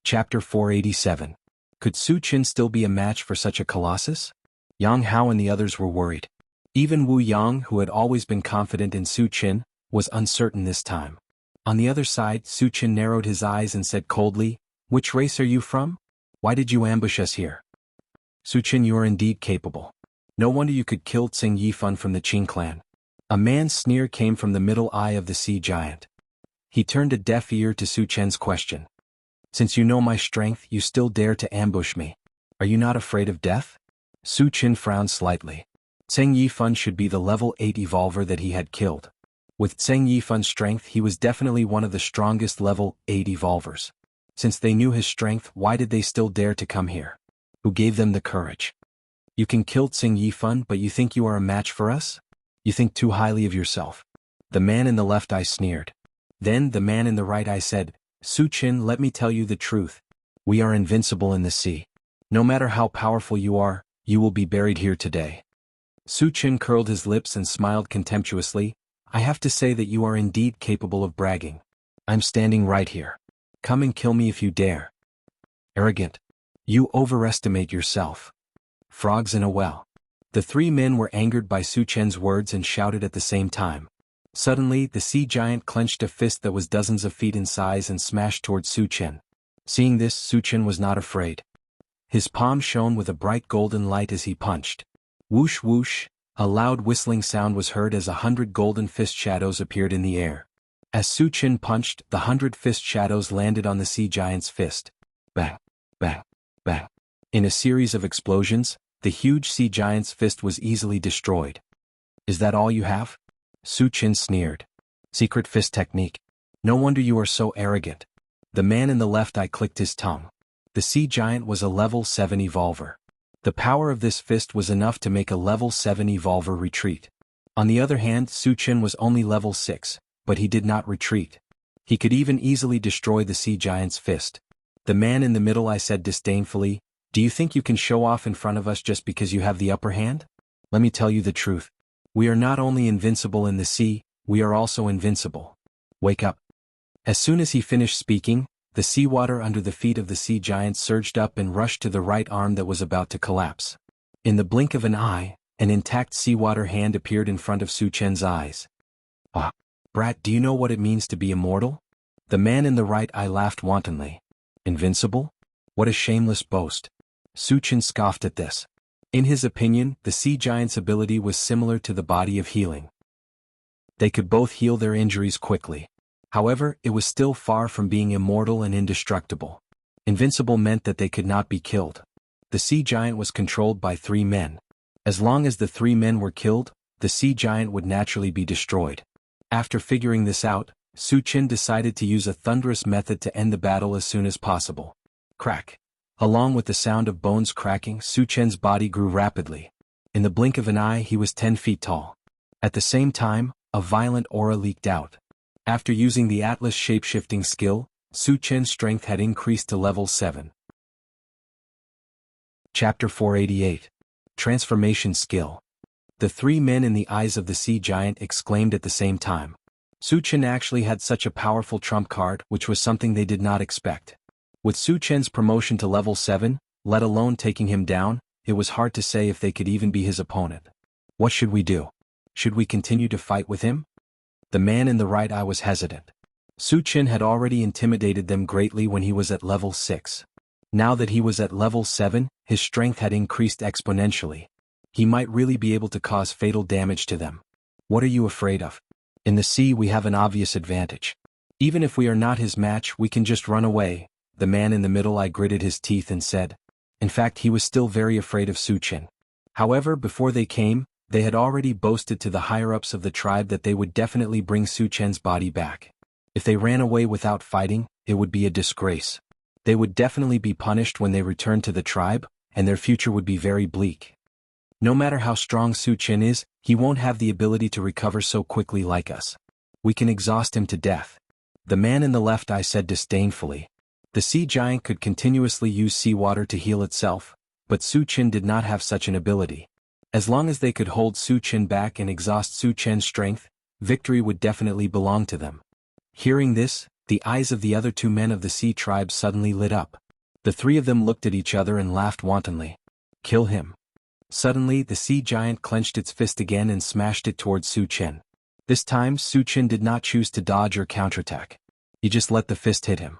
Chapter 487. Could Su Qin still be a match for such a colossus? Yang Hao and the others were worried. Even Wu Yang, who had always been confident in Su Qin, was uncertain this time. On the other side, Su Qin narrowed his eyes and said coldly, "Which race are you from? Why did you ambush us here?" "Su Qin, you are indeed capable. No wonder you could kill Tsing Yifan from the Qing clan." A man's sneer came from the middle eye of the sea giant. He turned a deaf ear to Su Qian's question. "Since you know my strength, you still dare to ambush me. Are you not afraid of death?" Su Qin frowned slightly. Tsing Yifan should be the level 8 evolver that he had killed. With Tsing Yifan's strength, he was definitely one of the strongest level 8 evolvers. Since they knew his strength, why did they still dare to come here? Who gave them the courage? "You can kill Tsing Yifan, but you think you are a match for us? You think too highly of yourself." The man in the left eye sneered. Then the man in the right eye said, "Su Qin, let me tell you the truth. We are invincible in the sea. No matter how powerful you are, you will be buried here today." Su Qin curled his lips and smiled contemptuously. "I have to say that you are indeed capable of bragging. I'm standing right here. Come and kill me if you dare." "Arrogant. You overestimate yourself. Frogs in a well." The three men were angered by Su Qian's words and shouted at the same time. Suddenly, the sea giant clenched a fist that was dozens of feet in size and smashed towards Su Qian. Seeing this, Su Qian was not afraid. His palm shone with a bright golden light as he punched. Whoosh whoosh, a loud whistling sound was heard as 100 golden fist shadows appeared in the air. As Su Qin punched, the 100 fist shadows landed on the sea giant's fist. Bang, bang, bang. In a series of explosions, the huge sea giant's fist was easily destroyed. "Is that all you have?" Su Qin sneered. "Secret fist technique. No wonder you are so arrogant." The man in the left eye clicked his tongue. The sea giant was a level 7 evolver. The power of this fist was enough to make a level 7 evolver retreat. On the other hand, Su Qin was only level 6, but he did not retreat. He could even easily destroy the sea giant's fist. The man in the middle eye said disdainfully, "Do you think you can show off in front of us just because you have the upper hand? Let me tell you the truth. We are not only invincible in the sea, we are also invincible. Wake up." As soon as he finished speaking, the seawater under the feet of the sea giant surged up and rushed to the right arm that was about to collapse. In the blink of an eye, an intact seawater hand appeared in front of Su Qian's eyes. "Ah, brat, do you know what it means to be immortal?" The man in the right eye laughed wantonly. "Invincible? What a shameless boast." Su Qin scoffed at this. In his opinion, the sea giant's ability was similar to the body of healing. They could both heal their injuries quickly. However, it was still far from being immortal and indestructible. Invincible meant that they could not be killed. The sea giant was controlled by 3 men. As long as the 3 men were killed, the sea giant would naturally be destroyed. After figuring this out, Su Qin decided to use a thunderous method to end the battle as soon as possible. Crack. Along with the sound of bones cracking, Su Qian's body grew rapidly. In the blink of an eye, he was 10 feet tall. At the same time, a violent aura leaked out. After using the Atlas shape-shifting skill, Su Qian's strength had increased to level 7. Chapter 488. Transformation Skill. The 3 men in the eyes of the sea giant exclaimed at the same time. Su Qin actually had such a powerful trump card, which was something they did not expect. With Su Qian's promotion to level 7, let alone taking him down, it was hard to say if they could even be his opponent. "What should we do? Should we continue to fight with him?" The man in the right eye was hesitant. Su Qin had already intimidated them greatly when he was at level 6. Now that he was at level 7, his strength had increased exponentially. He might really be able to cause fatal damage to them. "What are you afraid of? In the sea we have an obvious advantage. Even if we are not his match, we can just run away." The man in the middle eye gritted his teeth and said. In fact, he was still very afraid of Su Qin. However, before they came, they had already boasted to the higher-ups of the tribe that they would definitely bring Su Qian's body back. If they ran away without fighting, it would be a disgrace. They would definitely be punished when they returned to the tribe, and their future would be very bleak. No matter how strong Su Qin is, he won't have the ability to recover so quickly like us. We can exhaust him to death. The man in the left eye said disdainfully. The sea giant could continuously use seawater to heal itself, but Su Qin did not have such an ability. As long as they could hold Su Qin back and exhaust Su Qian's strength, victory would definitely belong to them. Hearing this, The eyes of the other two men of the sea tribe suddenly lit up. The three of them looked at each other and laughed wantonly. Kill him. Suddenly, the sea giant clenched its fist again and smashed it towards Su Chen. This time, Su Chen did not choose to dodge or counterattack. He just let the fist hit him.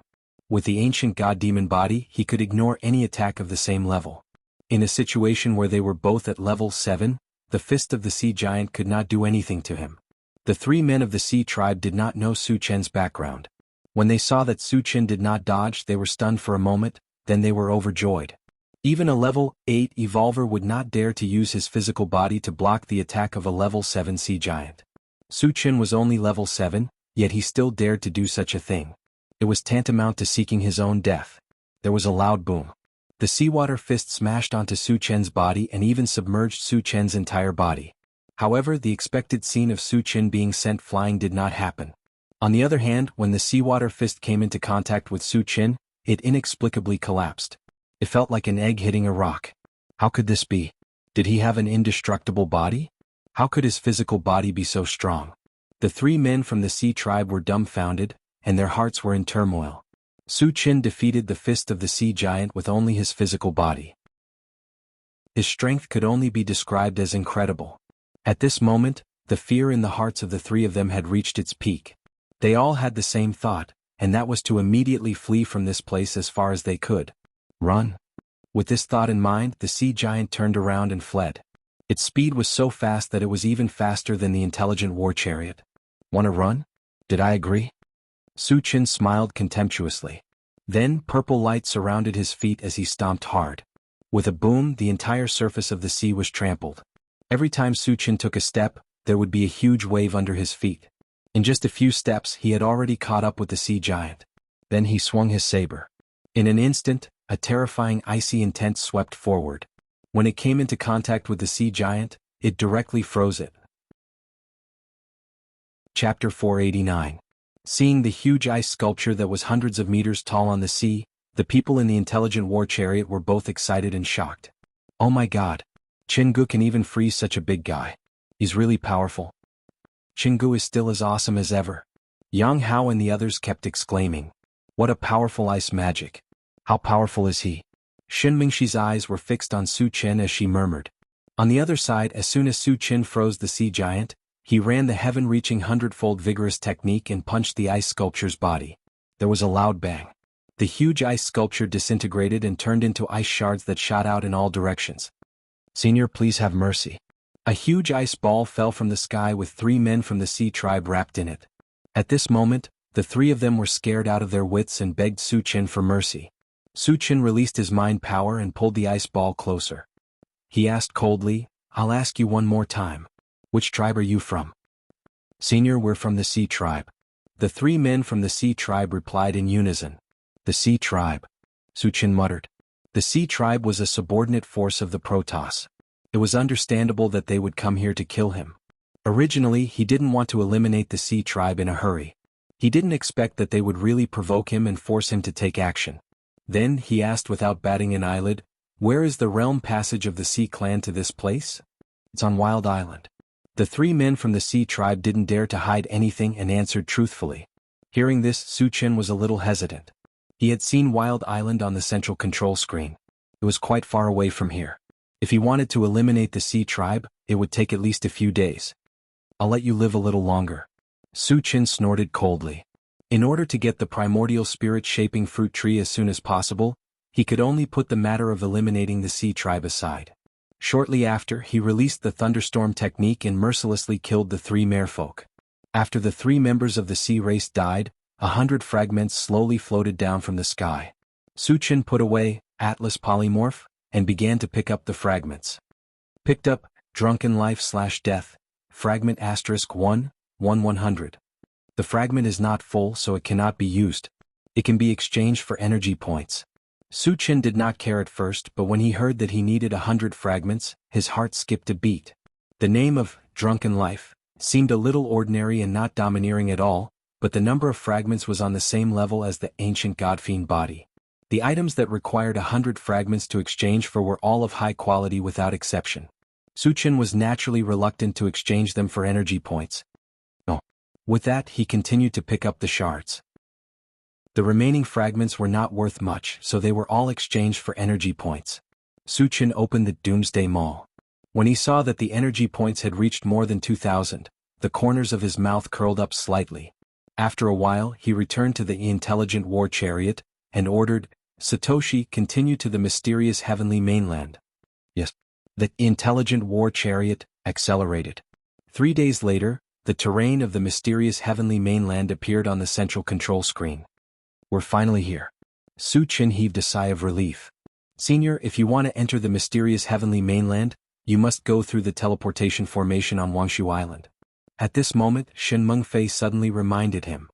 With the ancient god-demon body, he could ignore any attack of the same level. In a situation where they were both at level 7, the fist of the sea giant could not do anything to him. The three men of the sea tribe did not know Su Chen's background. When they saw that Su Chen did not dodge, they were stunned for a moment, then they were overjoyed. Even a level 8 evolver would not dare to use his physical body to block the attack of a level 7 sea giant. Su Chen was only level 7, yet he still dared to do such a thing. It was tantamount to seeking his own death. There was a loud boom. The seawater fist smashed onto Su Chen's body and even submerged Su Chen's entire body. However, the expected scene of Su Chen being sent flying did not happen. On the other hand, when the seawater fist came into contact with Su Chen, it inexplicably collapsed. It felt like an egg hitting a rock. How could this be? Did he have an indestructible body? How could his physical body be so strong? The three men from the sea tribe were dumbfounded, and their hearts were in turmoil. Su Chen defeated the fist of the sea giant with only his physical body. His strength could only be described as incredible. At this moment, the fear in the hearts of the three of them had reached its peak. They all had the same thought, and that was to immediately flee from this place as far as they could. Run. With this thought in mind, the sea giant turned around and fled. Its speed was so fast that it was even faster than the intelligent war chariot. Wanna run? Did I agree? Su Chen smiled contemptuously. Then, purple light surrounded his feet as he stomped hard. With a boom, the entire surface of the sea was trampled. Every time Su Chen took a step, there would be a huge wave under his feet. In just a few steps, he had already caught up with the sea giant. Then he swung his saber. In an instant, a terrifying icy intent swept forward. When it came into contact with the sea giant, it directly froze it. Chapter 489. Seeing the huge ice sculpture that was hundreds of meters tall on the sea, the people in the intelligent war chariot were both excited and shocked. Oh my god! Chingu can even freeze such a big guy. He's really powerful. Chingu is still as awesome as ever. Yang Hao and the others kept exclaiming. What a powerful ice magic. How powerful is he? Shin Mingxi's eyes were fixed on Su Chen as she murmured. On the other side, as soon as Su Chen froze the sea giant, he ran the heaven-reaching hundredfold vigorous technique and punched the ice sculpture's body. There was a loud bang. The huge ice sculpture disintegrated and turned into ice shards that shot out in all directions. Senior, please have mercy. A huge ice ball fell from the sky with three men from the sea tribe wrapped in it. At this moment, the three of them were scared out of their wits and begged Su Chen for mercy. Su Chen released his mind power and pulled the ice ball closer. He asked coldly, I'll ask you one more time. Which tribe are you from? Senior, we're from the sea tribe. The three men from the sea tribe replied in unison. The sea tribe. Su Chen muttered. The sea tribe was a subordinate force of the Protoss. It was understandable that they would come here to kill him. Originally, he didn't want to eliminate the sea tribe in a hurry. He didn't expect that they would really provoke him and force him to take action. Then, he asked without batting an eyelid, where is the realm passage of the Sea Clan to this place? It's on Wild Island. The three men from the sea tribe didn't dare to hide anything and answered truthfully. Hearing this, Su Chen was a little hesitant. He had seen Wild Island on the central control screen. It was quite far away from here. If he wanted to eliminate the sea tribe, it would take at least a few days. I'll let you live a little longer. Su Chen snorted coldly. In order to get the primordial spirit-shaping fruit tree as soon as possible, he could only put the matter of eliminating the sea tribe aside. Shortly after, he released the thunderstorm technique and mercilessly killed the three merfolk. After the three members of the sea race died, 100 fragments slowly floated down from the sky. Su Chen put away Atlas Polymorph and began to pick up the fragments. Picked up Drunken Life/Death, Fragment *1, 100. The fragment is not full, so it cannot be used. It can be exchanged for energy points. Su Chen did not care at first, but when he heard that he needed 100 fragments, his heart skipped a beat. The name of Drunken Life seemed a little ordinary and not domineering at all, but the number of fragments was on the same level as the ancient Godfiend body. The items that required 100 fragments to exchange for were all of high quality without exception. Su Chen was naturally reluctant to exchange them for energy points. With that, he continued to pick up the shards. The remaining fragments were not worth much, so they were all exchanged for energy points. Su Chen opened the Doomsday Maul. When he saw that the energy points had reached more than 2,000, the corners of his mouth curled up slightly. After a while, he returned to the intelligent war chariot, and ordered, "Satoshi, continue to the mysterious heavenly mainland." Yes. The intelligent war chariot accelerated. 3 days later, the terrain of the mysterious heavenly mainland appeared on the central control screen. "We're finally here." Su Chen heaved a sigh of relief. "Senior, if you want to enter the mysterious heavenly mainland, you must go through the teleportation formation on Wuxia Island." At this moment, Shen Mengfei suddenly reminded him.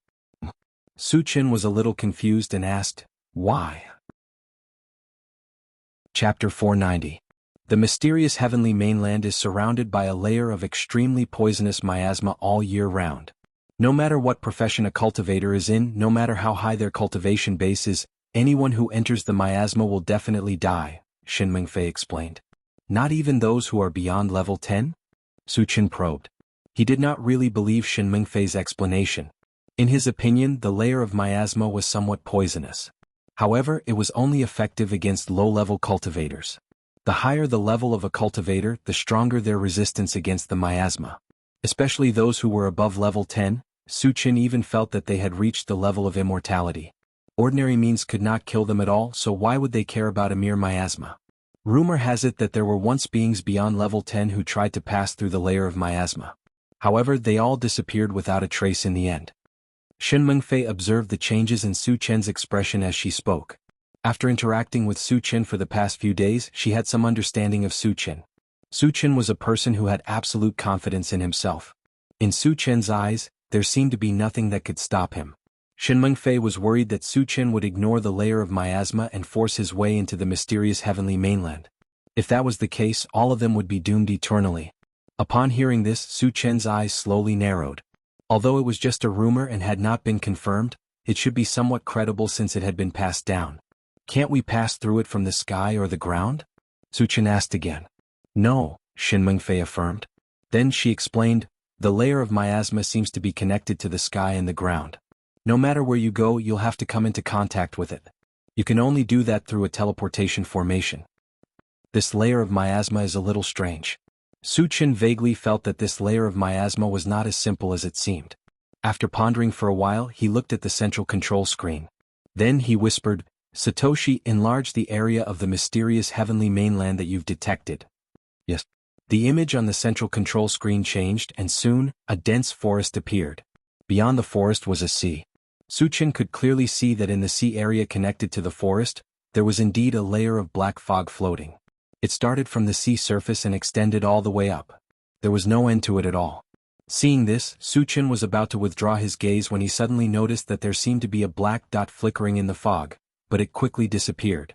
Su Chen was a little confused and asked, "Why?" Chapter 490. The mysterious heavenly mainland is surrounded by a layer of extremely poisonous miasma all year round. No matter what profession a cultivator is in, no matter how high their cultivation base is, anyone who enters the miasma will definitely die, Shen Mengfei explained. "Not even those who are beyond level 10? Su Chen probed. He did not really believe Shen Mengfei's explanation. In his opinion, the layer of miasma was somewhat poisonous. However, it was only effective against low-level cultivators. The higher the level of a cultivator, the stronger their resistance against the miasma. Especially those who were above level 10, Su Chen even felt that they had reached the level of immortality. Ordinary means could not kill them at all, so why would they care about a mere miasma? Rumor has it that there were once beings beyond level 10 who tried to pass through the layer of miasma. However, they all disappeared without a trace in the end. Shen Mengfei observed the changes in Su Chen's expression as she spoke. After interacting with Su Chen for the past few days, she had some understanding of Su Chen. Su Chen was a person who had absolute confidence in himself. In Su Chen's eyes, there seemed to be nothing that could stop him. Shen Mengfei was worried that Su Chen would ignore the layer of miasma and force his way into the mysterious heavenly mainland. If that was the case, all of them would be doomed eternally. Upon hearing this, Su Chen's eyes slowly narrowed. Although it was just a rumor and had not been confirmed, it should be somewhat credible since it had been passed down. "Can't we pass through it from the sky or the ground?" Su Chen asked again. "No," Shen Mengfei affirmed. Then she explained, "The layer of miasma seems to be connected to the sky and the ground. No matter where you go, you'll have to come into contact with it. You can only do that through a teleportation formation. This layer of miasma is a little strange." Su Chen vaguely felt that this layer of miasma was not as simple as it seemed. After pondering for a while, he looked at the central control screen. Then he whispered, "Satoshi, enlarge the area of the mysterious heavenly mainland that you've detected." Yes. The image on the central control screen changed, and soon, a dense forest appeared. Beyond the forest was a sea. Su Chen could clearly see that in the sea area connected to the forest, there was indeed a layer of black fog floating. It started from the sea surface and extended all the way up. There was no end to it at all. Seeing this, Su Chen was about to withdraw his gaze when he suddenly noticed that there seemed to be a black dot flickering in the fog, but it quickly disappeared.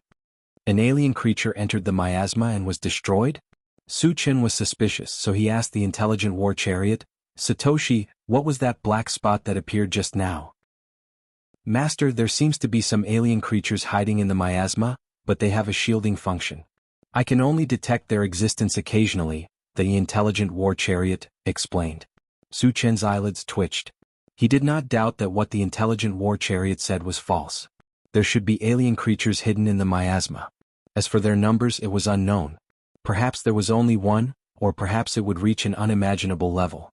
An alien creature entered the miasma and was destroyed? Su Chen was suspicious, so he asked the intelligent war chariot, "Satoshi, what was that black spot that appeared just now?" "Master, there seems to be some alien creatures hiding in the miasma, but they have a shielding function. I can only detect their existence occasionally," the intelligent war chariot explained. Su Chen's eyelids twitched. He did not doubt that what the intelligent war chariot said was false. There should be alien creatures hidden in the miasma. As for their numbers, it was unknown. Perhaps there was only one, or perhaps it would reach an unimaginable level.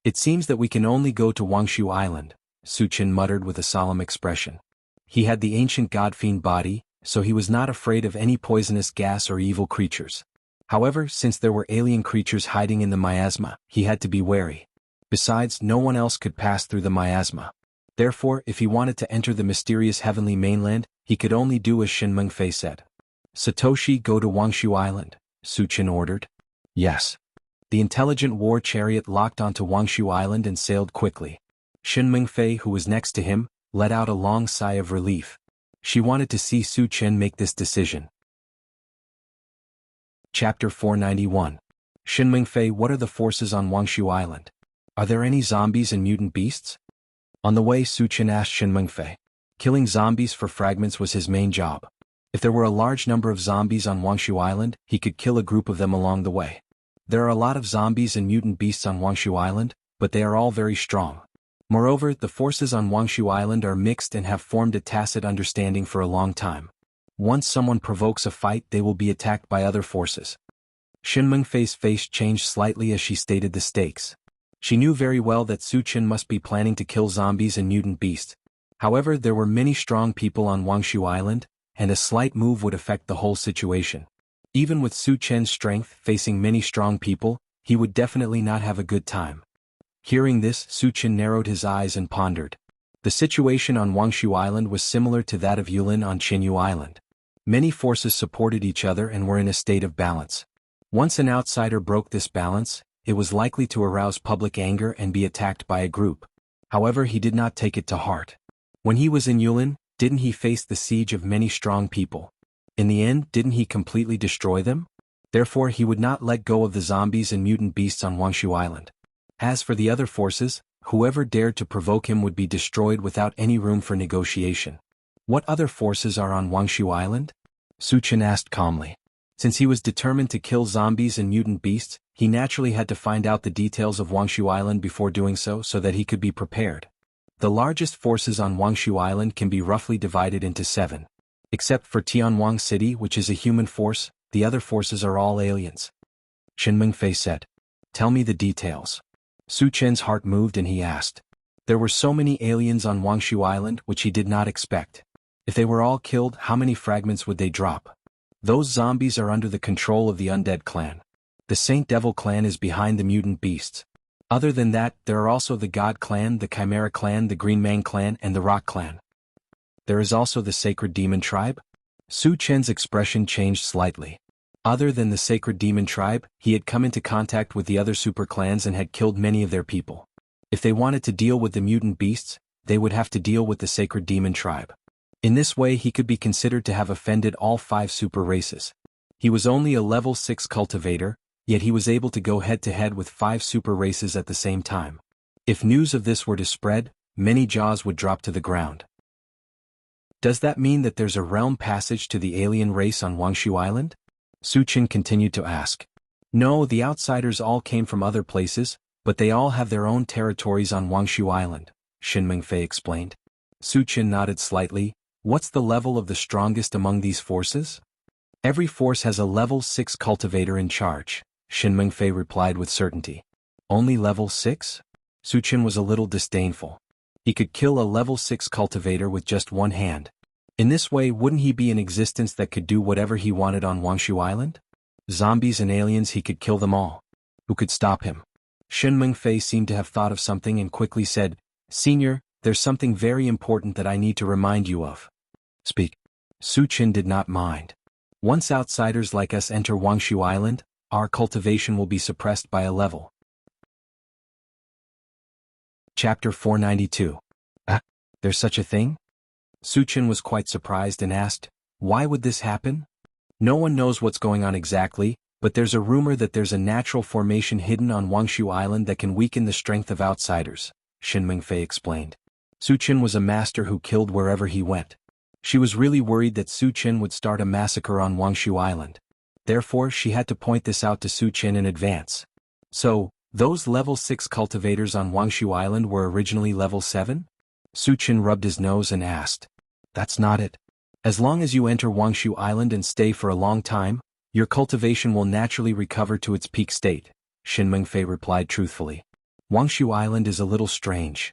"It seems that we can only go to Wuxia Island," Su Chen muttered with a solemn expression. He had the ancient god-fiend body, so he was not afraid of any poisonous gas or evil creatures. However, since there were alien creatures hiding in the miasma, he had to be wary. Besides, no one else could pass through the miasma. Therefore, if he wanted to enter the mysterious heavenly mainland, he could only do as Shen Mengfei said. "Satoshi, go to Wuxia Island," Su Chen ordered. Yes. The intelligent war chariot locked onto Wuxia Island and sailed quickly. Shen Mengfei, who was next to him, let out a long sigh of relief. She wanted to see Su Chen make this decision. Chapter 491. Shen Mengfei, what are the forces on Wuxia Island? Are there any zombies and mutant beasts? On the way, Su Chen asked Shen Mengfei. Killing zombies for fragments was his main job. If there were a large number of zombies on Wuxia Island, he could kill a group of them along the way. There are a lot of zombies and mutant beasts on Wuxia Island, but they are all very strong. Moreover, the forces on Wangshu Island are mixed and have formed a tacit understanding for a long time. Once someone provokes a fight, they will be attacked by other forces. Shen Mengfei's face changed slightly as she stated the stakes. She knew very well that Su Qian must be planning to kill zombies and mutant beasts. However, there were many strong people on Wangshu Island, and a slight move would affect the whole situation. Even with Su Qian's strength facing many strong people, he would definitely not have a good time. Hearing this, Su Qian narrowed his eyes and pondered. The situation on Wangshu Island was similar to that of Yulin on Qinyu Island. Many forces supported each other and were in a state of balance. Once an outsider broke this balance, it was likely to arouse public anger and be attacked by a group. However, he did not take it to heart. When he was in Yulin, didn't he face the siege of many strong people? In the end, didn't he completely destroy them? Therefore, he would not let go of the zombies and mutant beasts on Wangshu Island. As for the other forces, whoever dared to provoke him would be destroyed without any room for negotiation. What other forces are on Wangshu Island? Su Qian asked calmly. Since he was determined to kill zombies and mutant beasts, he naturally had to find out the details of Wangshu Island before doing so that he could be prepared. The largest forces on Wangshu Island can be roughly divided into 7. Except for Tianwang City, which is a human force, the other forces are all aliens. Shen Mengfei said. Tell me the details. Su Qian's heart moved and he asked. There were so many aliens on Wangshu Island which he did not expect. If they were all killed, how many fragments would they drop? Those zombies are under the control of the Undead Clan. The Saint Devil Clan is behind the mutant beasts. Other than that, there are also the God Clan, the Chimera Clan, the Green Man Clan, and the Rock Clan. There is also the Sacred Demon Tribe? Su Qian's expression changed slightly. Other than the Sacred Demon Tribe, he had come into contact with the other super clans and had killed many of their people. If they wanted to deal with the mutant beasts, they would have to deal with the Sacred Demon Tribe. In this way, he could be considered to have offended all 5 super races. He was only a level 6 cultivator, yet he was able to go head-to-head with 5 super races at the same time. If news of this were to spread, many jaws would drop to the ground. Does that mean that there's a realm passage to the alien race on Wangshu Island? Su Qian continued to ask. No, the outsiders all came from other places, but they all have their own territories on Wangshu Island, Shen Mengfei explained. Su Qian nodded slightly. What's the level of the strongest among these forces? Every force has a level 6 cultivator in charge, Shen Mengfei replied with certainty. Only level 6? Su Qian was a little disdainful. He could kill a level 6 cultivator with just one hand. In this way, wouldn't he be in existence that could do whatever he wanted on Wangshu Island? Zombies and aliens, he could kill them all. Who could stop him? Shen Mengfei seemed to have thought of something and quickly said, Senior, there's something very important that I need to remind you of. Speak. Su Qian did not mind. Once outsiders like us enter Wangshu Island, our cultivation will be suppressed by a level. Chapter 492. There's such a thing? Su Qian was quite surprised and asked, why would this happen? No one knows what's going on exactly, but there's a rumor that there's a natural formation hidden on Wangshu Island that can weaken the strength of outsiders, Shen Mengfei explained. Su Qian was a master who killed wherever he went. She was really worried that Su Qian would start a massacre on Wangshu Island. Therefore, she had to point this out to Su Qian in advance. So, those level 6 cultivators on Wangshu Island were originally level 7? Su Qian rubbed his nose and asked. That's not it. As long as you enter Wangshu Island and stay for a long time, your cultivation will naturally recover to its peak state, Shen Mengfei replied truthfully. Wangshu Island is a little strange.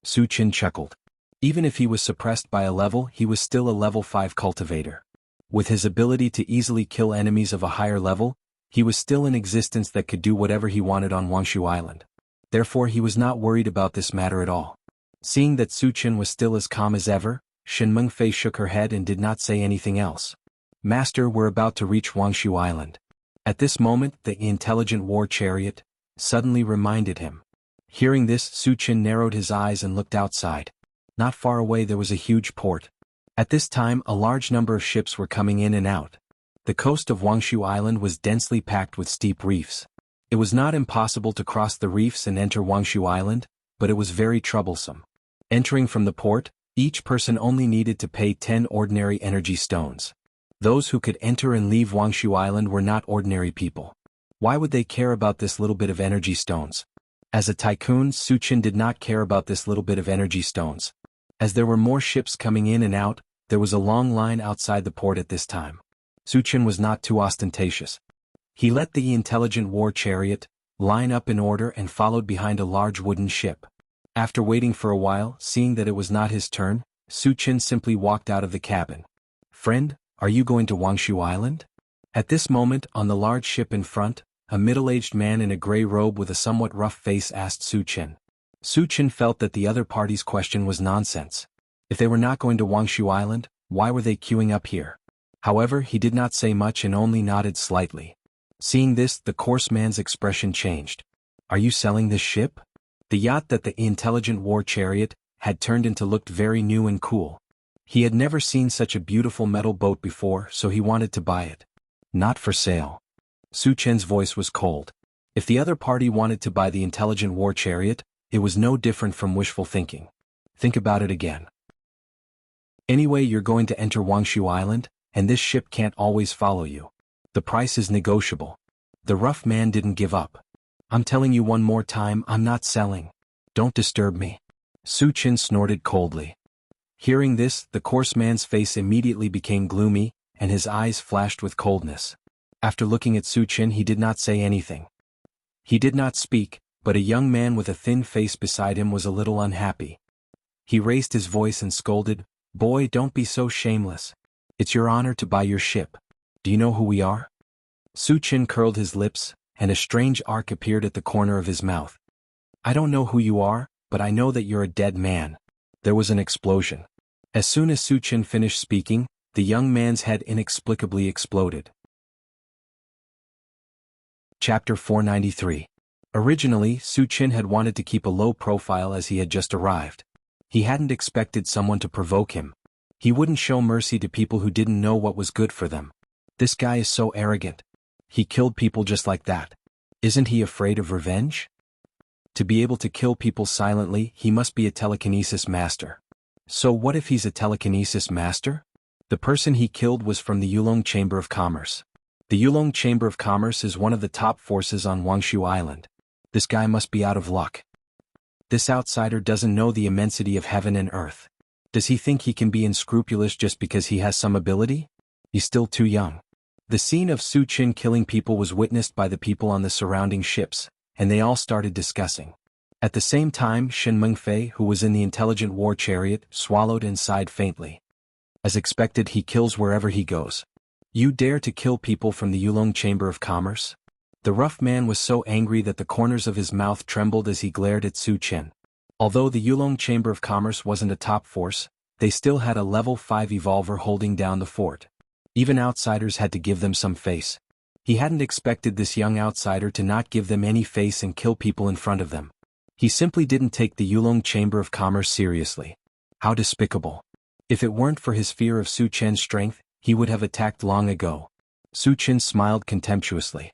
Su Qian chuckled. Even if he was suppressed by a level, he was still a level 5 cultivator. With his ability to easily kill enemies of a higher level, he was still in existence that could do whatever he wanted on Wangshu Island. Therefore, he was not worried about this matter at all. Seeing that Su Qian was still as calm as ever, Shen Mengfei shook her head and did not say anything else. Master, we're about to reach Wangshu Island. At this moment, the intelligent war chariot suddenly reminded him. Hearing this, Su Qian narrowed his eyes and looked outside. Not far away there was a huge port. At this time, a large number of ships were coming in and out. The coast of Wangshu Island was densely packed with steep reefs. It was not impossible to cross the reefs and enter Wangshu Island, but it was very troublesome. Entering from the port, each person only needed to pay 10 ordinary energy stones. Those who could enter and leave Wangshu Island were not ordinary people. Why would they care about this little bit of energy stones? As a tycoon, Su Chen did not care about this little bit of energy stones. As there were more ships coming in and out, there was a long line outside the port at this time. Su Chen was not too ostentatious. He let the intelligent war chariot line up in order and followed behind a large wooden ship. After waiting for a while, seeing that it was not his turn, Su Chen simply walked out of the cabin. "Friend, are you going to Wangshu Island?" At this moment, on the large ship in front, a middle-aged man in a gray robe with a somewhat rough face asked Su Chen. Su Chen felt that the other party's question was nonsense. If they were not going to Wangshu Island, why were they queuing up here? However, he did not say much and only nodded slightly. Seeing this, the coarse man's expression changed. "Are you selling this ship?" The yacht that the intelligent war chariot had turned into looked very new and cool. He had never seen such a beautiful metal boat before, so he wanted to buy it. "Not for sale." Su Chen's voice was cold. If the other party wanted to buy the intelligent war chariot, it was no different from wishful thinking. Think about it again. Anyway, you're going to enter Wangshu Island, and this ship can't always follow you. The price is negotiable. The rough man didn't give up. "I'm telling you one more time, I'm not selling. Don't disturb me." Su Chen snorted coldly. Hearing this, the coarse man's face immediately became gloomy, and his eyes flashed with coldness. After looking at Su Chen, he did not say anything. He did not speak, but a young man with a thin face beside him was a little unhappy. He raised his voice and scolded, "Boy, don't be so shameless. It's your honor to buy your ship. Do you know who we are?" Su Chen curled his lips, and a strange arc appeared at the corner of his mouth. "I don't know who you are, but I know that you're a dead man." There was an explosion. As soon as Su Chen finished speaking, the young man's head inexplicably exploded. Chapter 493. Originally, Su Chen had wanted to keep a low profile as he had just arrived. He hadn't expected someone to provoke him. He wouldn't show mercy to people who didn't know what was good for them. This guy is so arrogant. He killed people just like that. Isn't he afraid of revenge? To be able to kill people silently, he must be a telekinesis master. So what if he's a telekinesis master? The person he killed was from the Yulong Chamber of Commerce. The Yulong Chamber of Commerce is one of the top forces on Wangshu Island. This guy must be out of luck. This outsider doesn't know the immensity of heaven and earth. Does he think he can be unscrupulous just because he has some ability? He's still too young. The scene of Su Chen killing people was witnessed by the people on the surrounding ships, and they all started discussing. At the same time, Shen Mengfei, who was in the intelligent war chariot, swallowed and sighed faintly. As expected, he kills wherever he goes. You dare to kill people from the Yulong Chamber of Commerce? The rough man was so angry that the corners of his mouth trembled as he glared at Su Chen. Although the Yulong Chamber of Commerce wasn't a top force, they still had a level 5 evolver holding down the fort. Even outsiders had to give them some face. He hadn't expected this young outsider to not give them any face and kill people in front of them. He simply didn't take the Yulong Chamber of Commerce seriously. How despicable. If it weren't for his fear of Su Chen's strength, he would have attacked long ago. Su Chen smiled contemptuously.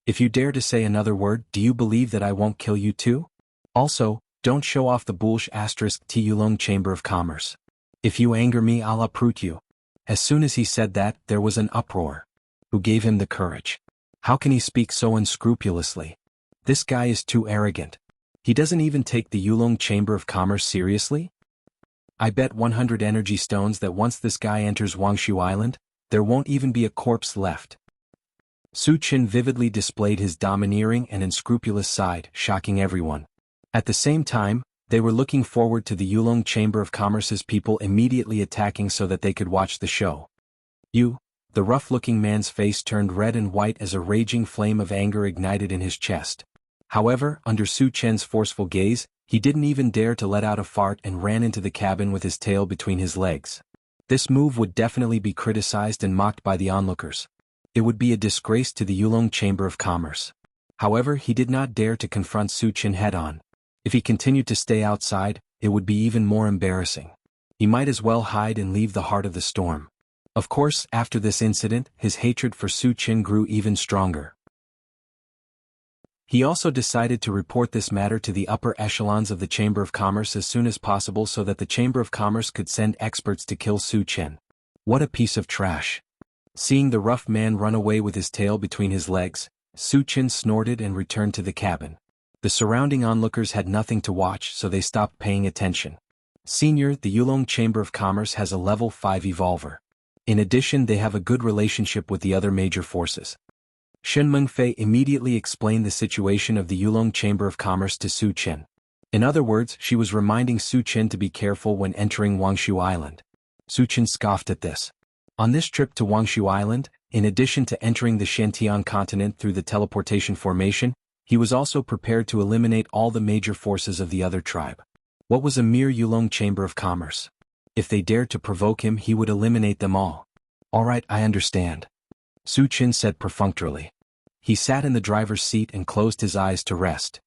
If you dare to say another word, do you believe that I won't kill you too? Also, don't show off the bullsh *T Yulong Chamber of Commerce. If you anger me, I'll uproot you. As soon as he said that, there was an uproar. Who gave him the courage? How can he speak so unscrupulously? This guy is too arrogant. He doesn't even take the Yulong Chamber of Commerce seriously? I bet 100 energy stones that once this guy enters Wangshu Island, there won't even be a corpse left. Su Chen vividly displayed his domineering and unscrupulous side, shocking everyone. At the same time, they were looking forward to the Yulong Chamber of Commerce's people immediately attacking so that they could watch the show. You, the rough-looking man's face turned red and white as a raging flame of anger ignited in his chest. However, under Su Chen's forceful gaze, he didn't even dare to let out a fart and ran into the cabin with his tail between his legs. This move would definitely be criticized and mocked by the onlookers. It would be a disgrace to the Yulong Chamber of Commerce. However, he did not dare to confront Su Chen head-on. If he continued to stay outside, it would be even more embarrassing. He might as well hide and leave the heart of the storm. Of course, after this incident, his hatred for Su Chen grew even stronger. He also decided to report this matter to the upper echelons of the Chamber of Commerce as soon as possible so that the Chamber of Commerce could send experts to kill Su Chen. What a piece of trash. Seeing the rough man run away with his tail between his legs, Su Chen snorted and returned to the cabin. The surrounding onlookers had nothing to watch, so they stopped paying attention. Senior, the Yulong Chamber of Commerce has a level 5 evolver. In addition, they have a good relationship with the other major forces. Shen Mengfei immediately explained the situation of the Yulong Chamber of Commerce to Su Chen. In other words, she was reminding Su Chen to be careful when entering Wangshu Island. Su Chen scoffed at this. On this trip to Wangshu Island, in addition to entering the Shantian continent through the teleportation formation, he was also prepared to eliminate all the major forces of the other tribe. What was a mere Yulong Chamber of Commerce? If they dared to provoke him, he would eliminate them all. All right, I understand, Su Chen said perfunctorily. He sat in the driver's seat and closed his eyes to rest.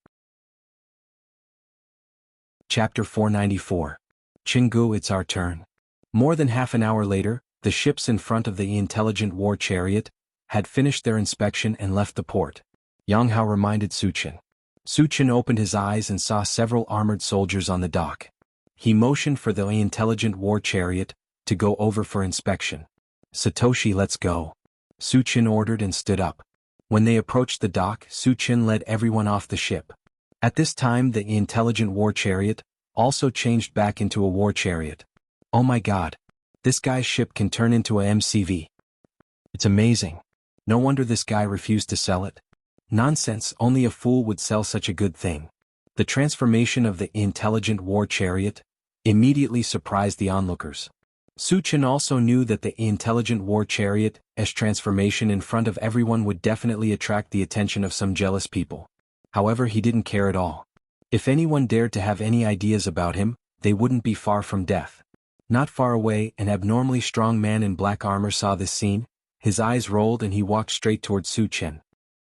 Chapter 494. Qinggu, it's our turn. More than half an hour later, the ships in front of the intelligent war chariot had finished their inspection and left the port. Yang Hao reminded Su Chen. Su Chen opened his eyes and saw several armored soldiers on the dock. He motioned for the intelligent war chariot to go over for inspection. Satoshi, let's go, Su Chen ordered and stood up. When they approached the dock, Su Chen led everyone off the ship. At this time, the intelligent war chariot also changed back into a war chariot. Oh my god. This guy's ship can turn into a MCV. It's amazing. No wonder this guy refused to sell it. Nonsense, only a fool would sell such a good thing. The transformation of the intelligent war chariot immediately surprised the onlookers. Su Chen also knew that the intelligent war chariot's transformation in front of everyone would definitely attract the attention of some jealous people. However, he didn't care at all. If anyone dared to have any ideas about him, they wouldn't be far from death. Not far away, an abnormally strong man in black armor saw this scene. His eyes rolled and he walked straight towards Su Chen.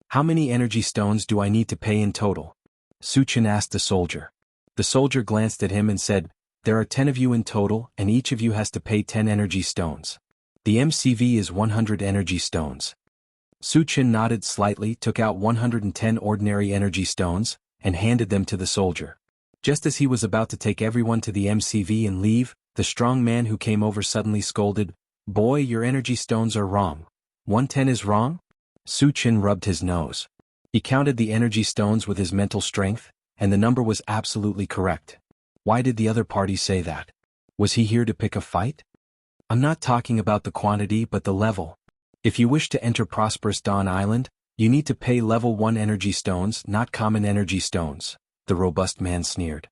How many energy stones do I need to pay in total? Su Chen asked the soldier. The soldier glanced at him and said, there are 10 of you in total, and each of you has to pay 10 energy stones. The MCV is 100 energy stones. Su Chen nodded slightly, took out 110 ordinary energy stones, and handed them to the soldier. Just as he was about to take everyone to the MCV and leave, the strong man who came over suddenly scolded, boy, your energy stones are wrong. 110 is wrong? Su Chen rubbed his nose. He counted the energy stones with his mental strength, and the number was absolutely correct. Why did the other party say that? Was he here to pick a fight? I'm not talking about the quantity but the level. If you wish to enter Prosperous Dawn Island, you need to pay level 1 energy stones, not common energy stones, the robust man sneered.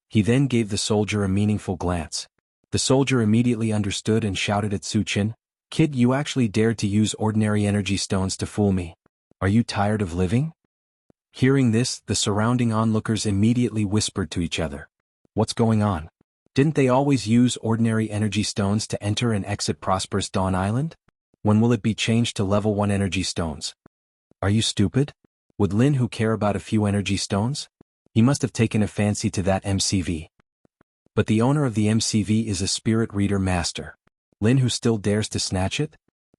He then gave the soldier a meaningful glance. The soldier immediately understood and shouted at Su Chen, kid, you actually dared to use ordinary energy stones to fool me. Are you tired of living? Hearing this, the surrounding onlookers immediately whispered to each other. What's going on? Didn't they always use ordinary energy stones to enter and exit Prosperous Dawn Island? When will it be changed to level 1 energy stones? Are you stupid? Would Lin Hu care about a few energy stones? He must have taken a fancy to that MCV. But the owner of the MCV is a spirit reader master. Lin Hu still dares to snatch it?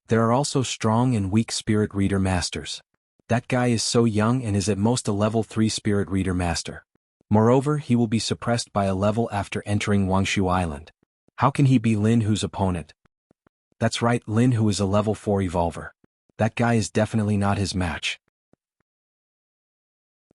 There are also strong and weak spirit reader masters. That guy is so young and is at most a level 3 spirit reader master. Moreover, he will be suppressed by a level after entering Wangshu Island. How can he be Lin Hu's opponent? That's right, Lin Hu is a level 4 evolver. That guy is definitely not his match.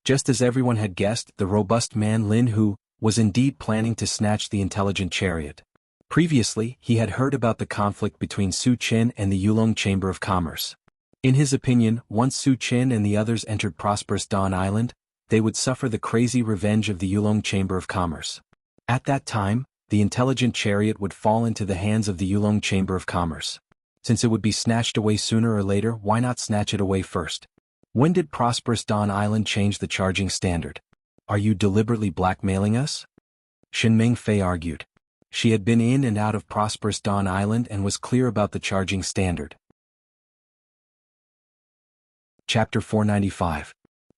Just as everyone had guessed, the robust man Lin Hu was indeed planning to snatch the intelligent chariot. Previously, he had heard about the conflict between Su Chen and the Yulong Chamber of Commerce. In his opinion, once Su Chen and the others entered Prosperous Dawn Island, they would suffer the crazy revenge of the Yulong Chamber of Commerce. At that time, the intelligent chariot would fall into the hands of the Yulong Chamber of Commerce. Since it would be snatched away sooner or later, why not snatch it away first? When did Prosperous Dawn Island change the charging standard? Are you deliberately blackmailing us? Shen Mengfei argued. She had been in and out of Prosperous Dawn Island and was clear about the charging standard. Chapter 495.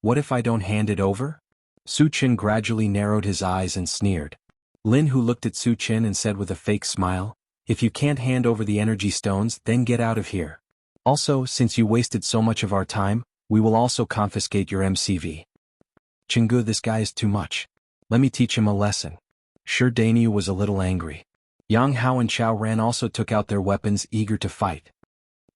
What if I don't hand it over? Su Chen gradually narrowed his eyes and sneered. Lin Hu looked at Su Chen and said with a fake smile, if you can't hand over the energy stones, then get out of here. Also, since you wasted so much of our time, we will also confiscate your MCV. Qinggu, this guy is too much. Let me teach him a lesson. Shi Dainyu was a little angry. Yang Hao and Chao Ran also took out their weapons, eager to fight.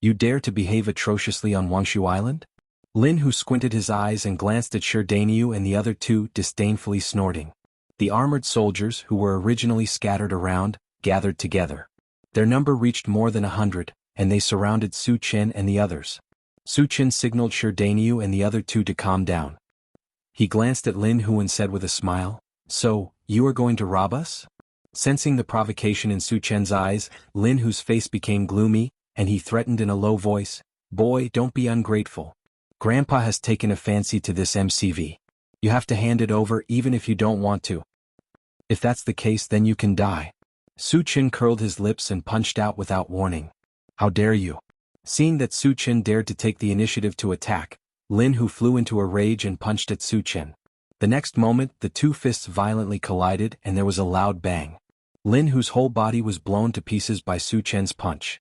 You dare to behave atrociously on Wangshu Island? Lin Hu squinted his eyes and glanced at Sherdaniu and the other two, disdainfully snorting. The armored soldiers, who were originally scattered around, gathered together. Their number reached more than 100, and they surrounded Su Chen and the others. Su Chen signaled Sherdaniu and the other two to calm down. He glanced at Lin Hu and said with a smile, "So, you are going to rob us?" Sensing the provocation in Su Chen's eyes, Lin Hu's face became gloomy, and he threatened in a low voice, "Boy, don't be ungrateful. Grandpa has taken a fancy to this MCV. You have to hand it over even if you don't want to. If that's the case, then you can die." Su Chen curled his lips and punched out without warning. "How dare you?" Seeing that Su Chen dared to take the initiative to attack, Lin Hu flew into a rage and punched at Su Chen. The next moment, the two fists violently collided and there was a loud bang. Lin Hu's whole body was blown to pieces by Su Chen's punch.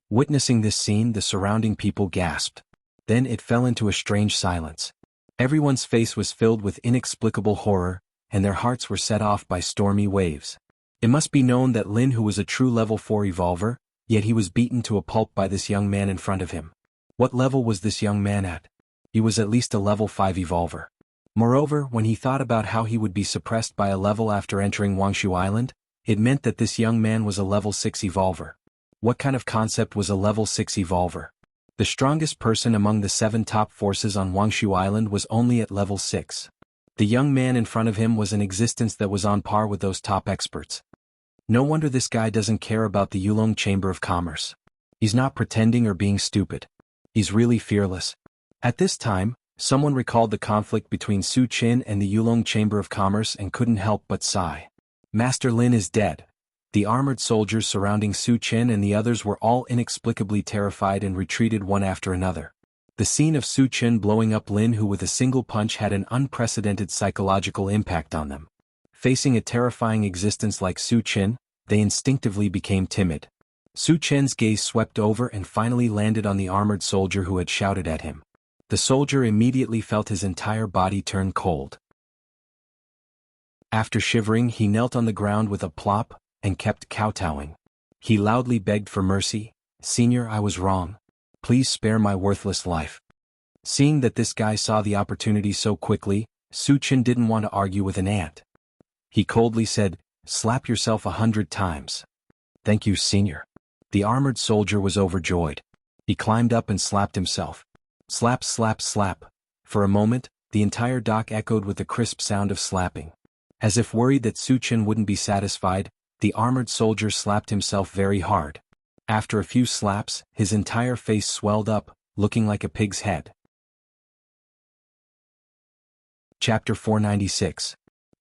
Witnessing this scene, the surrounding people gasped. Then it fell into a strange silence. Everyone's face was filled with inexplicable horror, and their hearts were set off by stormy waves. It must be known that Lin Hu was a true level 4 evolver, yet he was beaten to a pulp by this young man in front of him. What level was this young man at? He was at least a level 5 evolver. Moreover, when he thought about how he would be suppressed by a level after entering Wangshu Island, it meant that this young man was a level 6 evolver. What kind of concept was a level 6 evolver? The strongest person among the 7 top forces on Wangshu Island was only at level 6. The young man in front of him was an existence that was on par with those top experts. No wonder this guy doesn't care about the Yulong Chamber of Commerce. He's not pretending or being stupid. He's really fearless. At this time, someone recalled the conflict between Su Chen and the Yulong Chamber of Commerce and couldn't help but sigh. Master Lin is dead. The armored soldiers surrounding Su Chen and the others were all inexplicably terrified and retreated one after another. The scene of Su Chen blowing up Lin Hu with a single punch had an unprecedented psychological impact on them. Facing a terrifying existence like Su Chen, they instinctively became timid. Su Chen's gaze swept over and finally landed on the armored soldier who had shouted at him. The soldier immediately felt his entire body turn cold. After shivering, he knelt on the ground with a plop, and kept kowtowing. He loudly begged for mercy, "Senior, I was wrong. Please spare my worthless life." Seeing that this guy saw the opportunity so quickly, Su Chen didn't want to argue with an ant. He coldly said, "Slap yourself 100 times. "Thank you, Senior." The armored soldier was overjoyed. He climbed up and slapped himself. Slap, slap, slap. For a moment, the entire dock echoed with the crisp sound of slapping. As if worried that Su Chen wouldn't be satisfied, the armored soldier slapped himself very hard. After a few slaps, his entire face swelled up, looking like a pig's head. Chapter 496.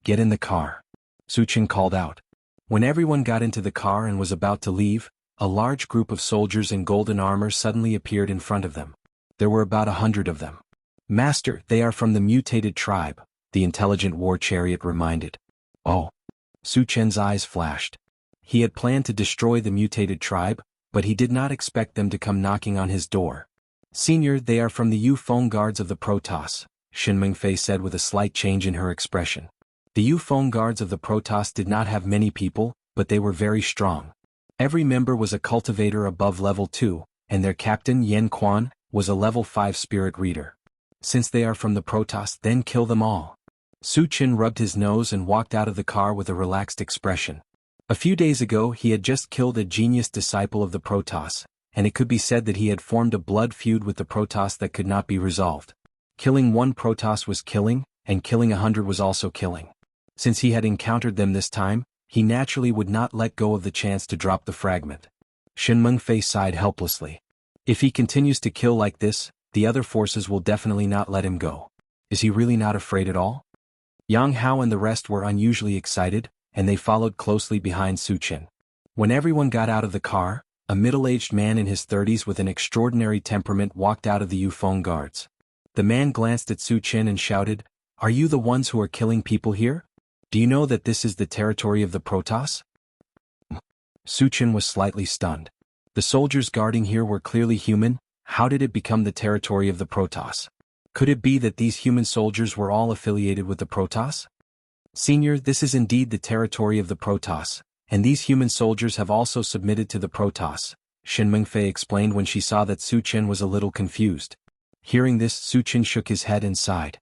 Get in the car. Su Chen called out. When everyone got into the car and was about to leave, a large group of soldiers in golden armor suddenly appeared in front of them. There were about 100 of them. "Master, they are from the mutated tribe," the intelligent war chariot reminded. "Oh." Su Chen's eyes flashed. He had planned to destroy the mutated tribe, but he did not expect them to come knocking on his door. "Senior, they are from the Yu-Feng guards of the Protoss," Shen Mengfei said with a slight change in her expression. The Yu-Feng guards of the Protoss did not have many people, but they were very strong. Every member was a cultivator above level 2, and their captain Yen Quan was a level 5 spirit reader. "Since they are from the Protoss, then kill them all." Su Chen rubbed his nose and walked out of the car with a relaxed expression. A few days ago he had just killed a genius disciple of the Protoss, and it could be said that he had formed a blood feud with the Protoss that could not be resolved. Killing one Protoss was killing, and killing 100 was also killing. Since he had encountered them this time, he naturally would not let go of the chance to drop the fragment. Shen Mengfei sighed helplessly. If he continues to kill like this, the other forces will definitely not let him go. Is he really not afraid at all? Yang Hao and the rest were unusually excited, and they followed closely behind Su Chen. When everyone got out of the car, a middle-aged man in his 30s with an extraordinary temperament walked out of the Yu-Feng guards. The man glanced at Su Chen and shouted, "Are you the ones who are killing people here? Do you know that this is the territory of the Protoss?" Su Chen was slightly stunned. The soldiers guarding here were clearly human. How did it become the territory of the Protoss? Could it be that these human soldiers were all affiliated with the Protoss? "Senior, this is indeed the territory of the Protoss, and these human soldiers have also submitted to the Protoss," Shen Mengfei explained when she saw that Su Chen was a little confused. Hearing this, Su Chen shook his head and sighed.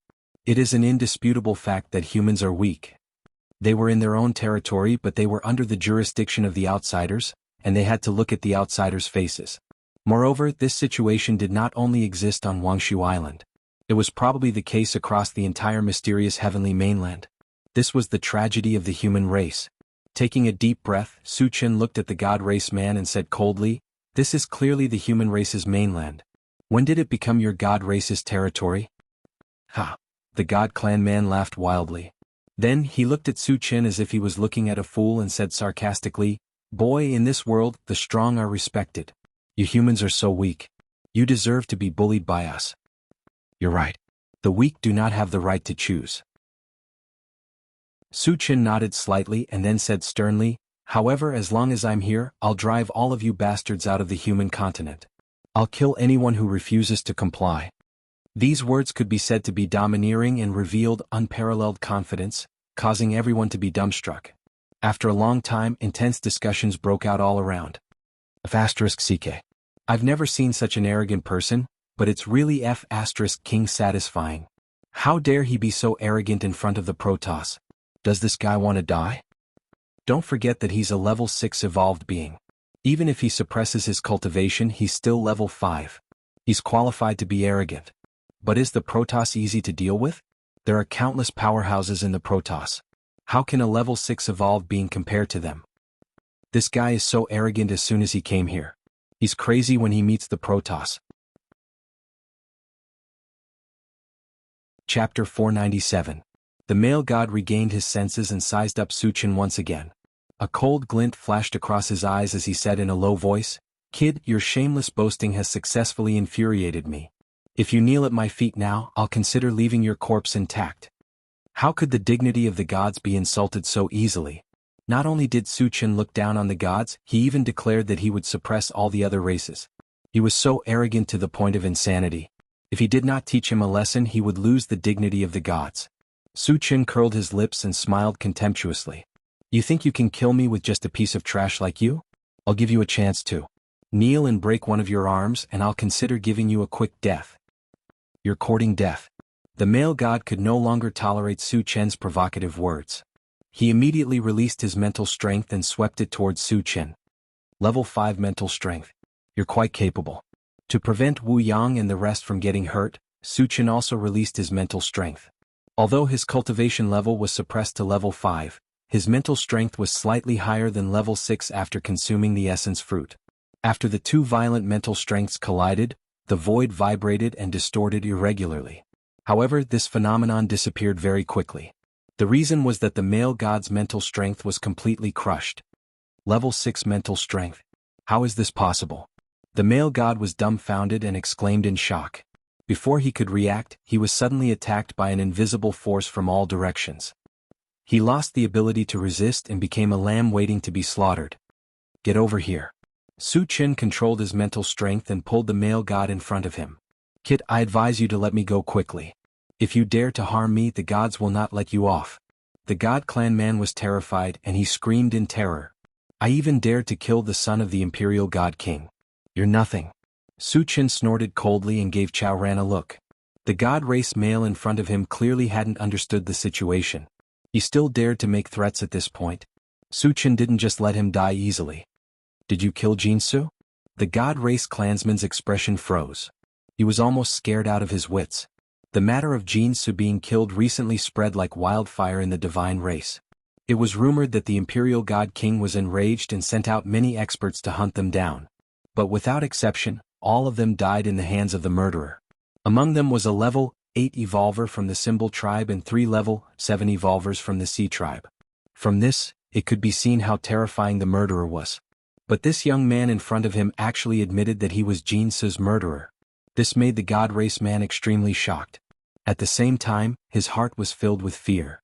It is an indisputable fact that humans are weak. They were in their own territory, but they were under the jurisdiction of the outsiders, and they had to look at the outsiders' faces. Moreover, this situation did not only exist on Wangshu Island. It was probably the case across the entire mysterious heavenly mainland. This was the tragedy of the human race. Taking a deep breath, Su Chen looked at the god race man and said coldly, "This is clearly the human race's mainland. When did it become your god race's territory?" Ha! The god clan man laughed wildly. Then he looked at Su Chen as if he was looking at a fool and said sarcastically, "Boy, in this world, the strong are respected. You humans are so weak. You deserve to be bullied by us." "You're right. The weak do not have the right to choose." Su Chen nodded slightly and then said sternly, "However, as long as I'm here, I'll drive all of you bastards out of the human continent. I'll kill anyone who refuses to comply." These words could be said to be domineering and revealed unparalleled confidence, causing everyone to be dumbstruck. After a long time, intense discussions broke out all around. F***CK. I've never seen such an arrogant person, but it's really F***King satisfying. How dare he be so arrogant in front of the Protoss? Does this guy want to die? Don't forget that he's a level 6 evolved being. Even if he suppresses his cultivation, he's still level 5. He's qualified to be arrogant. But is the Protoss easy to deal with? There are countless powerhouses in the Protoss. How can a level 6 evolved being compare to them? This guy is so arrogant as soon as he came here. He's crazy when he meets the Protoss. Chapter 497. The male god regained his senses and sized up Su Chen once again. A cold glint flashed across his eyes as he said in a low voice, "Kid, your shameless boasting has successfully infuriated me. If you kneel at my feet now, I'll consider leaving your corpse intact." How could the dignity of the gods be insulted so easily? Not only did Su Chen look down on the gods, he even declared that he would suppress all the other races. He was so arrogant to the point of insanity. If he did not teach him a lesson, he would lose the dignity of the gods. Su Chen curled his lips and smiled contemptuously. "You think you can kill me with just a piece of trash like you? I'll give you a chance to. Kneel and break one of your arms and I'll consider giving you a quick death." "You're courting death." The male god could no longer tolerate Su Chen's provocative words. He immediately released his mental strength and swept it towards Su Chen. Level 5 mental strength. You're quite capable. To prevent Wu Yang and the rest from getting hurt, Su Chen also released his mental strength. Although his cultivation level was suppressed to level 5, his mental strength was slightly higher than level 6 after consuming the essence fruit. After the two violent mental strengths collided, the void vibrated and distorted irregularly. However, this phenomenon disappeared very quickly. The reason was that the male god's mental strength was completely crushed. Level 6 mental strength. How is this possible? The male god was dumbfounded and exclaimed in shock. Before he could react, he was suddenly attacked by an invisible force from all directions. He lost the ability to resist and became a lamb waiting to be slaughtered. "Get over here." Su Chen controlled his mental strength and pulled the male god in front of him. "Kid, I advise you to let me go quickly. If you dare to harm me, the gods will not let you off." The god clan man was terrified and he screamed in terror. "I even dared to kill the son of the imperial god king. You're nothing." Su Chen snorted coldly and gave Chao Ran a look. The god race male in front of him clearly hadn't understood the situation. He still dared to make threats at this point. Su Chen didn't just let him die easily. "Did you kill Jinsu?" The god race clansman's expression froze. He was almost scared out of his wits. The matter of Jinsu being killed recently spread like wildfire in the divine race. It was rumored that the imperial god king was enraged and sent out many experts to hunt them down. But without exception, all of them died in the hands of the murderer. Among them was a level 8 evolver from the Symbol tribe and 3 level 7 evolvers from the Sea tribe. From this, it could be seen how terrifying the murderer was. But this young man in front of him actually admitted that he was Jinsu's murderer. This made the god race man extremely shocked. At the same time, his heart was filled with fear.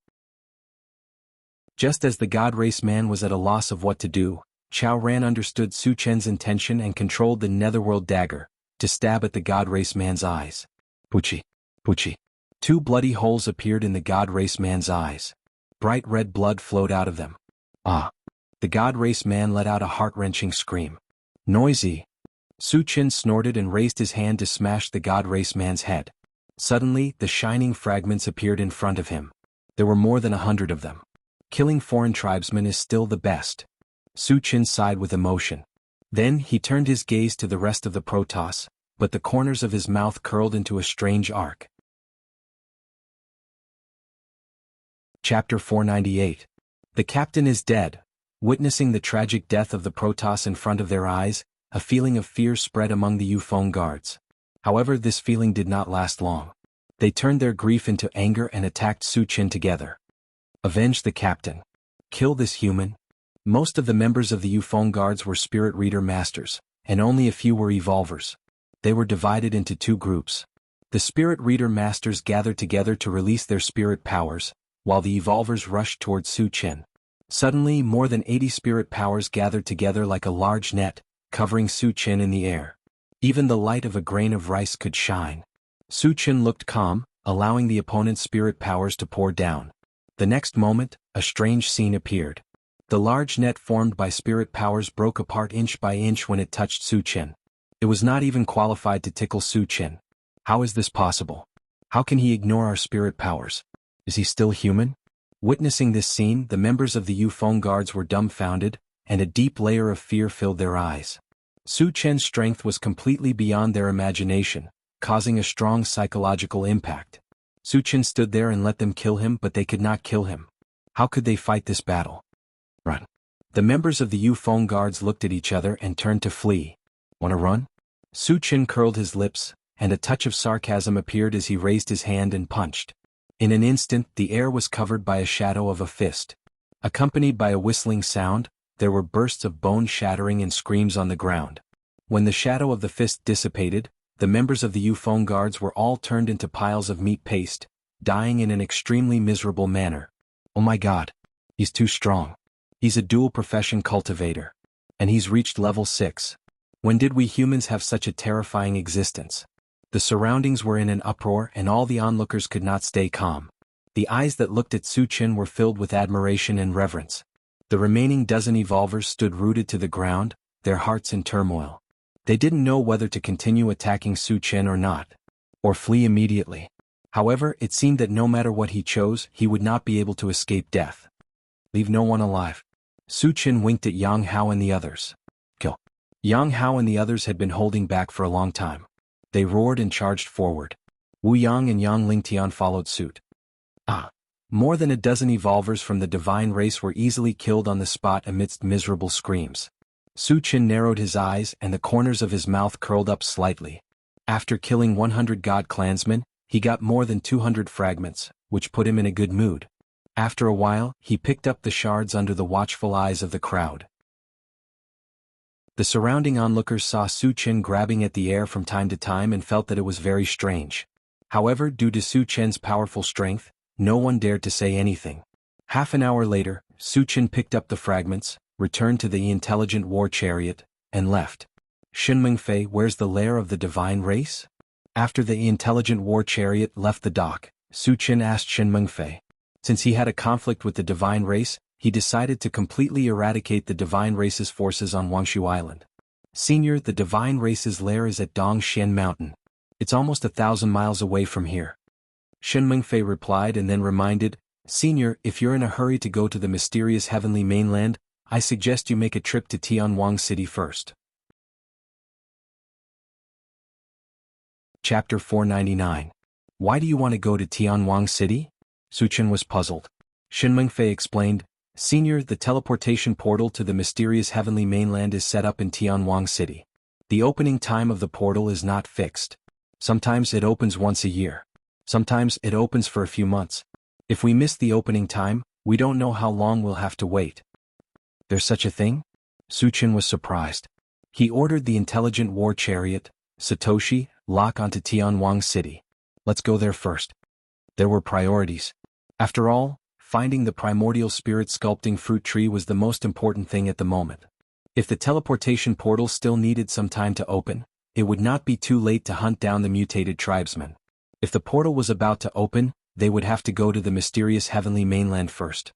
Just as the god race man was at a loss of what to do, Chao Ran understood Su Chen's intention and controlled the netherworld dagger, to stab at the god race man's eyes. Puchi. Puchi. 2 bloody holes appeared in the god race man's eyes. Bright red blood flowed out of them. Ah! The god race man let out a heart-wrenching scream. Noisy. Su Qin snorted and raised his hand to smash the god race man's head. Suddenly, the shining fragments appeared in front of him. There were more than 100 of them. Killing foreign tribesmen is still the best. Su Qin sighed with emotion. Then he turned his gaze to the rest of the Protoss, but the corners of his mouth curled into a strange arc. Chapter 498. The captain is dead. Witnessing the tragic death of the Protoss in front of their eyes, a feeling of fear spread among the Yufeng guards. However, this feeling did not last long. They turned their grief into anger and attacked Su Qin together. Avenge the captain. Kill this human. Most of the members of the Yufeng guards were spirit reader masters, and only a few were evolvers. They were divided into two groups. The spirit reader masters gathered together to release their spirit powers, while the evolvers rushed towards Su Qin. Suddenly, more than 80 spirit powers gathered together like a large net, covering Su Qin in the air. Even the light of a grain of rice could shine. Su Qin looked calm, allowing the opponent's spirit powers to pour down. The next moment, a strange scene appeared. The large net formed by spirit powers broke apart inch by inch when it touched Su Qin. It was not even qualified to tickle Su Qin. How is this possible? How can he ignore our spirit powers? Is he still human? Witnessing this scene, the members of the Yufeng guards were dumbfounded, and a deep layer of fear filled their eyes. Su Qin's strength was completely beyond their imagination, causing a strong psychological impact. Su Qin stood there and let them kill him, but they could not kill him. How could they fight this battle? Run. The members of the Yufeng guards looked at each other and turned to flee. Wanna run? Su Qin curled his lips, and a touch of sarcasm appeared as he raised his hand and punched. In an instant, the air was covered by a shadow of a fist. Accompanied by a whistling sound, there were bursts of bone shattering and screams on the ground. When the shadow of the fist dissipated, the members of the Yufeng guards were all turned into piles of meat paste, dying in an extremely miserable manner. Oh my god. He's too strong. He's a dual-profession cultivator. And he's reached level 6. When did we humans have such a terrifying existence? The surroundings were in an uproar and all the onlookers could not stay calm. The eyes that looked at Su Qin were filled with admiration and reverence. The remaining dozen evolvers stood rooted to the ground, their hearts in turmoil. They didn't know whether to continue attacking Su Qin or not, or flee immediately. However, it seemed that no matter what he chose, he would not be able to escape death. Leave no one alive. Su Qin winked at Yang Hao and the others. Kill. Yang Hao and the others had been holding back for a long time. They roared and charged forward. Wu Yang and Yang Lingtian followed suit. More than a dozen evolvers from the divine race were easily killed on the spot amidst miserable screams. Su Qin narrowed his eyes and the corners of his mouth curled up slightly. After killing 100 god clansmen, he got more than 200 fragments, which put him in a good mood. After a while, he picked up the shards under the watchful eyes of the crowd. The surrounding onlookers saw Su Qin grabbing at the air from time to time and felt that it was very strange. However, due to Su Qin's powerful strength, no one dared to say anything. Half an hour later, Su Qin picked up the fragments, returned to the intelligent war chariot, and left. Shenmengfei, where's the lair of the divine race? After the intelligent war chariot left the dock, Su Qin asked Shenmengfei. Since he had a conflict with the divine race, he decided to completely eradicate the divine race's forces on Wangshu Island. Senior, the divine race's lair is at Dongxian Mountain. It's almost 1,000 miles away from here. Shenmengfei replied and then reminded, Senior, if you're in a hurry to go to the mysterious heavenly mainland, I suggest you make a trip to Tianwang City first. Chapter 499. Why do you want to go to Tianwang City? Su Qin was puzzled. Shenmengfei explained, Senior, the teleportation portal to the mysterious heavenly mainland is set up in Tianwang City. The opening time of the portal is not fixed. Sometimes it opens once a year. Sometimes it opens for a few months. If we miss the opening time, we don't know how long we'll have to wait. There's such a thing? Su Qin was surprised. He ordered the intelligent war chariot, Satoshi, lock onto Tianwang City. Let's go there first. There were priorities. After all, finding the primordial spirit sculpting fruit tree was the most important thing at the moment. If the teleportation portal still needed some time to open, it would not be too late to hunt down the mutated tribesmen. If the portal was about to open, they would have to go to the mysterious heavenly mainland first.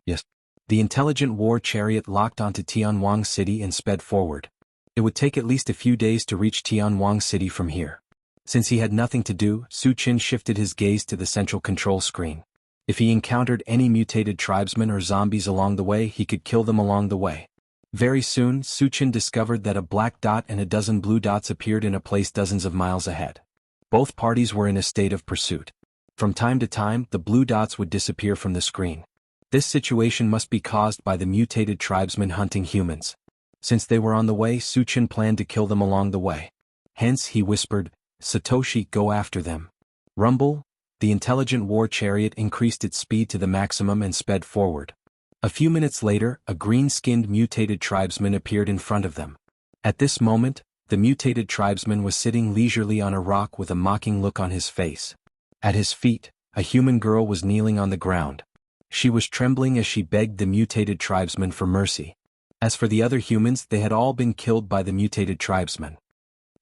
Yes. The intelligent war chariot locked onto Tianwang City and sped forward. It would take at least a few days to reach Tianwang City from here. Since he had nothing to do, Su Qin shifted his gaze to the central control screen. If he encountered any mutated tribesmen or zombies along the way, he could kill them along the way. Very soon, Su Qin discovered that a black dot and a dozen blue dots appeared in a place dozens of miles ahead. Both parties were in a state of pursuit. From time to time, the blue dots would disappear from the screen. This situation must be caused by the mutated tribesmen hunting humans. Since they were on the way, Su Qin planned to kill them along the way. Hence, he whispered, "Satoshi, go after them." Rumble, the intelligent war chariot increased its speed to the maximum and sped forward. A few minutes later, a green-skinned mutated tribesman appeared in front of them. At this moment, the mutated tribesman was sitting leisurely on a rock with a mocking look on his face. At his feet, a human girl was kneeling on the ground. She was trembling as she begged the mutated tribesman for mercy. As for the other humans, they had all been killed by the mutated tribesman.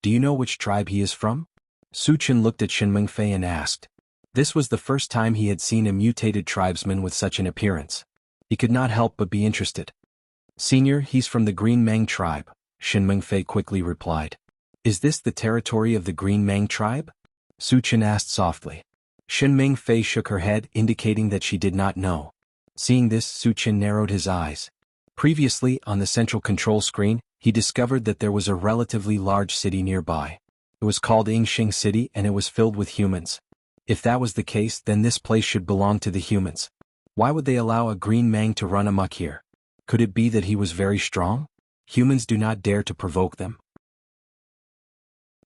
"Do you know which tribe he is from?" Su Qin looked at Shen Mengfei and asked. This was the first time he had seen a mutated tribesman with such an appearance. He could not help but be interested. "Senior, he's from the Green Mang tribe," Shen Mengfei quickly replied. "Is this the territory of the Green Mang tribe?" Su Qin asked softly. Shen Mengfei shook her head, indicating that she did not know. Seeing this, Su Qin narrowed his eyes. Previously, on the central control screen, he discovered that there was a relatively large city nearby. It was called Yingxing City and it was filled with humans. If that was the case, then this place should belong to the humans. Why would they allow a green mang to run amok here? Could it be that he was very strong? Humans do not dare to provoke them.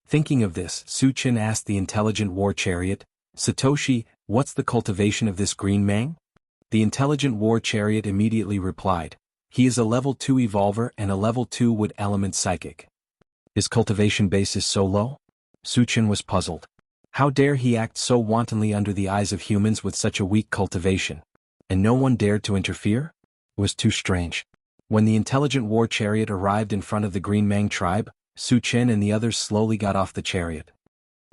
Thinking of this, Su Qin asked the intelligent war chariot, "Satoshi, what's the cultivation of this green mang?" The intelligent war chariot immediately replied, "He is a level 2 evolver and a level 2 wood element psychic." His cultivation base is so low? Su Qin was puzzled. How dare he act so wantonly under the eyes of humans with such a weak cultivation? And no one dared to interfere? It was too strange. When the intelligent war chariot arrived in front of the Green Mang tribe, Su Qin and the others slowly got off the chariot.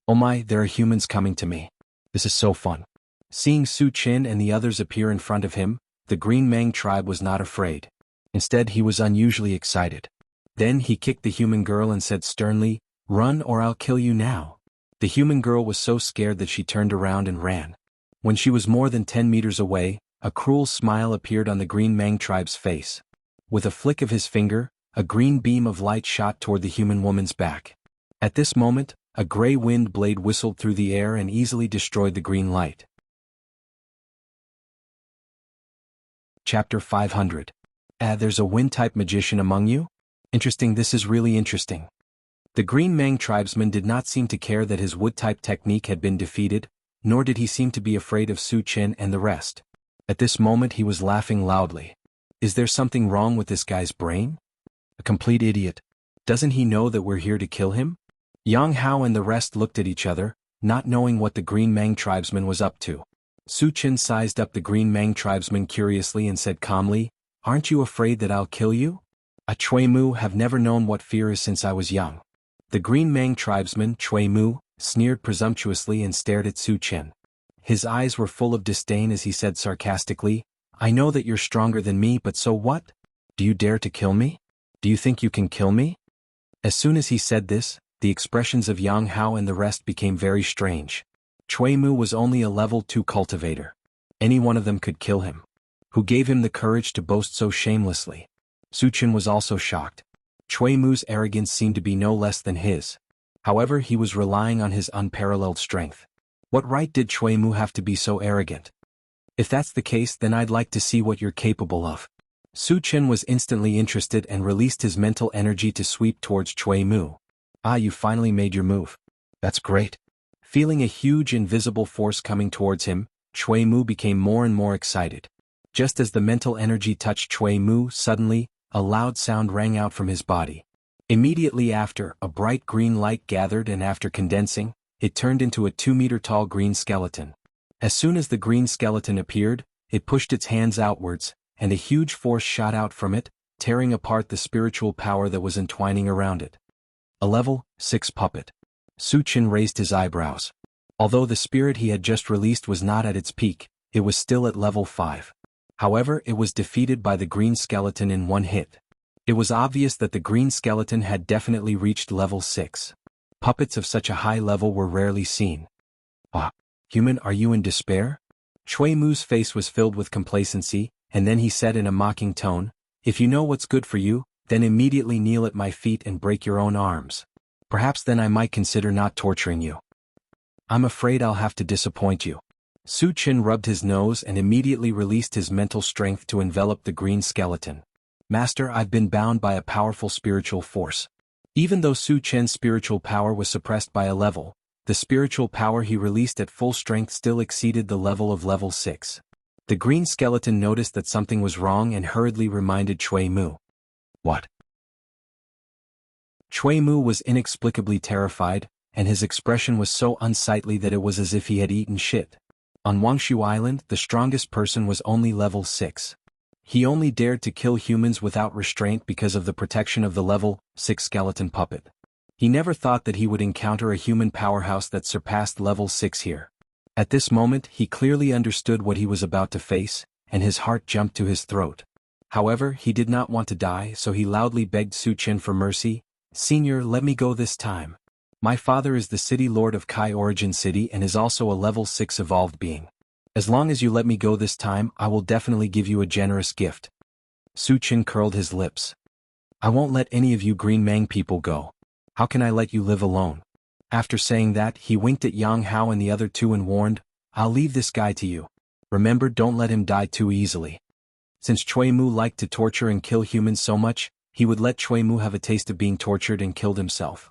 "Oh my, there are humans coming to me. This is so fun." Seeing Su Qin and the others appear in front of him, the Green Mang tribe was not afraid. Instead, he was unusually excited. Then he kicked the human girl and said sternly, "Run or I'll kill you now." The human girl was so scared that she turned around and ran. When she was more than 10 meters away, a cruel smile appeared on the Green Mang tribe's face. With a flick of his finger, a green beam of light shot toward the human woman's back. At this moment, a gray wind blade whistled through the air and easily destroyed the green light. Chapter 500. There's a wind-type magician among you? Interesting, this is really interesting. The Green Mang tribesman did not seem to care that his wood-type technique had been defeated, nor did he seem to be afraid of Su Qin and the rest. At this moment he was laughing loudly. Is there something wrong with this guy's brain? A complete idiot. Doesn't he know that we're here to kill him? Yang Hao and the rest looked at each other, not knowing what the Green Mang tribesman was up to. Su Qin sized up the Green Mang tribesman curiously and said calmly, "Aren't you afraid that I'll kill you?" "A Chui Mu have never known what fear is since I was young." The Green Mang tribesman, Chui Mu, sneered presumptuously and stared at Su Qin. His eyes were full of disdain as he said sarcastically, "I know that you're stronger than me, but so what? Do you dare to kill me? Do you think you can kill me?" As soon as he said this, the expressions of Yang Hao and the rest became very strange. Chui Mu was only a level 2 cultivator. Any one of them could kill him. Who gave him the courage to boast so shamelessly? Su Qin was also shocked. Chui Mu's arrogance seemed to be no less than his. However, he was relying on his unparalleled strength. What right did Chui Mu have to be so arrogant? If that's the case, then I'd like to see what you're capable of. Su Qin was instantly interested and released his mental energy to sweep towards Chui Mu. "Ah, you finally made your move. That's great." Feeling a huge invisible force coming towards him, Chui Mu became more and more excited. Just as the mental energy touched Chui Mu, suddenly, a loud sound rang out from his body. Immediately after, a bright green light gathered and after condensing, it turned into a 2-meter-tall green skeleton. As soon as the green skeleton appeared, it pushed its hands outwards, and a huge force shot out from it, tearing apart the spiritual power that was entwining around it. A level 6 puppet. Su Qin raised his eyebrows. Although the spirit he had just released was not at its peak, it was still at level 5. However, it was defeated by the green skeleton in one hit. It was obvious that the green skeleton had definitely reached level 6. Puppets of such a high level were rarely seen. Ah, human, are you in despair? Chui Mu's face was filled with complacency, and then he said in a mocking tone, "If you know what's good for you, then immediately kneel at my feet and break your own arms. Perhaps then I might consider not torturing you." "I'm afraid I'll have to disappoint you." Su Qin rubbed his nose and immediately released his mental strength to envelop the green skeleton. "Master, I've been bound by a powerful spiritual force." Even though Su Qin's spiritual power was suppressed by a level, the spiritual power he released at full strength still exceeded the level of level 6. The green skeleton noticed that something was wrong and hurriedly reminded Chui Mu. "What?" Chui Mu was inexplicably terrified, and his expression was so unsightly that it was as if he had eaten shit. On Wangshu Island, the strongest person was only level 6. He only dared to kill humans without restraint because of the protection of the level 6 skeleton puppet. He never thought that he would encounter a human powerhouse that surpassed level 6 here. At this moment he clearly understood what he was about to face, and his heart jumped to his throat. However, he did not want to die, so he loudly begged Su Qin for mercy. "Senior, let me go this time. My father is the city lord of Kai Origin City and is also a level 6 evolved being. As long as you let me go this time, I will definitely give you a generous gift." Su Qin curled his lips. "I won't let any of you Green Mang people go. How can I let you live alone?" After saying that, he winked at Yang Hao and the other two and warned, "I'll leave this guy to you. Remember, don't let him die too easily." Since Chui Mu liked to torture and kill humans so much, he would let Chui Mu have a taste of being tortured and killed himself.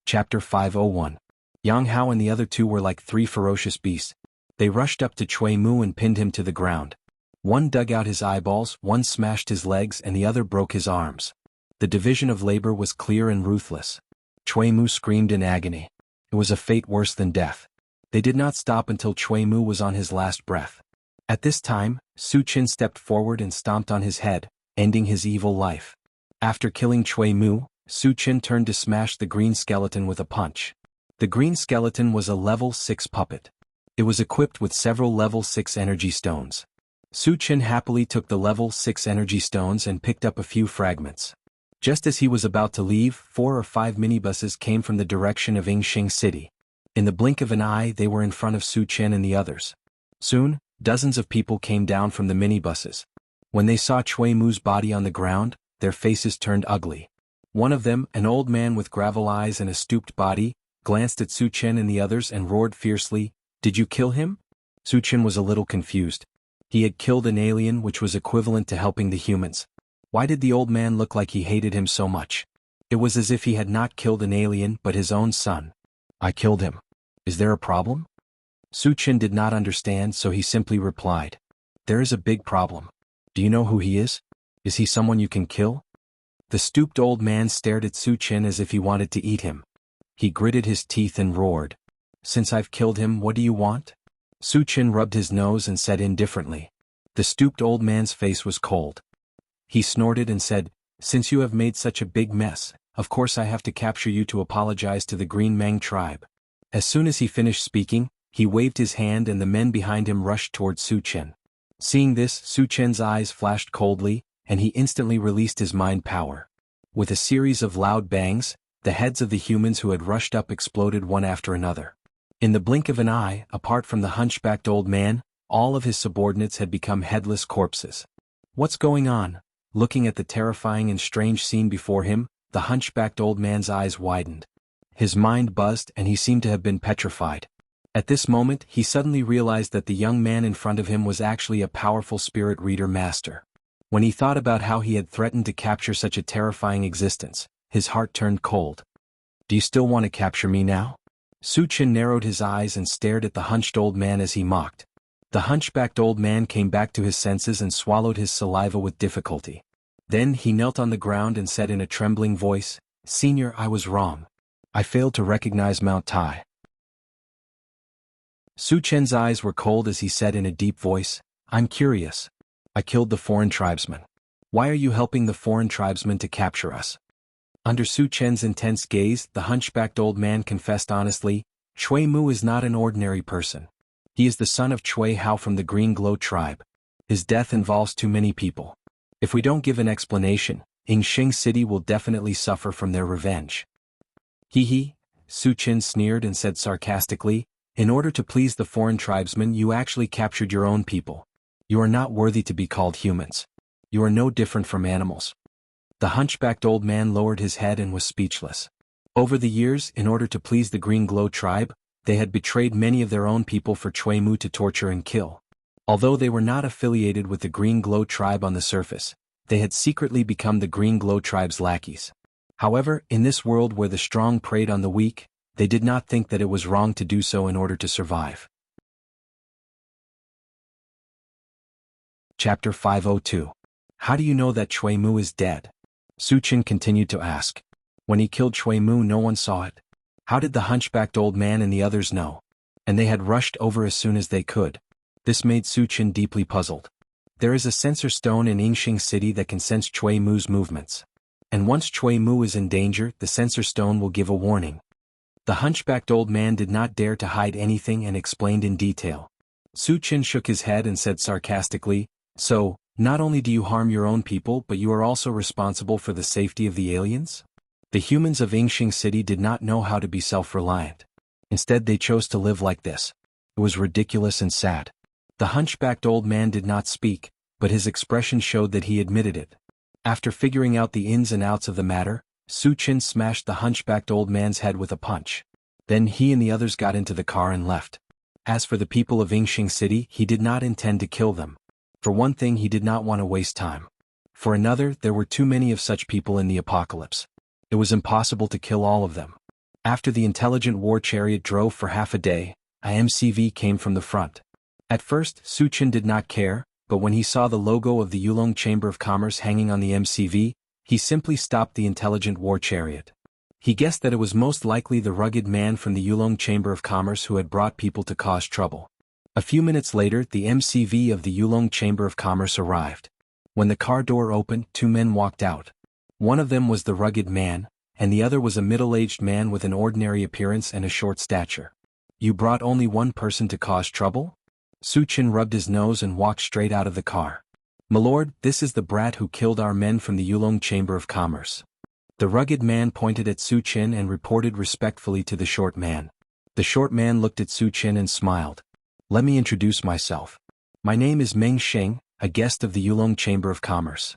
Chapter 501. Yang Hao and the other two were like three ferocious beasts. They rushed up to Chui Mu and pinned him to the ground. One dug out his eyeballs, one smashed his legs, and the other broke his arms. The division of labor was clear and ruthless. Chui Mu screamed in agony. It was a fate worse than death. They did not stop until Chui Mu was on his last breath. At this time, Su Qin stepped forward and stomped on his head, ending his evil life. After killing Chui Mu, Su Qin turned to smash the green skeleton with a punch. The green skeleton was a level 6 puppet. It was equipped with several level 6 energy stones. Su Qin happily took the level 6 energy stones and picked up a few fragments. Just as he was about to leave, 4 or 5 minibuses came from the direction of Yingxing City. In the blink of an eye, they were in front of Su Qin and the others. Soon, dozens of people came down from the minibuses. When they saw Chui Mu's body on the ground, their faces turned ugly. One of them, an old man with gravel eyes and a stooped body, glanced at Su Qin and the others and roared fiercely, "Did you kill him?" Su Qin was a little confused. He had killed an alien, which was equivalent to helping the humans. Why did the old man look like he hated him so much? It was as if he had not killed an alien but his own son. "I killed him. Is there a problem?" Su Qin did not understand, so he simply replied, "There is a big problem. Do you know who he is? Is he someone you can kill?" The stooped old man stared at Su Qin as if he wanted to eat him. He gritted his teeth and roared, "Since I've killed him, what do you want?" Su Qin rubbed his nose and said indifferently. The stooped old man's face was cold. He snorted and said, "Since you have made such a big mess, of course I have to capture you to apologize to the Green Mang tribe." As soon as he finished speaking, he waved his hand and the men behind him rushed towards Su Qin. Seeing this, Su Qin's eyes flashed coldly, and he instantly released his mind power. With a series of loud bangs, the heads of the humans who had rushed up exploded one after another. In the blink of an eye, apart from the hunchbacked old man, all of his subordinates had become headless corpses. "What's going on?" Looking at the terrifying and strange scene before him, the hunchbacked old man's eyes widened. His mind buzzed and he seemed to have been petrified. At this moment, he suddenly realized that the young man in front of him was actually a powerful spirit reader master. When he thought about how he had threatened to capture such a terrifying existence, his heart turned cold. "Do you still want to capture me now?" Su Qin narrowed his eyes and stared at the hunched old man as he mocked. The hunchbacked old man came back to his senses and swallowed his saliva with difficulty. Then he knelt on the ground and said in a trembling voice, "Senior, I was wrong. I failed to recognize Mount Tai." Su Qin's eyes were cold as he said in a deep voice, "I'm curious. I killed the foreign tribesman. Why are you helping the foreign tribesmen to capture us?" Under Su Qin's intense gaze, the hunchbacked old man confessed honestly, "Chui Mu is not an ordinary person. He is the son of Chui Hao from the Green Glow tribe. His death involves too many people. If we don't give an explanation, Yingxing City will definitely suffer from their revenge. Hee hee, Su Qin sneered and said sarcastically, in order to please the foreign tribesmen you actually captured your own people. You are not worthy to be called humans. You are no different from animals. The hunchbacked old man lowered his head and was speechless. Over the years, in order to please the Green Glow tribe, they had betrayed many of their own people for Chui Mu to torture and kill. Although they were not affiliated with the Green Glow tribe on the surface, they had secretly become the Green Glow tribe's lackeys. However, in this world where the strong preyed on the weak, they did not think that it was wrong to do so in order to survive. Chapter 502. How do you know that Chui Mu is dead? Su Qin continued to ask. When he killed Chui Mu no one saw it. How did the hunchbacked old man and the others know? And they had rushed over as soon as they could. This made Su Qin deeply puzzled. There is a sensor stone in Yingxing City that can sense Chui Mu's movements. And once Chui Mu is in danger, the sensor stone will give a warning. The hunchbacked old man did not dare to hide anything and explained in detail. Su Qin shook his head and said sarcastically, so, not only do you harm your own people but you are also responsible for the safety of the aliens? The humans of Yingxing City did not know how to be self-reliant. Instead they chose to live like this. It was ridiculous and sad. The hunchbacked old man did not speak, but his expression showed that he admitted it. After figuring out the ins and outs of the matter, Su Qin smashed the hunchbacked old man's head with a punch. Then he and the others got into the car and left. As for the people of Yingxing City, he did not intend to kill them. For one thing, he did not want to waste time. For another, there were too many of such people in the apocalypse. It was impossible to kill all of them. After the intelligent war chariot drove for half a day, a MCV came from the front. At first, Su Qin did not care, but when he saw the logo of the Yulong Chamber of Commerce hanging on the MCV, he simply stopped the intelligent war chariot. He guessed that it was most likely the rugged man from the Yulong Chamber of Commerce who had brought people to cause trouble. A few minutes later, the MCV of the Yulong Chamber of Commerce arrived. When the car door opened, two men walked out. One of them was the rugged man, and the other was a middle-aged man with an ordinary appearance and a short stature. You brought only one person to cause trouble? Su Qin rubbed his nose and walked straight out of the car. My lord, this is the brat who killed our men from the Yulong Chamber of Commerce. The rugged man pointed at Su Qin and reported respectfully to the short man. The short man looked at Su Qin and smiled. Let me introduce myself. My name is Meng Xing, a guest of the Yulong Chamber of Commerce.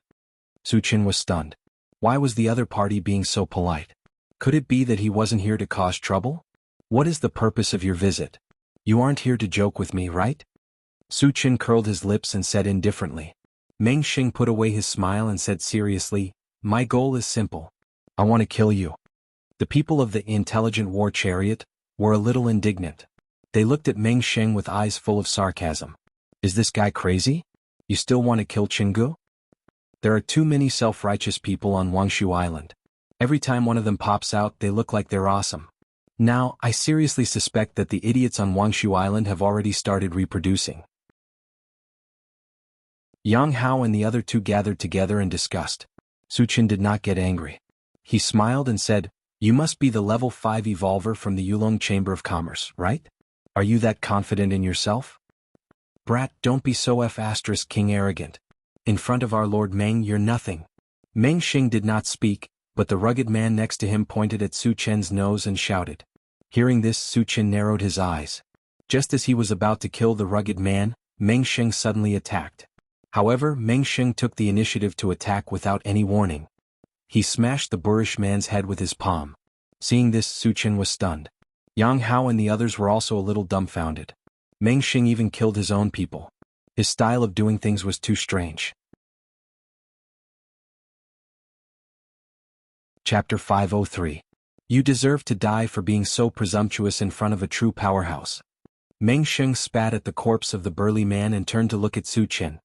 Su Qin was stunned. Why was the other party being so polite? Could it be that he wasn't here to cause trouble? What is the purpose of your visit? You aren't here to joke with me, right? Su Qin curled his lips and said indifferently. Meng Xing put away his smile and said seriously, my goal is simple. I want to kill you. The people of the intelligent war chariot were a little indignant. They looked at Meng Xing with eyes full of sarcasm. Is this guy crazy? You still want to kill Qinggu? There are too many self-righteous people on Wangshu Island. Every time one of them pops out, they look like they're awesome. Now, I seriously suspect that the idiots on Wangshu Island have already started reproducing. Yang Hao and the other two gathered together and discussed. Su Qin did not get angry. He smiled and said, you must be the level 5 evolver from the Yulong Chamber of Commerce, right? Are you that confident in yourself? Brat, don't be so King arrogant. In front of our Lord Meng, you're nothing. Meng Xing did not speak, but the rugged man next to him pointed at Su Qin's nose and shouted. Hearing this, Su Qin narrowed his eyes. Just as he was about to kill the rugged man, Meng Xing suddenly attacked. However, Meng Xing took the initiative to attack without any warning. He smashed the boorish man's head with his palm. Seeing this, Su Qin was stunned. Yang Hao and the others were also a little dumbfounded. Meng Xing even killed his own people. His style of doing things was too strange. Chapter 503. You deserve to die for being so presumptuous in front of a true powerhouse. Meng Xing spat at the corpse of the burly man and turned to look at Su Qin.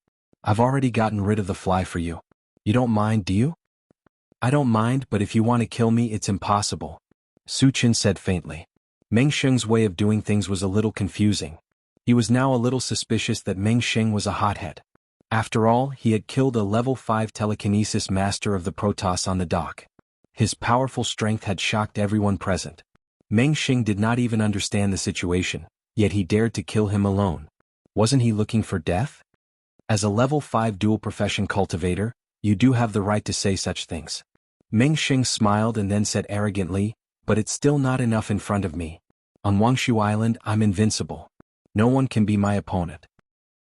I've already gotten rid of the fly for you. You don't mind, do you? I don't mind, but if you want to kill me, it's impossible. Su Qin said faintly. Meng Xing's way of doing things was a little confusing. He was now a little suspicious that Meng Xing was a hothead. After all, he had killed a level 5 telekinesis master of the Protoss on the dock. His powerful strength had shocked everyone present. Meng Xing did not even understand the situation, yet he dared to kill him alone. Wasn't he looking for death? As a level 5 dual profession cultivator, you do have the right to say such things. Meng Xing smiled and then said arrogantly, but it's still not enough in front of me. On Wangshu Island, I'm invincible. No one can be my opponent.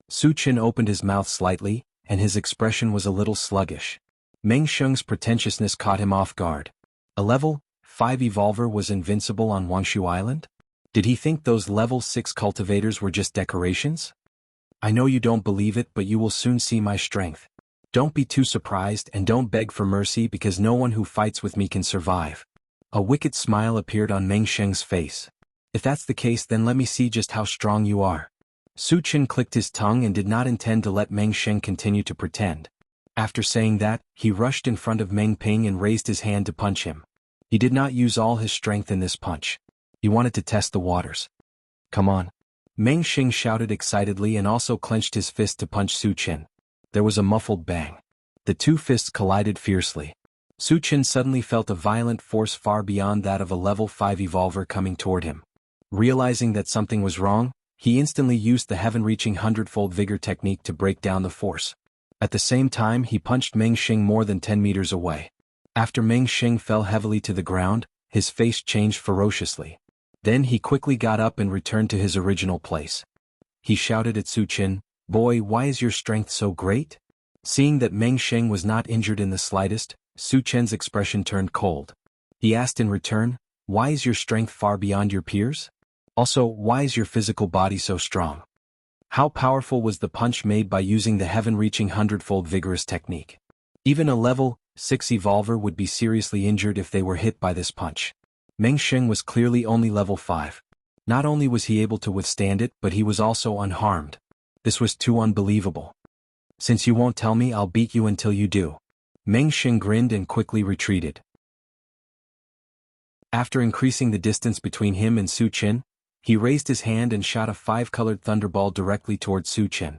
Su Qin opened his mouth slightly, and his expression was a little sluggish. Meng Xing's pretentiousness caught him off guard. A level 5 evolver was invincible on Wangshu Island? Did he think those level 6 cultivators were just decorations? I know you don't believe it, but you will soon see my strength. Don't be too surprised and don't beg for mercy because no one who fights with me can survive. A wicked smile appeared on Meng Sheng's face. If that's the case, then let me see just how strong you are. Su Qin clicked his tongue and did not intend to let Meng Sheng continue to pretend. After saying that, he rushed in front of Meng Ping and raised his hand to punch him. He did not use all his strength in this punch. He wanted to test the waters. Come on. Meng Sheng shouted excitedly and also clenched his fist to punch Su Qin. There was a muffled bang. The two fists collided fiercely. Su Qin suddenly felt a violent force far beyond that of a level 5 evolver coming toward him. Realizing that something was wrong, he instantly used the heaven-reaching hundredfold vigor technique to break down the force. At the same time, he punched Meng Sheng more than 10 meters away. After Meng Sheng fell heavily to the ground, his face changed ferociously. Then he quickly got up and returned to his original place. He shouted at Su Qin, "Boy, why is your strength so great?" Seeing that Meng Sheng was not injured in the slightest, Su Qin's expression turned cold. He asked in return, "Why is your strength far beyond your peers? Also, why is your physical body so strong?" How powerful was the punch made by using the heaven-reaching hundredfold vigorous technique? Even a level 6 evolver would be seriously injured if they were hit by this punch. Meng Sheng was clearly only level 5. Not only was he able to withstand it, but he was also unharmed. This was too unbelievable. "Since you won't tell me, I'll beat you until you do." Meng Sheng grinned and quickly retreated. After increasing the distance between him and Su Qin, he raised his hand and shot a 5-colored thunderball directly toward Su Qin.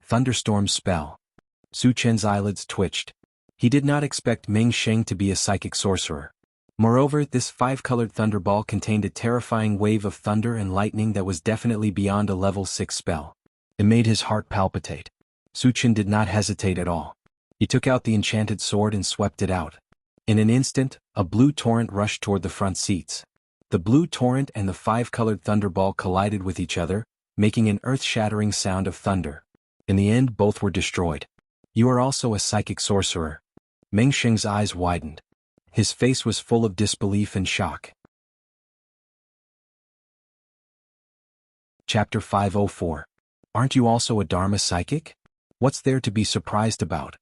Thunderstorm spell. Su Qin's eyelids twitched. He did not expect Meng Sheng to be a psychic sorcerer. Moreover, this 5-colored thunderball contained a terrifying wave of thunder and lightning that was definitely beyond a level 6 spell. It made his heart palpitate. Su Qin did not hesitate at all. He took out the enchanted sword and swept it out. In an instant, a blue torrent rushed toward the front seats. The blue torrent and the 5-colored thunderball collided with each other, making an earth-shattering sound of thunder. In the end, both were destroyed. "You are also a psychic sorcerer." Meng Sheng's eyes widened. His face was full of disbelief and shock. Chapter 504. Aren't you also a Dharma psychic? What's there to be surprised about?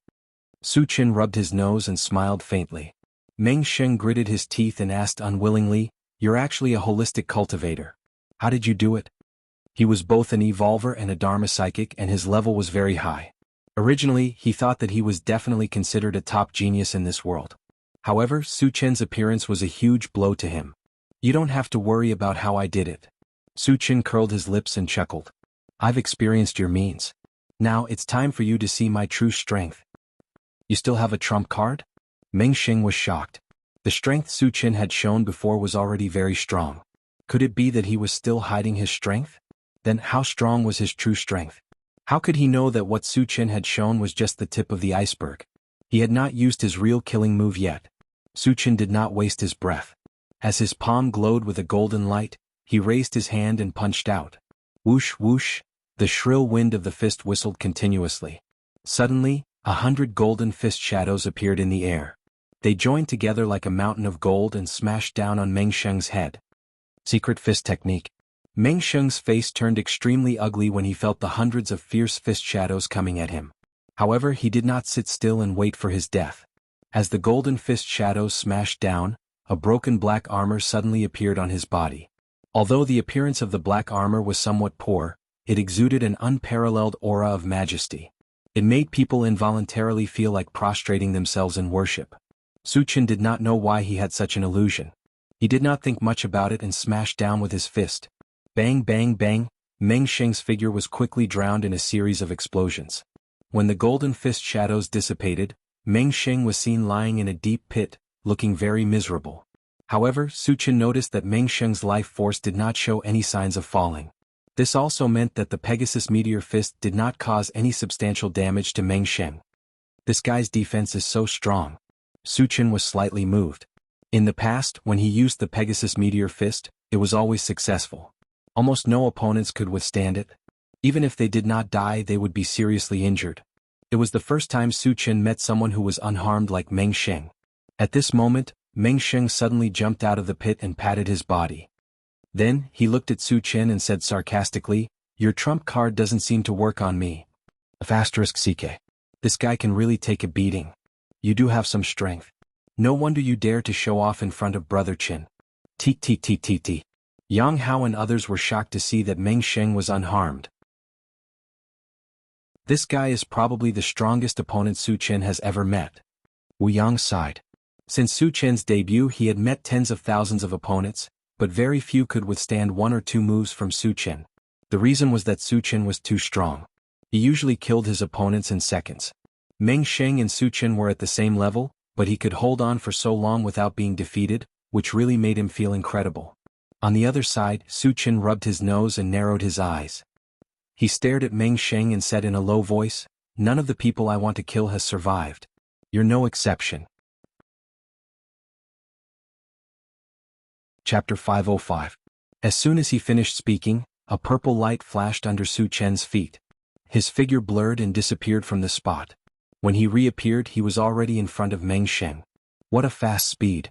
Su Qin rubbed his nose and smiled faintly. Meng Sheng gritted his teeth and asked unwillingly, "You're actually a holistic cultivator. How did you do it?" He was both an evolver and a Dharma psychic, and his level was very high. Originally, he thought that he was definitely considered a top genius in this world. However, Su Qin's appearance was a huge blow to him. "You don't have to worry about how I did it." Su Qin curled his lips and chuckled. "I've experienced your means. Now it's time for you to see my true strength." "You still have a trump card?" Meng Sheng was shocked. The strength Su Qin had shown before was already very strong. Could it be that he was still hiding his strength? Then how strong was his true strength? How could he know that what Su Qin had shown was just the tip of the iceberg? He had not used his real killing move yet. Su Qin did not waste his breath. As his palm glowed with a golden light, he raised his hand and punched out. Whoosh whoosh, the shrill wind of the fist whistled continuously. Suddenly, 100 golden fist shadows appeared in the air. They joined together like a mountain of gold and smashed down on Meng Sheng's head. Secret fist technique. Meng Sheng's face turned extremely ugly when he felt the hundreds of fierce fist shadows coming at him. However, he did not sit still and wait for his death. As the golden fist shadows smashed down, a broken black armor suddenly appeared on his body. Although the appearance of the black armor was somewhat poor, it exuded an unparalleled aura of majesty. It made people involuntarily feel like prostrating themselves in worship. Su Qin did not know why he had such an illusion. He did not think much about it and smashed down with his fist. Bang bang bang, Meng Sheng's figure was quickly drowned in a series of explosions. When the golden fist shadows dissipated, Meng Sheng was seen lying in a deep pit, looking very miserable. However, Su Qin noticed that Meng Sheng's life force did not show any signs of falling. This also meant that the Pegasus Meteor Fist did not cause any substantial damage to Meng Sheng. This guy's defense is so strong. Su Chen was slightly moved. In the past, when he used the Pegasus Meteor Fist, it was always successful. Almost no opponents could withstand it. Even if they did not die, they would be seriously injured. It was the first time Su Chen met someone who was unharmed like Meng Sheng. At this moment, Meng Sheng suddenly jumped out of the pit and patted his body. Then, he looked at Su Chen and said sarcastically, "Your trump card doesn't seem to work on me. *CK. This guy can really take a beating. You do have some strength. No wonder you dare to show off in front of Brother Chen." T. Yang Hao and others were shocked to see that Meng Sheng was unharmed. This guy is probably the strongest opponent Su Chen has ever met. Wu Yang sighed. Since Su Chen's debut, he had met tens of thousands of opponents, but very few could withstand one or two moves from Su Chen. The reason was that Su Chen was too strong. He usually killed his opponents in seconds. Meng Sheng and Su Chen were at the same level, but he could hold on for so long without being defeated, which really made him feel incredible. On the other side, Su Chen rubbed his nose and narrowed his eyes. He stared at Meng Sheng and said in a low voice, "None of the people I want to kill has survived. You're no exception." Chapter 505. As soon as he finished speaking, a purple light flashed under Su Chen's feet. His figure blurred and disappeared from the spot. When he reappeared, he was already in front of Meng Sheng. What a fast speed!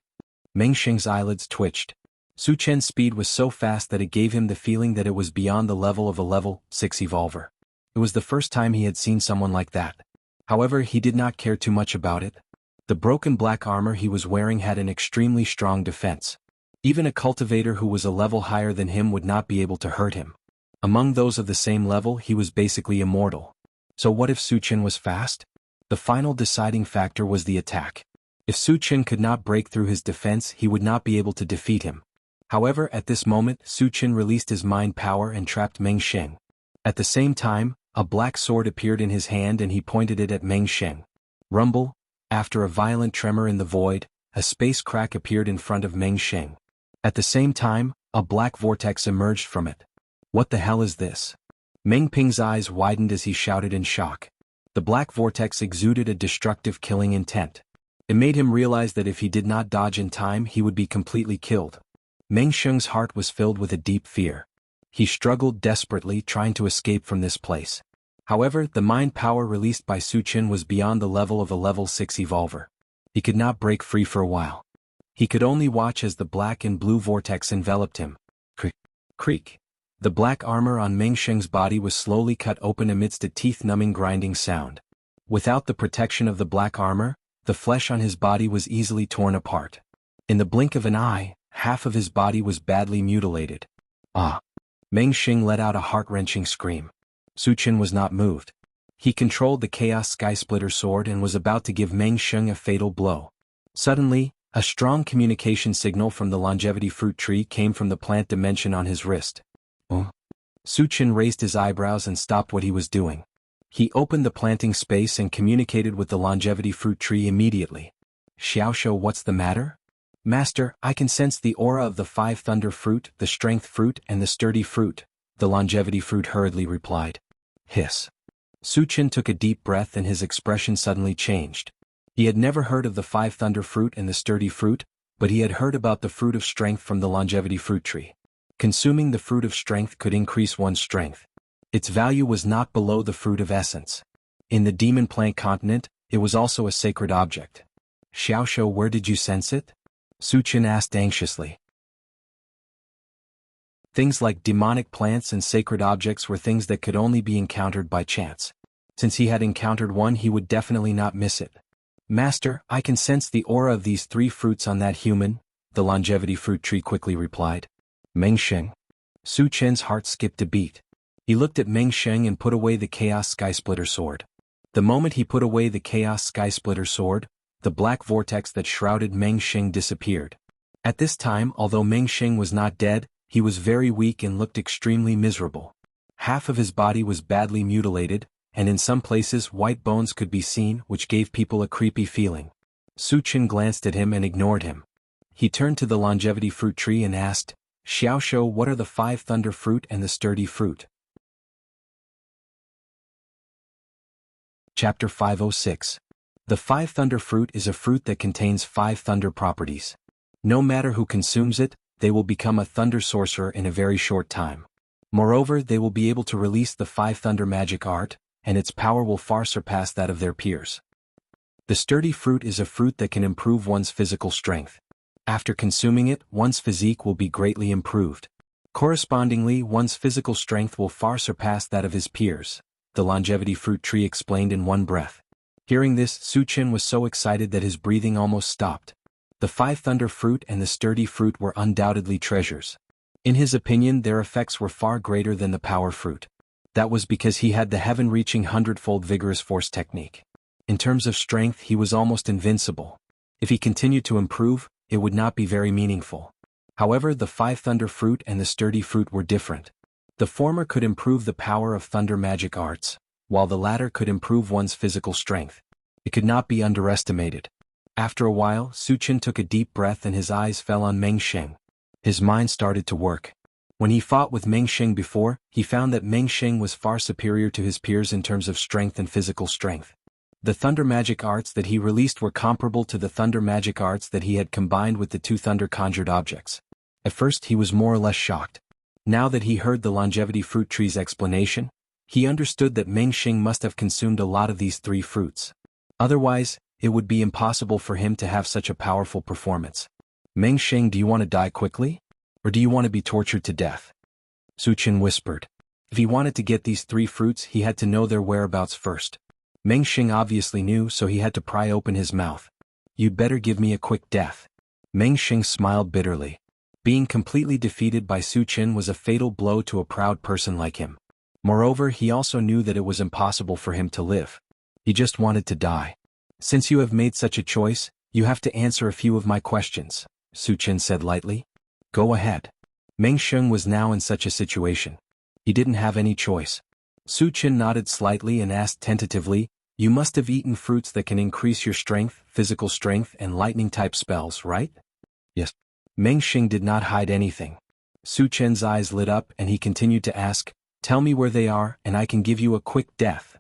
Meng Sheng's eyelids twitched. Su Chen's speed was so fast that it gave him the feeling that it was beyond the level of a level 6 evolver. It was the first time he had seen someone like that. However, he did not care too much about it. The broken black armor he was wearing had an extremely strong defense. Even a cultivator who was a level higher than him would not be able to hurt him. Among those of the same level, he was basically immortal. So what if Su Chen was fast? The final deciding factor was the attack. If Su Chen could not break through his defense, he would not be able to defeat him. However, at this moment, Su Chen released his mind power and trapped Meng Sheng. At the same time, a black sword appeared in his hand and he pointed it at Meng Sheng. Rumble! After a violent tremor in the void, a space crack appeared in front of Meng Sheng. At the same time, a black vortex emerged from it. What the hell is this? Meng Ping's eyes widened as he shouted in shock. The black vortex exuded a destructive killing intent. It made him realize that if he did not dodge in time, he would be completely killed. Meng Sheng's heart was filled with a deep fear. He struggled desperately trying to escape from this place. However, the mind power released by Su Chen was beyond the level of a level 6 evolver. He could not break free for a while. He could only watch as the black and blue vortex enveloped him. Creak. The black armor on Meng Sheng's body was slowly cut open amidst a teeth-numbing grinding sound. Without the protection of the black armor, the flesh on his body was easily torn apart. In the blink of an eye, half of his body was badly mutilated. Ah! Meng Sheng let out a heart-wrenching scream. Su Chen was not moved. He controlled the Chaos Skysplitter sword and was about to give Meng Sheng a fatal blow. Suddenly, a strong communication signal from the longevity fruit tree came from the plant dimension on his wrist. Su Chen raised his eyebrows and stopped what he was doing. He opened the planting space and communicated with the longevity fruit tree immediately. "Xiaoshu, what's the matter?" "Master, I can sense the aura of the 5 thunder fruit, the strength fruit and the sturdy fruit," the longevity fruit hurriedly replied. Hiss. Su Chen took a deep breath and his expression suddenly changed. He had never heard of the 5 thunder fruit and the sturdy fruit, but he had heard about the fruit of strength from the longevity fruit tree. Consuming the fruit of strength could increase one's strength. Its value was not below the fruit of essence. In the demon plant continent, it was also a sacred object. "Xiaoshu, where did you sense it?" Su Chen asked anxiously. Things like demonic plants and sacred objects were things that could only be encountered by chance. Since he had encountered one, he would definitely not miss it. "Master, I can sense the aura of these 3 fruits on that human," the longevity fruit tree quickly replied. "Meng Sheng." Su Chen's heart skipped a beat. He looked at Meng Sheng and put away the Chaos Skysplitter sword. The moment he put away the Chaos Skysplitter sword, the black vortex that shrouded Meng Sheng disappeared. At this time, although Meng Sheng was not dead, he was very weak and looked extremely miserable. Half of his body was badly mutilated, and in some places white bones could be seen, which gave people a creepy feeling. Su Chen glanced at him and ignored him. He turned to the longevity fruit tree and asked, Xiaoshu, what are the 5 thunder fruit and the sturdy fruit? Chapter 506. The 5 thunder fruit is a fruit that contains 5 thunder properties. No matter who consumes it, they will become a thunder sorcerer in a very short time. Moreover, they will be able to release the 5 thunder magic art, and its power will far surpass that of their peers. The sturdy fruit is a fruit that can improve one's physical strength. After consuming it, one's physique will be greatly improved. Correspondingly, one's physical strength will far surpass that of his peers, the longevity fruit tree explained in one breath. Hearing this, Su Qin was so excited that his breathing almost stopped. The 5 thunder fruit and the sturdy fruit were undoubtedly treasures. In his opinion, their effects were far greater than the power fruit. That was because he had the heaven-reaching 100-fold vigorous force technique. In terms of strength, he was almost invincible. If he continued to improve, it would not be very meaningful. However, the 5 thunder fruit and the sturdy fruit were different. The former could improve the power of thunder magic arts, while the latter could improve one's physical strength. It could not be underestimated. After a while, Su Qin took a deep breath and his eyes fell on Meng Sheng. His mind started to work. When he fought with Meng Sheng before, he found that Meng Sheng was far superior to his peers in terms of strength and physical strength. The thunder magic arts that he released were comparable to the thunder magic arts that he had combined with the 2 thunder conjured objects. At first he was more or less shocked. Now that he heard the longevity fruit tree's explanation, he understood that Meng Sheng must have consumed a lot of these 3 fruits. Otherwise, it would be impossible for him to have such a powerful performance. Meng Sheng, do you want to die quickly? Or do you want to be tortured to death? Su Qin whispered. If he wanted to get these 3 fruits, he had to know their whereabouts first. Meng Sheng obviously knew, so he had to pry open his mouth. You'd better give me a quick death. Meng Sheng smiled bitterly. Being completely defeated by Su Qin was a fatal blow to a proud person like him. Moreover, he also knew that it was impossible for him to live. He just wanted to die. Since you have made such a choice, you have to answer a few of my questions, Su Qin said lightly. Go ahead. Meng Sheng was now in such a situation. He didn't have any choice. Su Qin nodded slightly and asked tentatively, you must have eaten fruits that can increase your strength, physical strength, and lightning-type spells, right? Yes. Meng Sheng did not hide anything. Su Qin's eyes lit up and he continued to ask, tell me where they are and I can give you a quick death.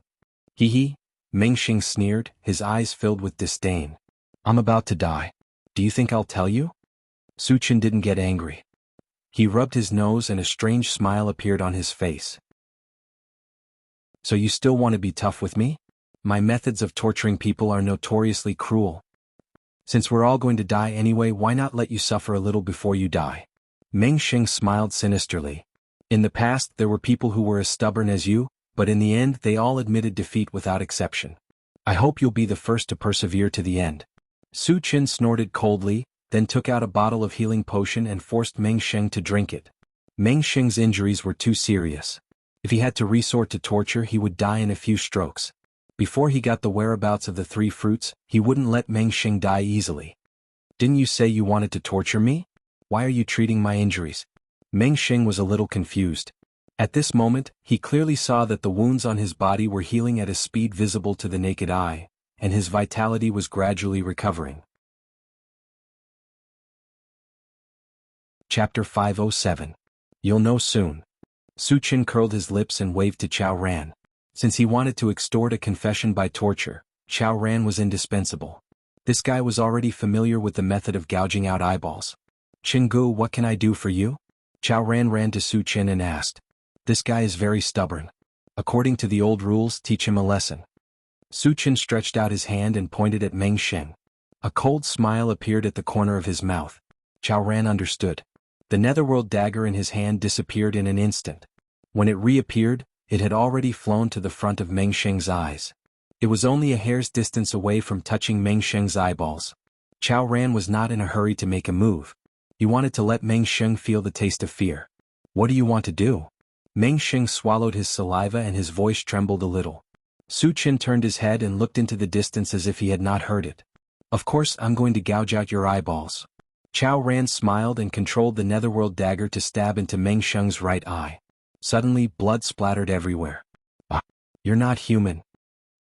Hee hee, Meng Sheng sneered, his eyes filled with disdain. I'm about to die. Do you think I'll tell you? Su Qin didn't get angry. He rubbed his nose and a strange smile appeared on his face. So you still want to be tough with me? My methods of torturing people are notoriously cruel. Since we're all going to die anyway, why not let you suffer a little before you die? Meng Sheng smiled sinisterly. In the past there were people who were as stubborn as you, but in the end they all admitted defeat without exception. I hope you'll be the first to persevere to the end. Su Qin snorted coldly, then took out a bottle of healing potion and forced Meng Sheng to drink it. Meng Sheng's injuries were too serious. If he had to resort to torture, he would die in a few strokes. Before he got the whereabouts of the 3 fruits, he wouldn't let Meng Sheng die easily. Didn't you say you wanted to torture me? Why are you treating my injuries? Meng Sheng was a little confused. At this moment, he clearly saw that the wounds on his body were healing at a speed visible to the naked eye, and his vitality was gradually recovering. Chapter 507. You'll know soon. Su Qin curled his lips and waved to Chao Ran. Since he wanted to extort a confession by torture, Chao Ran was indispensable. This guy was already familiar with the method of gouging out eyeballs. Qinggu, what can I do for you? Chao Ran ran to Su Qin and asked. This guy is very stubborn. According to the old rules, teach him a lesson. Su Qin stretched out his hand and pointed at Meng Sheng. A cold smile appeared at the corner of his mouth. Chao Ran understood. The netherworld dagger in his hand disappeared in an instant. When it reappeared, it had already flown to the front of Meng Sheng's eyes. It was only a hair's distance away from touching Meng Sheng's eyeballs. Chao Ran was not in a hurry to make a move. He wanted to let Meng Sheng feel the taste of fear. What do you want to do? Meng Sheng swallowed his saliva and his voice trembled a little. Su Qin turned his head and looked into the distance as if he had not heard it. Of course I'm going to gouge out your eyeballs. Chao Ran smiled and controlled the netherworld dagger to stab into Meng Sheng's right eye. Suddenly, blood splattered everywhere. Ah, you're not human.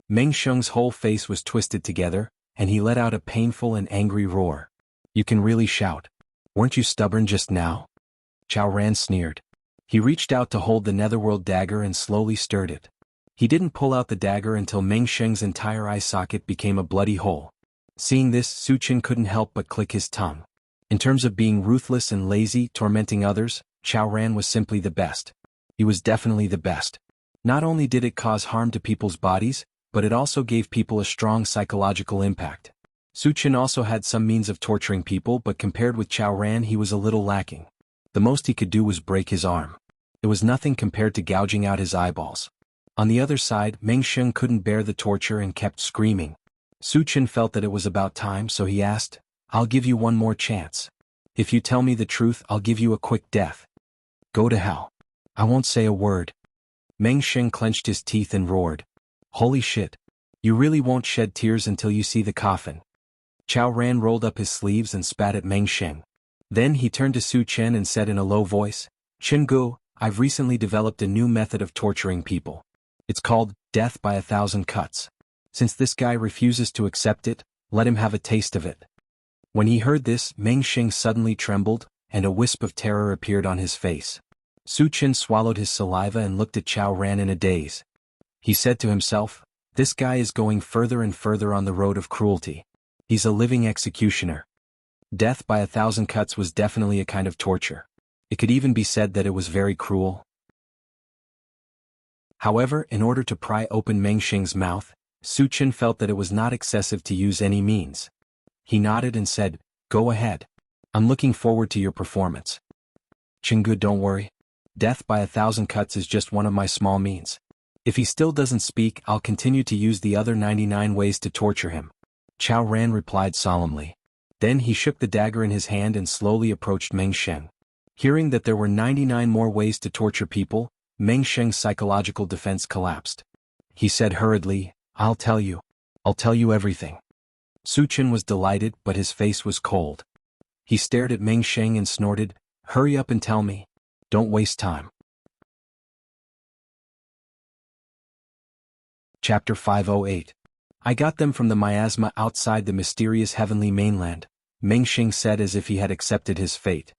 Meng Sheng's whole face was twisted together, and he let out a painful and angry roar. You can really shout. Weren't you stubborn just now? Chao Ran sneered. He reached out to hold the netherworld dagger and slowly stirred it. He didn't pull out the dagger until Meng Sheng's entire eye socket became a bloody hole. Seeing this, Su Qin couldn't help but click his tongue. In terms of being ruthless and lazy, tormenting others, Chao Ran was simply the best. He was definitely the best. Not only did it cause harm to people's bodies, but it also gave people a strong psychological impact. Su Qin also had some means of torturing people, but compared with Chao Ran he was a little lacking. The most he could do was break his arm. It was nothing compared to gouging out his eyeballs. On the other side, Meng Sheng couldn't bear the torture and kept screaming. Su Qin felt that it was about time, so he asked, "I'll give you one more chance. If you tell me the truth, I'll give you a quick death." "Go to hell. I won't say a word." Meng Sheng clenched his teeth and roared, "Holy shit. You really won't shed tears until you see the coffin." Chao Ran rolled up his sleeves and spat at Meng Sheng. Then he turned to Su Qin and said in a low voice, "Qin, I've recently developed a new method of torturing people. It's called death by 1,000 cuts. Since this guy refuses to accept it, let him have a taste of it." When he heard this, Meng Sheng suddenly trembled, and a wisp of terror appeared on his face. Su Qin swallowed his saliva and looked at Chao Ran in a daze. He said to himself, "This guy is going further and further on the road of cruelty. He's a living executioner." Death by 1,000 cuts was definitely a kind of torture. It could even be said that it was very cruel. However, in order to pry open Meng Sheng's mouth, Su Qin felt that it was not excessive to use any means. He nodded and said, "Go ahead. I'm looking forward to your performance." "Qin, don't worry. Death by 1,000 cuts is just one of my small means. If he still doesn't speak, I'll continue to use the other 99 ways to torture him," Chao Ran replied solemnly. Then he shook the dagger in his hand and slowly approached Meng Sheng. Hearing that there were 99 more ways to torture people, Meng Sheng's psychological defense collapsed. He said hurriedly, I'll tell you everything." Su Qin was delighted, but his face was cold. He stared at Meng Sheng and snorted, "Hurry up and tell me. Don't waste time." Chapter 508. "I got them from the miasma outside the mysterious heavenly mainland," Meng Sheng said as if he had accepted his fate.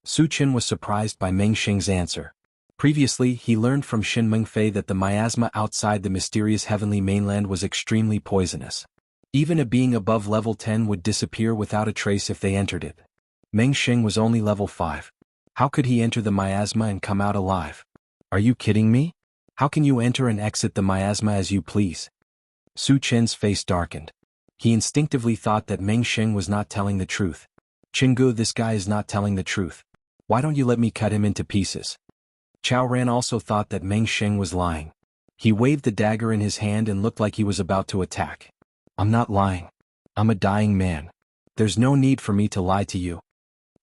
Su Qin was surprised by Meng Sheng's answer. Previously, he learned from Xin Mengfei that the miasma outside the mysterious heavenly mainland was extremely poisonous. Even a being above level 10 would disappear without a trace if they entered it. Meng Sheng was only level 5. How could he enter the miasma and come out alive? "Are you kidding me? How can you enter and exit the miasma as you please?" Su Qin's face darkened. He instinctively thought that Meng Sheng was not telling the truth. "Qin, this guy is not telling the truth. Why don't you let me cut him into pieces?" Chao Ran also thought that Meng Sheng was lying. He waved the dagger in his hand and looked like he was about to attack. "I'm not lying. I'm a dying man. There's no need for me to lie to you."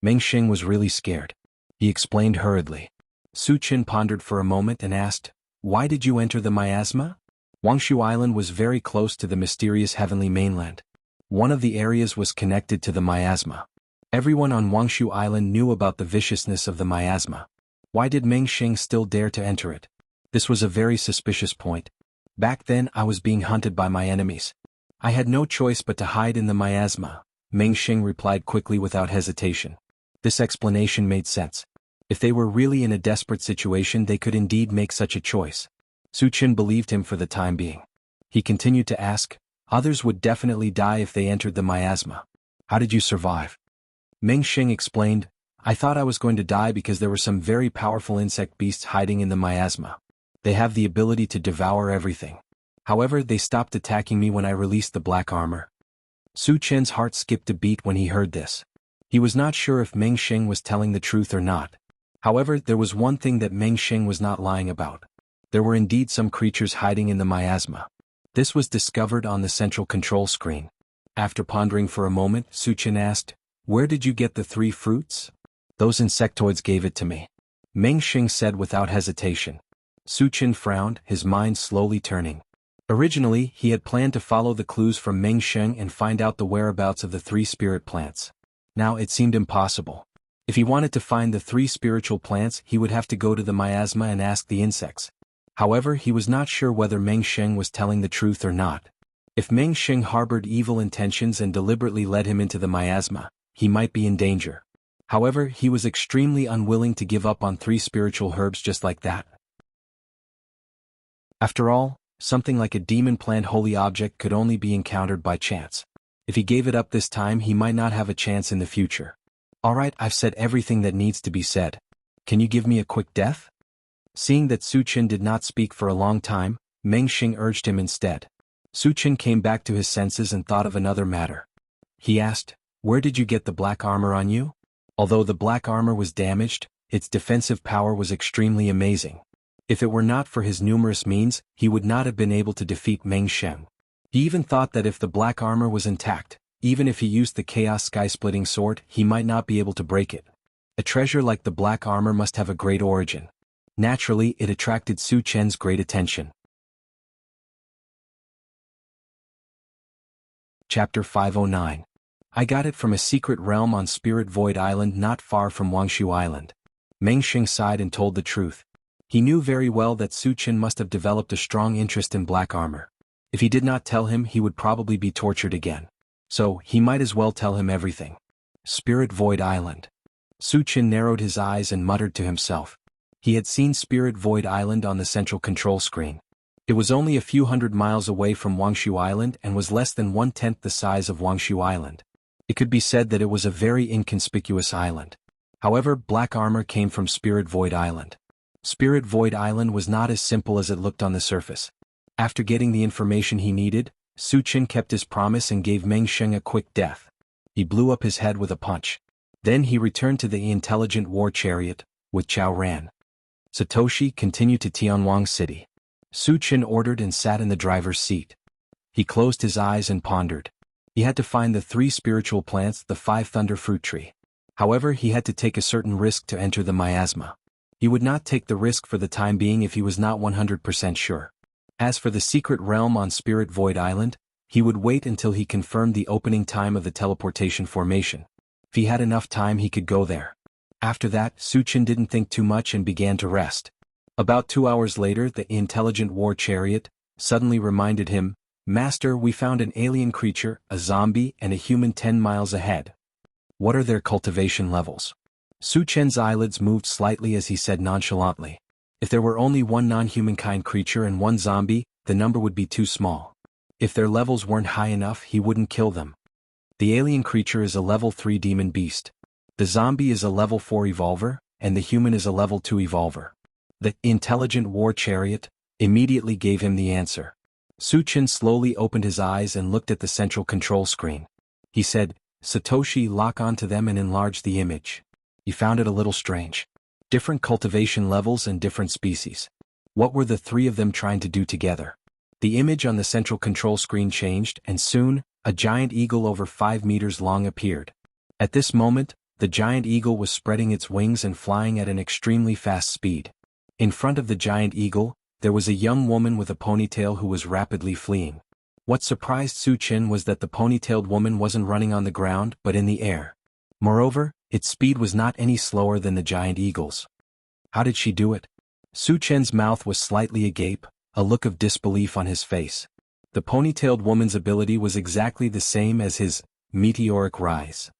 Meng Sheng was really scared. He explained hurriedly. Su Qin pondered for a moment and asked, "Why did you enter the miasma?" Wuxia Island was very close to the mysterious heavenly mainland. One of the areas was connected to the miasma. Everyone on Wuxia Island knew about the viciousness of the miasma. Why did Meng Sheng still dare to enter it? This was a very suspicious point. "Back then I was being hunted by my enemies. I had no choice but to hide in the miasma," Meng Sheng replied quickly without hesitation. This explanation made sense. If they were really in a desperate situation, they could indeed make such a choice. Su Qin believed him for the time being. He continued to ask, "Others would definitely die if they entered the miasma. How did you survive?" Meng Sheng explained, "I thought I was going to die because there were some very powerful insect beasts hiding in the miasma. They have the ability to devour everything. However, they stopped attacking me when I released the black armor." Su Qin's heart skipped a beat when he heard this. He was not sure if Meng Sheng was telling the truth or not. However, there was one thing that Meng Sheng was not lying about. There were indeed some creatures hiding in the miasma. This was discovered on the central control screen. After pondering for a moment, Su Qin asked, "Where did you get the 3 fruits?" "Those insectoids gave it to me," Meng Sheng said without hesitation. Su Qin frowned, his mind slowly turning. Originally, he had planned to follow the clues from Meng Sheng and find out the whereabouts of the 3 spirit plants. Now it seemed impossible. If he wanted to find the 3 spiritual plants, he would have to go to the miasma and ask the insects. However, he was not sure whether Meng Sheng was telling the truth or not. If Meng Sheng harbored evil intentions and deliberately led him into the miasma, he might be in danger. However, he was extremely unwilling to give up on 3 spiritual herbs just like that. After all, something like a demon-plant holy object could only be encountered by chance. If he gave it up this time, he might not have a chance in the future. Alright, I've said everything that needs to be said. Can you give me a quick death? Seeing that Su Qin did not speak for a long time, Meng Xing urged him instead. Su Qin came back to his senses and thought of another matter. He asked, "Where did you get the black armor on you?" Although the black armor was damaged, its defensive power was extremely amazing. If it were not for his numerous means, he would not have been able to defeat Meng Xing. He even thought that if the black armor was intact, even if he used the Chaos Sky-Splitting Sword, he might not be able to break it. A treasure like the black armor must have a great origin. Naturally, it attracted Su Chen's great attention. Chapter 509. I got it from a secret realm on Spirit Void Island not far from Wangshu Island. Meng Xing sighed and told the truth. He knew very well that Su Qin must have developed a strong interest in black armor. If he did not tell him, he would probably be tortured again. So, he might as well tell him everything. Spirit Void Island. Su Qin narrowed his eyes and muttered to himself. He had seen Spirit Void Island on the central control screen. It was only a few hundred miles away from Wangshu Island and was less than 1/10 the size of Wangshu Island. It could be said that it was a very inconspicuous island. However, black armor came from Spirit Void Island. Spirit Void Island was not as simple as it looked on the surface. After getting the information he needed, Su Qin kept his promise and gave Meng Xing a quick death. He blew up his head with a punch. Then he returned to the intelligent war chariot, with Chao Ran. Satoshi continued to Tianwang City. Su Qin ordered and sat in the driver's seat. He closed his eyes and pondered. He had to find the 3 spiritual plants, the 5 thunder fruit tree. However, he had to take a certain risk to enter the miasma. He would not take the risk for the time being if he was not 100% sure. As for the secret realm on Spirit Void Island, he would wait until he confirmed the opening time of the teleportation formation. If he had enough time, he could go there. After that, Su Qin didn't think too much and began to rest. About 2 hours later, the intelligent war chariot suddenly reminded him, "Master, we found an alien creature, a zombie and a human 10 miles ahead. What are their cultivation levels?" Su Chen's eyelids moved slightly as he said nonchalantly, "If there were only one non-humankind creature and one zombie, the number would be too small. If their levels weren't high enough, he wouldn't kill them. The alien creature is a level 3 demon beast. The zombie is a level 4 evolver, and the human is a level 2 evolver." The intelligent war chariot immediately gave him the answer. Su Qin slowly opened his eyes and looked at the central control screen. He said, "Satoshi, lock onto them and enlarge the image." He found it a little strange. Different cultivation levels and different species. What were the 3 of them trying to do together? The image on the central control screen changed, and soon, a giant eagle over 5 meters long appeared. At this moment, the giant eagle was spreading its wings and flying at an extremely fast speed. In front of the giant eagle, there was a young woman with a ponytail who was rapidly fleeing. What surprised Su Qin was that the ponytailed woman wasn't running on the ground but in the air. Moreover, its speed was not any slower than the giant eagle's. How did she do it? Su Chen's mouth was slightly agape, a look of disbelief on his face. The ponytailed woman's ability was exactly the same as his meteoric rise.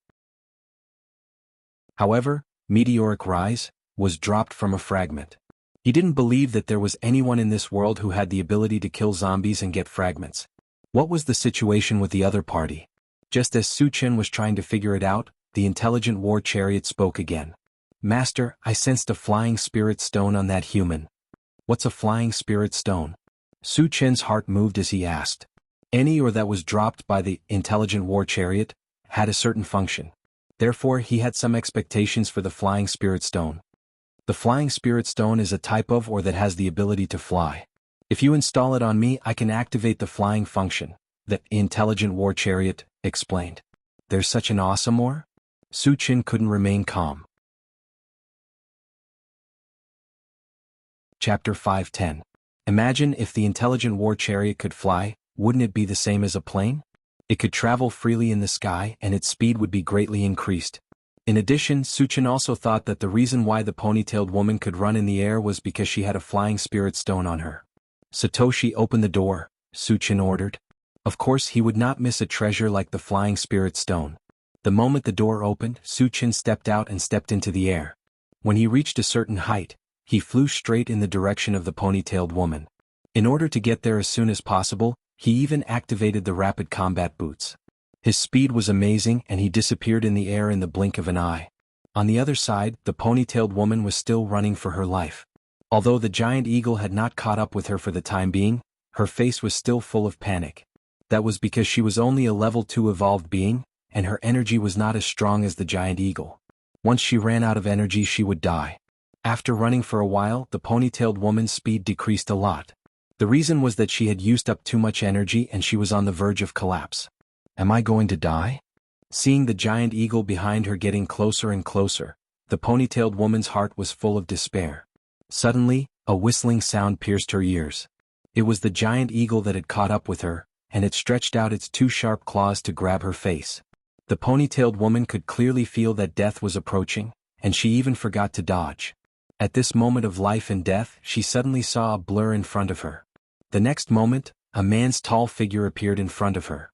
However, meteoric rise was dropped from a fragment. He didn't believe that there was anyone in this world who had the ability to kill zombies and get fragments. What was the situation with the other party? Just as Su Qin was trying to figure it out, the intelligent war chariot spoke again. "Master, I sensed a flying spirit stone on that human." "What's a flying spirit stone?" Su Qin's heart moved as he asked. Any or that was dropped by the intelligent war chariot had a certain function. Therefore, he had some expectations for the flying spirit stone. The flying spirit stone is a type of ore that has the ability to fly. If you install it on me, I can activate the flying function, the intelligent war chariot explained. There's such an awesome ore? Su Qin couldn't remain calm. Chapter 510. Imagine if the intelligent war chariot could fly, wouldn't it be the same as a plane? It could travel freely in the sky and its speed would be greatly increased. In addition, Su Qin also thought that the reason why the ponytailed woman could run in the air was because she had a flying spirit stone on her. "Satoshi, open the door," Su Qin ordered. Of course he would not miss a treasure like the flying spirit stone. The moment the door opened, Su Qin stepped out and stepped into the air. When he reached a certain height, he flew straight in the direction of the ponytailed woman. In order to get there as soon as possible, he even activated the rapid combat boots. His speed was amazing and he disappeared in the air in the blink of an eye. On the other side, the ponytailed woman was still running for her life. Although the giant eagle had not caught up with her for the time being, her face was still full of panic. That was because she was only a level 2 evolved being, and her energy was not as strong as the giant eagle. Once she ran out of energy, she would die. After running for a while, the ponytailed woman's speed decreased a lot. The reason was that she had used up too much energy and she was on the verge of collapse. Am I going to die? Seeing the giant eagle behind her getting closer and closer, the ponytailed woman's heart was full of despair. Suddenly, a whistling sound pierced her ears. It was the giant eagle that had caught up with her, and it stretched out its 2 sharp claws to grab her face. The ponytailed woman could clearly feel that death was approaching, and she even forgot to dodge. At this moment of life and death, she suddenly saw a blur in front of her. The next moment, a man's tall figure appeared in front of her.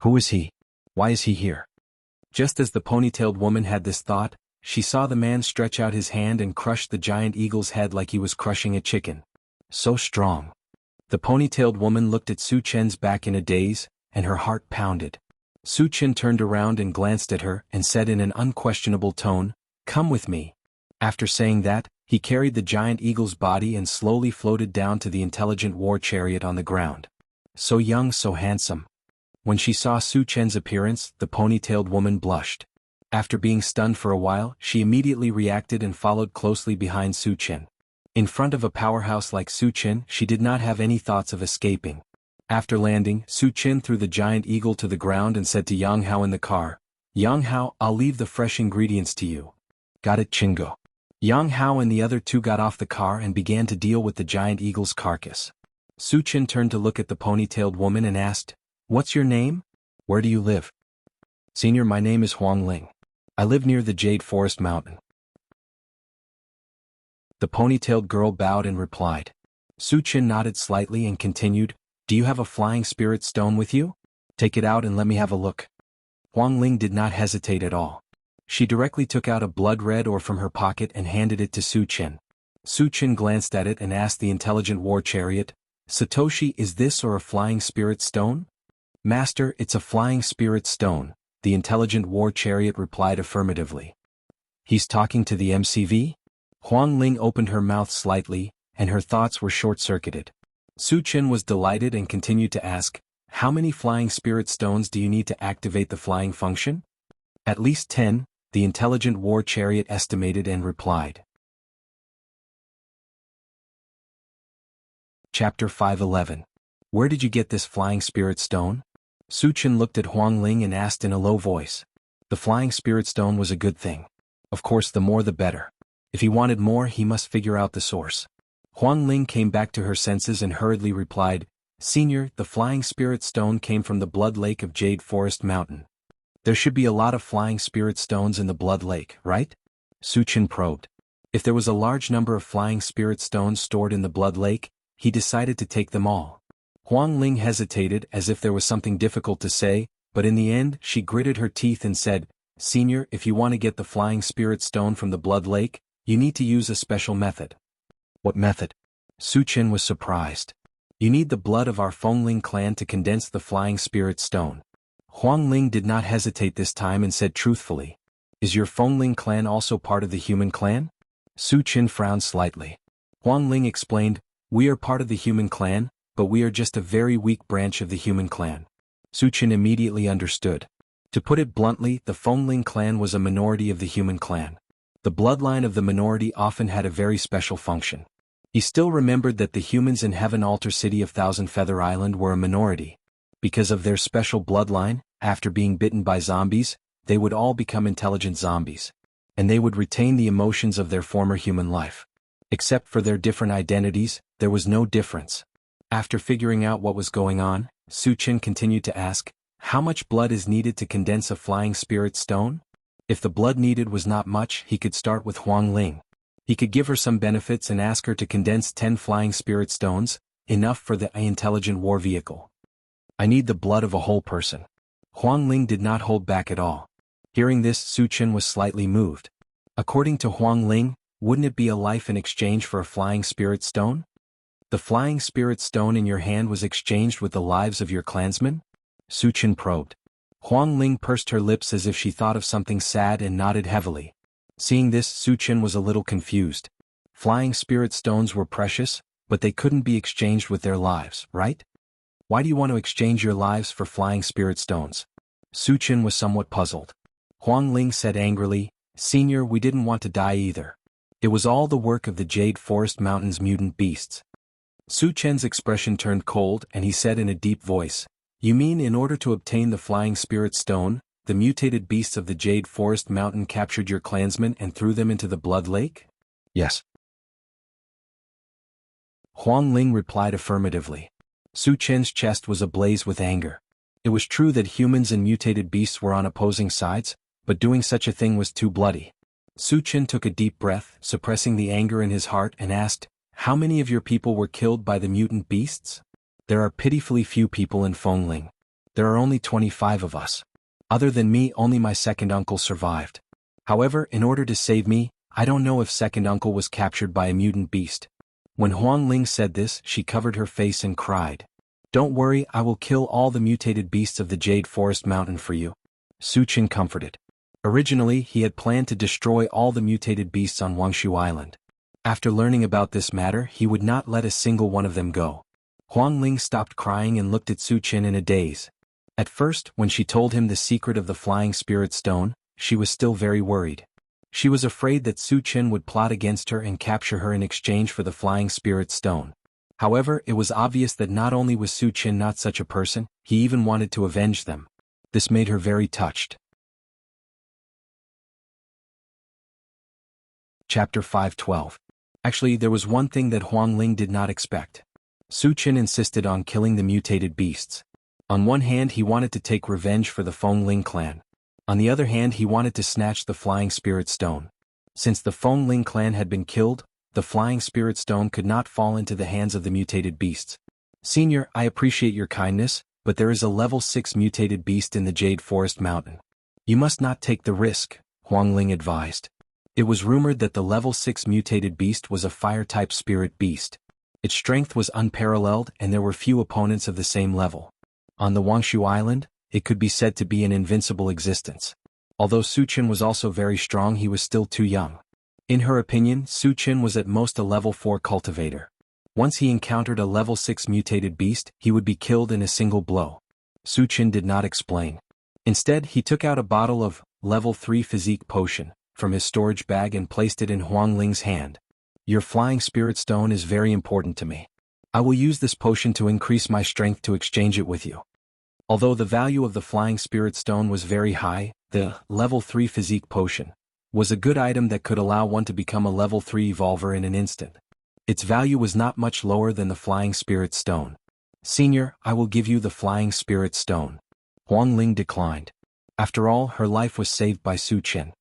Who is he? Why is he here? Just as the ponytailed woman had this thought, she saw the man stretch out his hand and crush the giant eagle's head like he was crushing a chicken. So strong. The ponytailed woman looked at Su Chen's back in a daze, and her heart pounded. Su Chen turned around and glanced at her and said in an unquestionable tone, "Come with me." After saying that, he carried the giant eagle's body and slowly floated down to the intelligent war chariot on the ground. So young, so handsome. When she saw Su Chen's appearance, the ponytailed woman blushed. After being stunned for a while, she immediately reacted and followed closely behind Su Chen. In front of a powerhouse like Su Chen, she did not have any thoughts of escaping. After landing, Su Chen threw the giant eagle to the ground and said to Yang Hao in the car, "Yang Hao, I'll leave the fresh ingredients to you." Got it, Chingo. Yang Hao and the other two got off the car and began to deal with the giant eagle's carcass. Su Chen turned to look at the ponytailed woman and asked, "What's your name? Where do you live?" "Senior, my name is Huang Ling. I live near the Jade Forest Mountain." The ponytailed girl bowed and replied. Su Chen nodded slightly and continued, "Do you have a flying spirit stone with you? Take it out and let me have a look." Huang Ling did not hesitate at all. She directly took out a blood red ore from her pocket and handed it to Su Chen. Su Chen glanced at it and asked the intelligent war chariot, "Satoshi, is this or a flying spirit stone?" "Master, it's a flying spirit stone," the intelligent war chariot replied affirmatively. "He's talking to the MCV?" Huang Ling opened her mouth slightly, and her thoughts were short-circuited. Su Chen was delighted and continued to ask, "How many flying spirit stones do you need to activate the flying function?" "At least 10, the intelligent war chariot estimated and replied. Chapter 511. Where did you get this flying spirit stone? Su Chen looked at Huang Ling and asked in a low voice. The flying spirit stone was a good thing. Of course, the more the better. If he wanted more, he must figure out the source. Huang Ling came back to her senses and hurriedly replied, "Senior, the flying spirit stone came from the Blood Lake of Jade Forest Mountain." "There should be a lot of flying spirit stones in the Blood Lake, right?" Su Chen probed. If there was a large number of flying spirit stones stored in the Blood Lake, he decided to take them all. Huang Ling hesitated as if there was something difficult to say, but in the end she gritted her teeth and said, "Senior, if you want to get the flying spirit stone from the Blood Lake, you need to use a special method." "What method?" Su Chen was surprised. "You need the blood of our Fengling clan to condense the flying spirit stone." Huang Ling did not hesitate this time and said truthfully, "Is your Fengling clan also part of the human clan?" Su Chen frowned slightly. Huang Ling explained, "We are part of the human clan, but we are just a very weak branch of the human clan." Su Chen immediately understood. To put it bluntly, the Fengling clan was a minority of the human clan. The bloodline of the minority often had a very special function. He still remembered that the humans in Heaven Altar City of Thousand Feather Island were a minority. Because of their special bloodline, after being bitten by zombies, they would all become intelligent zombies. And they would retain the emotions of their former human life. Except for their different identities, there was no difference. After figuring out what was going on, Su Chen continued to ask, "How much blood is needed to condense a flying spirit stone?" If the blood needed was not much, he could start with Huang Ling. He could give her some benefits and ask her to condense 10 flying spirit stones, enough for the intelligent war vehicle. "I need the blood of a whole person." Huang Ling did not hold back at all. Hearing this, Su Chen was slightly moved. According to Huang Ling, wouldn't it be a life in exchange for a flying spirit stone? The flying spirit stone in your hand was exchanged with the lives of your clansmen? Su Chen probed. Huang Ling pursed her lips as if she thought of something sad and nodded heavily. Seeing this, Su Chen was a little confused. Flying spirit stones were precious, but they couldn't be exchanged with their lives, right? Why do you want to exchange your lives for flying spirit stones? Su Chen was somewhat puzzled. Huang Ling said angrily, Senior, we didn't want to die either. It was all the work of the Jade Forest Mountain's mutant beasts. Su Chen's expression turned cold and he said in a deep voice, You mean in order to obtain the flying spirit stone, the mutated beasts of the Jade Forest Mountain captured your clansmen and threw them into the Blood Lake? Yes. Huang Ling replied affirmatively. Su Chen's chest was ablaze with anger. It was true that humans and mutated beasts were on opposing sides, but doing such a thing was too bloody. Su Chen took a deep breath, suppressing the anger in his heart, and asked, How many of your people were killed by the mutant beasts? There are pitifully few people in Fengling. There are only 25 of us. Other than me, only my second uncle survived. However, in order to save me, I don't know if second uncle was captured by a mutant beast. When Huang Ling said this, she covered her face and cried. Don't worry, I will kill all the mutated beasts of the Jade Forest Mountain for you. Su Chen comforted. Originally, he had planned to destroy all the mutated beasts on Wangshu Island. After learning about this matter, he would not let a single one of them go. Huang Ling stopped crying and looked at Su Chen in a daze. At first, when she told him the secret of the flying spirit stone, she was still very worried. She was afraid that Su Chen would plot against her and capture her in exchange for the flying spirit stone. However, it was obvious that not only was Su Chen not such a person, he even wanted to avenge them. This made her very touched. Chapter 512. Actually, there was one thing that Huang Ling did not expect. Su Chen insisted on killing the mutated beasts. On one hand, he wanted to take revenge for the Fengling clan. On the other hand, he wanted to snatch the flying spirit stone. Since the Fengling clan had been killed, the flying spirit stone could not fall into the hands of the mutated beasts. Senior, I appreciate your kindness, but there is a level 6 mutated beast in the Jade Forest Mountain. You must not take the risk, Huang Ling advised. It was rumored that the level 6 mutated beast was a fire-type spirit beast. Its strength was unparalleled and there were few opponents of the same level. On the Wangshu Island, it could be said to be an invincible existence. Although Su Chen was also very strong, he was still too young. In her opinion, Su Chen was at most a level 4 cultivator. Once he encountered a level 6 mutated beast, he would be killed in a single blow. Su Chen did not explain. Instead, he took out a bottle of level 3 physique potion from his storage bag and placed it in Huang Ling's hand. Your flying spirit stone is very important to me. I will use this potion to increase my strength to exchange it with you. Although the value of the flying spirit stone was very high, the level 3 physique potion was a good item that could allow one to become a level 3 evolver in an instant. Its value was not much lower than the flying spirit stone. Senior, I will give you the flying spirit stone. Huang Ling declined. After all, her life was saved by Su Chen.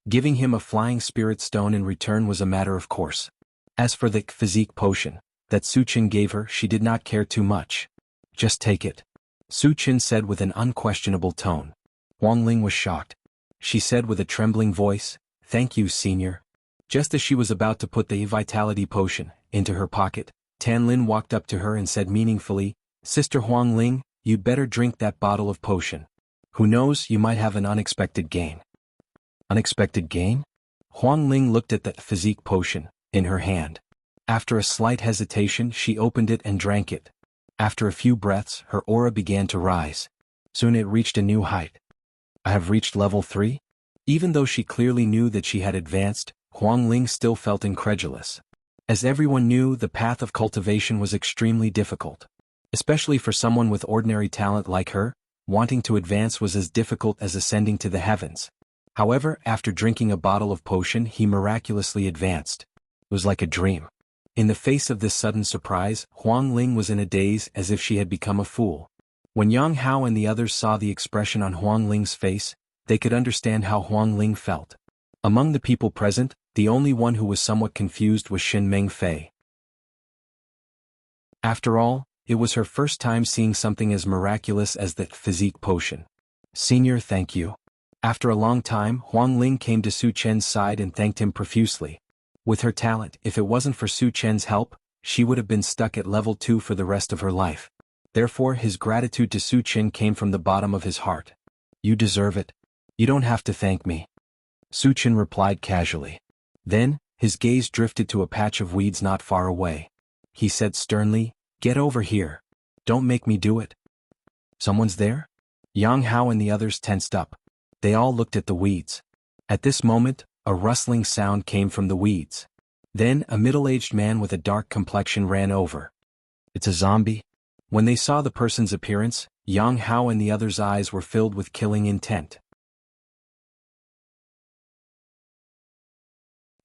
Giving him a flying spirit stone in return was a matter of course. As for the physique potion that Su Chen gave her, she did not care too much. Just take it, Su Chen said with an unquestionable tone. Huang Ling was shocked. She said with a trembling voice, Thank you, Senior. Just as she was about to put the vitality potion into her pocket, Tan Lin walked up to her and said meaningfully, Sister Huang Ling, you'd better drink that bottle of potion. Who knows, you might have an unexpected gain. Unexpected gain? Huang Ling looked at the physique potion in her hand. After a slight hesitation, she opened it and drank it. After a few breaths, her aura began to rise. Soon it reached a new height. I have reached level 3? Even though she clearly knew that she had advanced, Huang Ling still felt incredulous. As everyone knew, the path of cultivation was extremely difficult. Especially for someone with ordinary talent like her, wanting to advance was as difficult as ascending to the heavens. However, after drinking a bottle of potion, he miraculously advanced. It was like a dream. In the face of this sudden surprise, Huang Ling was in a daze as if she had become a fool. When Yang Hao and the others saw the expression on Huang Ling's face, they could understand how Huang Ling felt. Among the people present, the only one who was somewhat confused was Xin Mengfei. After all, it was her first time seeing something as miraculous as the physique potion. Senior, thank you. After a long time, Huang Ling came to Su Chen's side and thanked him profusely. With her talent, if it wasn't for Su Chen's help, she would have been stuck at level 2 for the rest of her life. Therefore, his gratitude to Su Chen came from the bottom of his heart. You deserve it. You don't have to thank me. Su Chen replied casually. Then, his gaze drifted to a patch of weeds not far away. He said sternly, "Get over here. Don't make me do it." Someone's there? Yang Hao and the others tensed up. They all looked at the weeds. At this moment, a rustling sound came from the weeds. Then, a middle-aged man with a dark complexion ran over. It's a zombie? When they saw the person's appearance, Yang Hao and the others' eyes were filled with killing intent.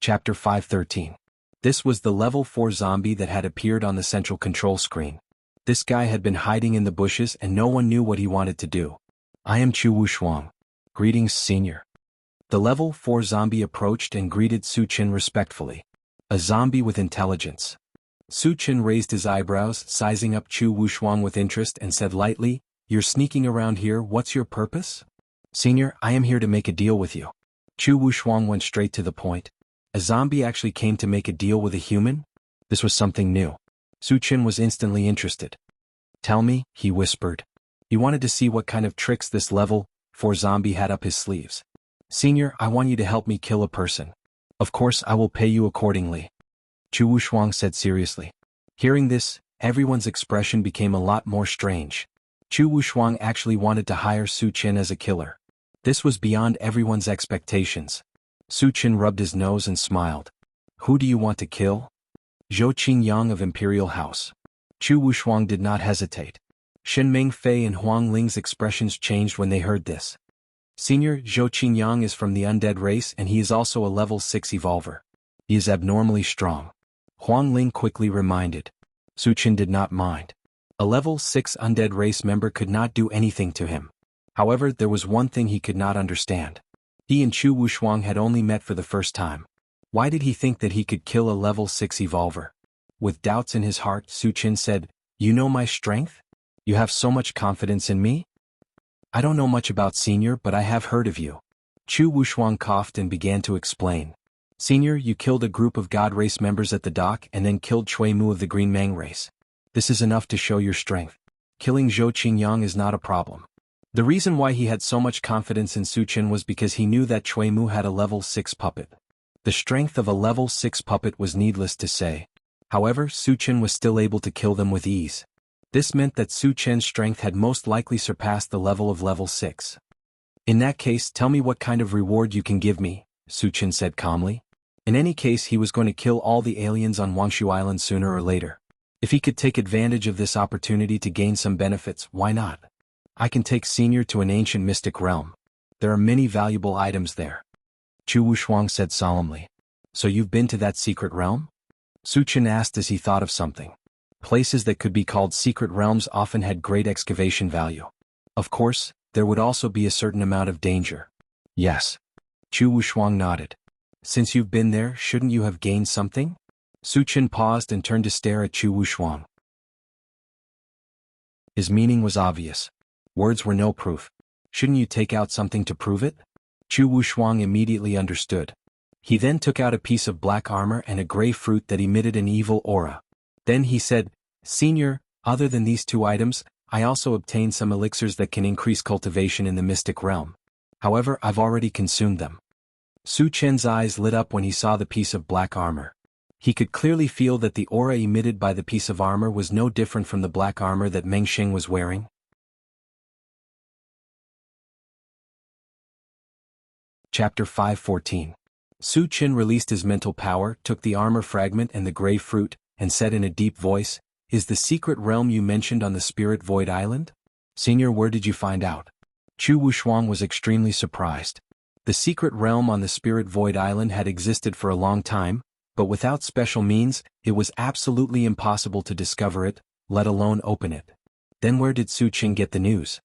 Chapter 513. This was the level 4 zombie that had appeared on the central control screen. This guy had been hiding in the bushes and no one knew what he wanted to do. I am Chu Wushuang. Greetings, Senior. The level 4 zombie approached and greeted Su Chen respectfully. A zombie with intelligence. Su Chen raised his eyebrows, sizing up Chu Wushuang with interest and said lightly, "You're sneaking around here, what's your purpose?" "Senior, I am here to make a deal with you." Chu Wushuang went straight to the point. A zombie actually came to make a deal with a human? This was something new. Su Chen was instantly interested. "Tell me," he whispered. He wanted to see what kind of tricks this level 4 zombie had up his sleeves. "Senior, I want you to help me kill a person. Of course I will pay you accordingly," Chu Wushuang said seriously. Hearing this, everyone's expression became a lot more strange. Chu Wushuang actually wanted to hire Su Chen as a killer. This was beyond everyone's expectations. Su Chen rubbed his nose and smiled. "Who do you want to kill?" "Zhou Qingyang of Imperial House." Chu Wushuang did not hesitate. Shen Mengfei and Huang Ling's expressions changed when they heard this. "Senior, Zhou Qingyang is from the undead race and he is also a level 6 evolver. He is abnormally strong," Huang Ling quickly reminded. Su Chen did not mind. A level 6 undead race member could not do anything to him. However, there was one thing he could not understand. He and Chu Wushuang had only met for the first time. Why did he think that he could kill a level 6 evolver? With doubts in his heart, Su Chen said, "You know my strength? You have so much confidence in me?" "I don't know much about Senior, but I have heard of you." Chu Wushuang coughed and began to explain. "Senior, you killed a group of God race members at the dock and then killed Cui Mu of the Green Mang race. This is enough to show your strength. Killing Zhou Qingyang is not a problem." The reason why he had so much confidence in Su Chen was because he knew that Cui Mu had a level 6 puppet. The strength of a level 6 puppet was needless to say. However, Su Chen was still able to kill them with ease. This meant that Su Chen's strength had most likely surpassed the level of level 6. "In that case, tell me what kind of reward you can give me," Su Chen said calmly. In any case, he was going to kill all the aliens on Wangshu Island sooner or later. If he could take advantage of this opportunity to gain some benefits, why not? "I can take Senior to an ancient mystic realm. There are many valuable items there," Chu Wushuang said solemnly. "So you've been to that secret realm?" Su Chen asked as he thought of something. Places that could be called secret realms often had great excavation value. Of course, there would also be a certain amount of danger. "Yes." Chu Wushuang nodded. "Since you've been there, shouldn't you have gained something?" Su Chen paused and turned to stare at Chu Wushuang. His meaning was obvious. Words were no proof. Shouldn't you take out something to prove it? Chu Wushuang immediately understood. He then took out a piece of black armor and a gray fruit that emitted an evil aura. Then he said, "Senior, other than these 2 items, I also obtained some elixirs that can increase cultivation in the mystic realm. However, I've already consumed them." Su Chen's eyes lit up when he saw the piece of black armor. He could clearly feel that the aura emitted by the piece of armor was no different from the black armor that Meng Xing was wearing. Chapter 514. Su Chen released his mental power, took the armor fragment and the gray fruit, and said in a deep voice, "Is the secret realm you mentioned on the Spirit Void Island?" "Senior, where did you find out?" Chu Wushuang was extremely surprised. The secret realm on the Spirit Void Island had existed for a long time, but without special means, it was absolutely impossible to discover it, let alone open it. Then where did Su Chen get the news?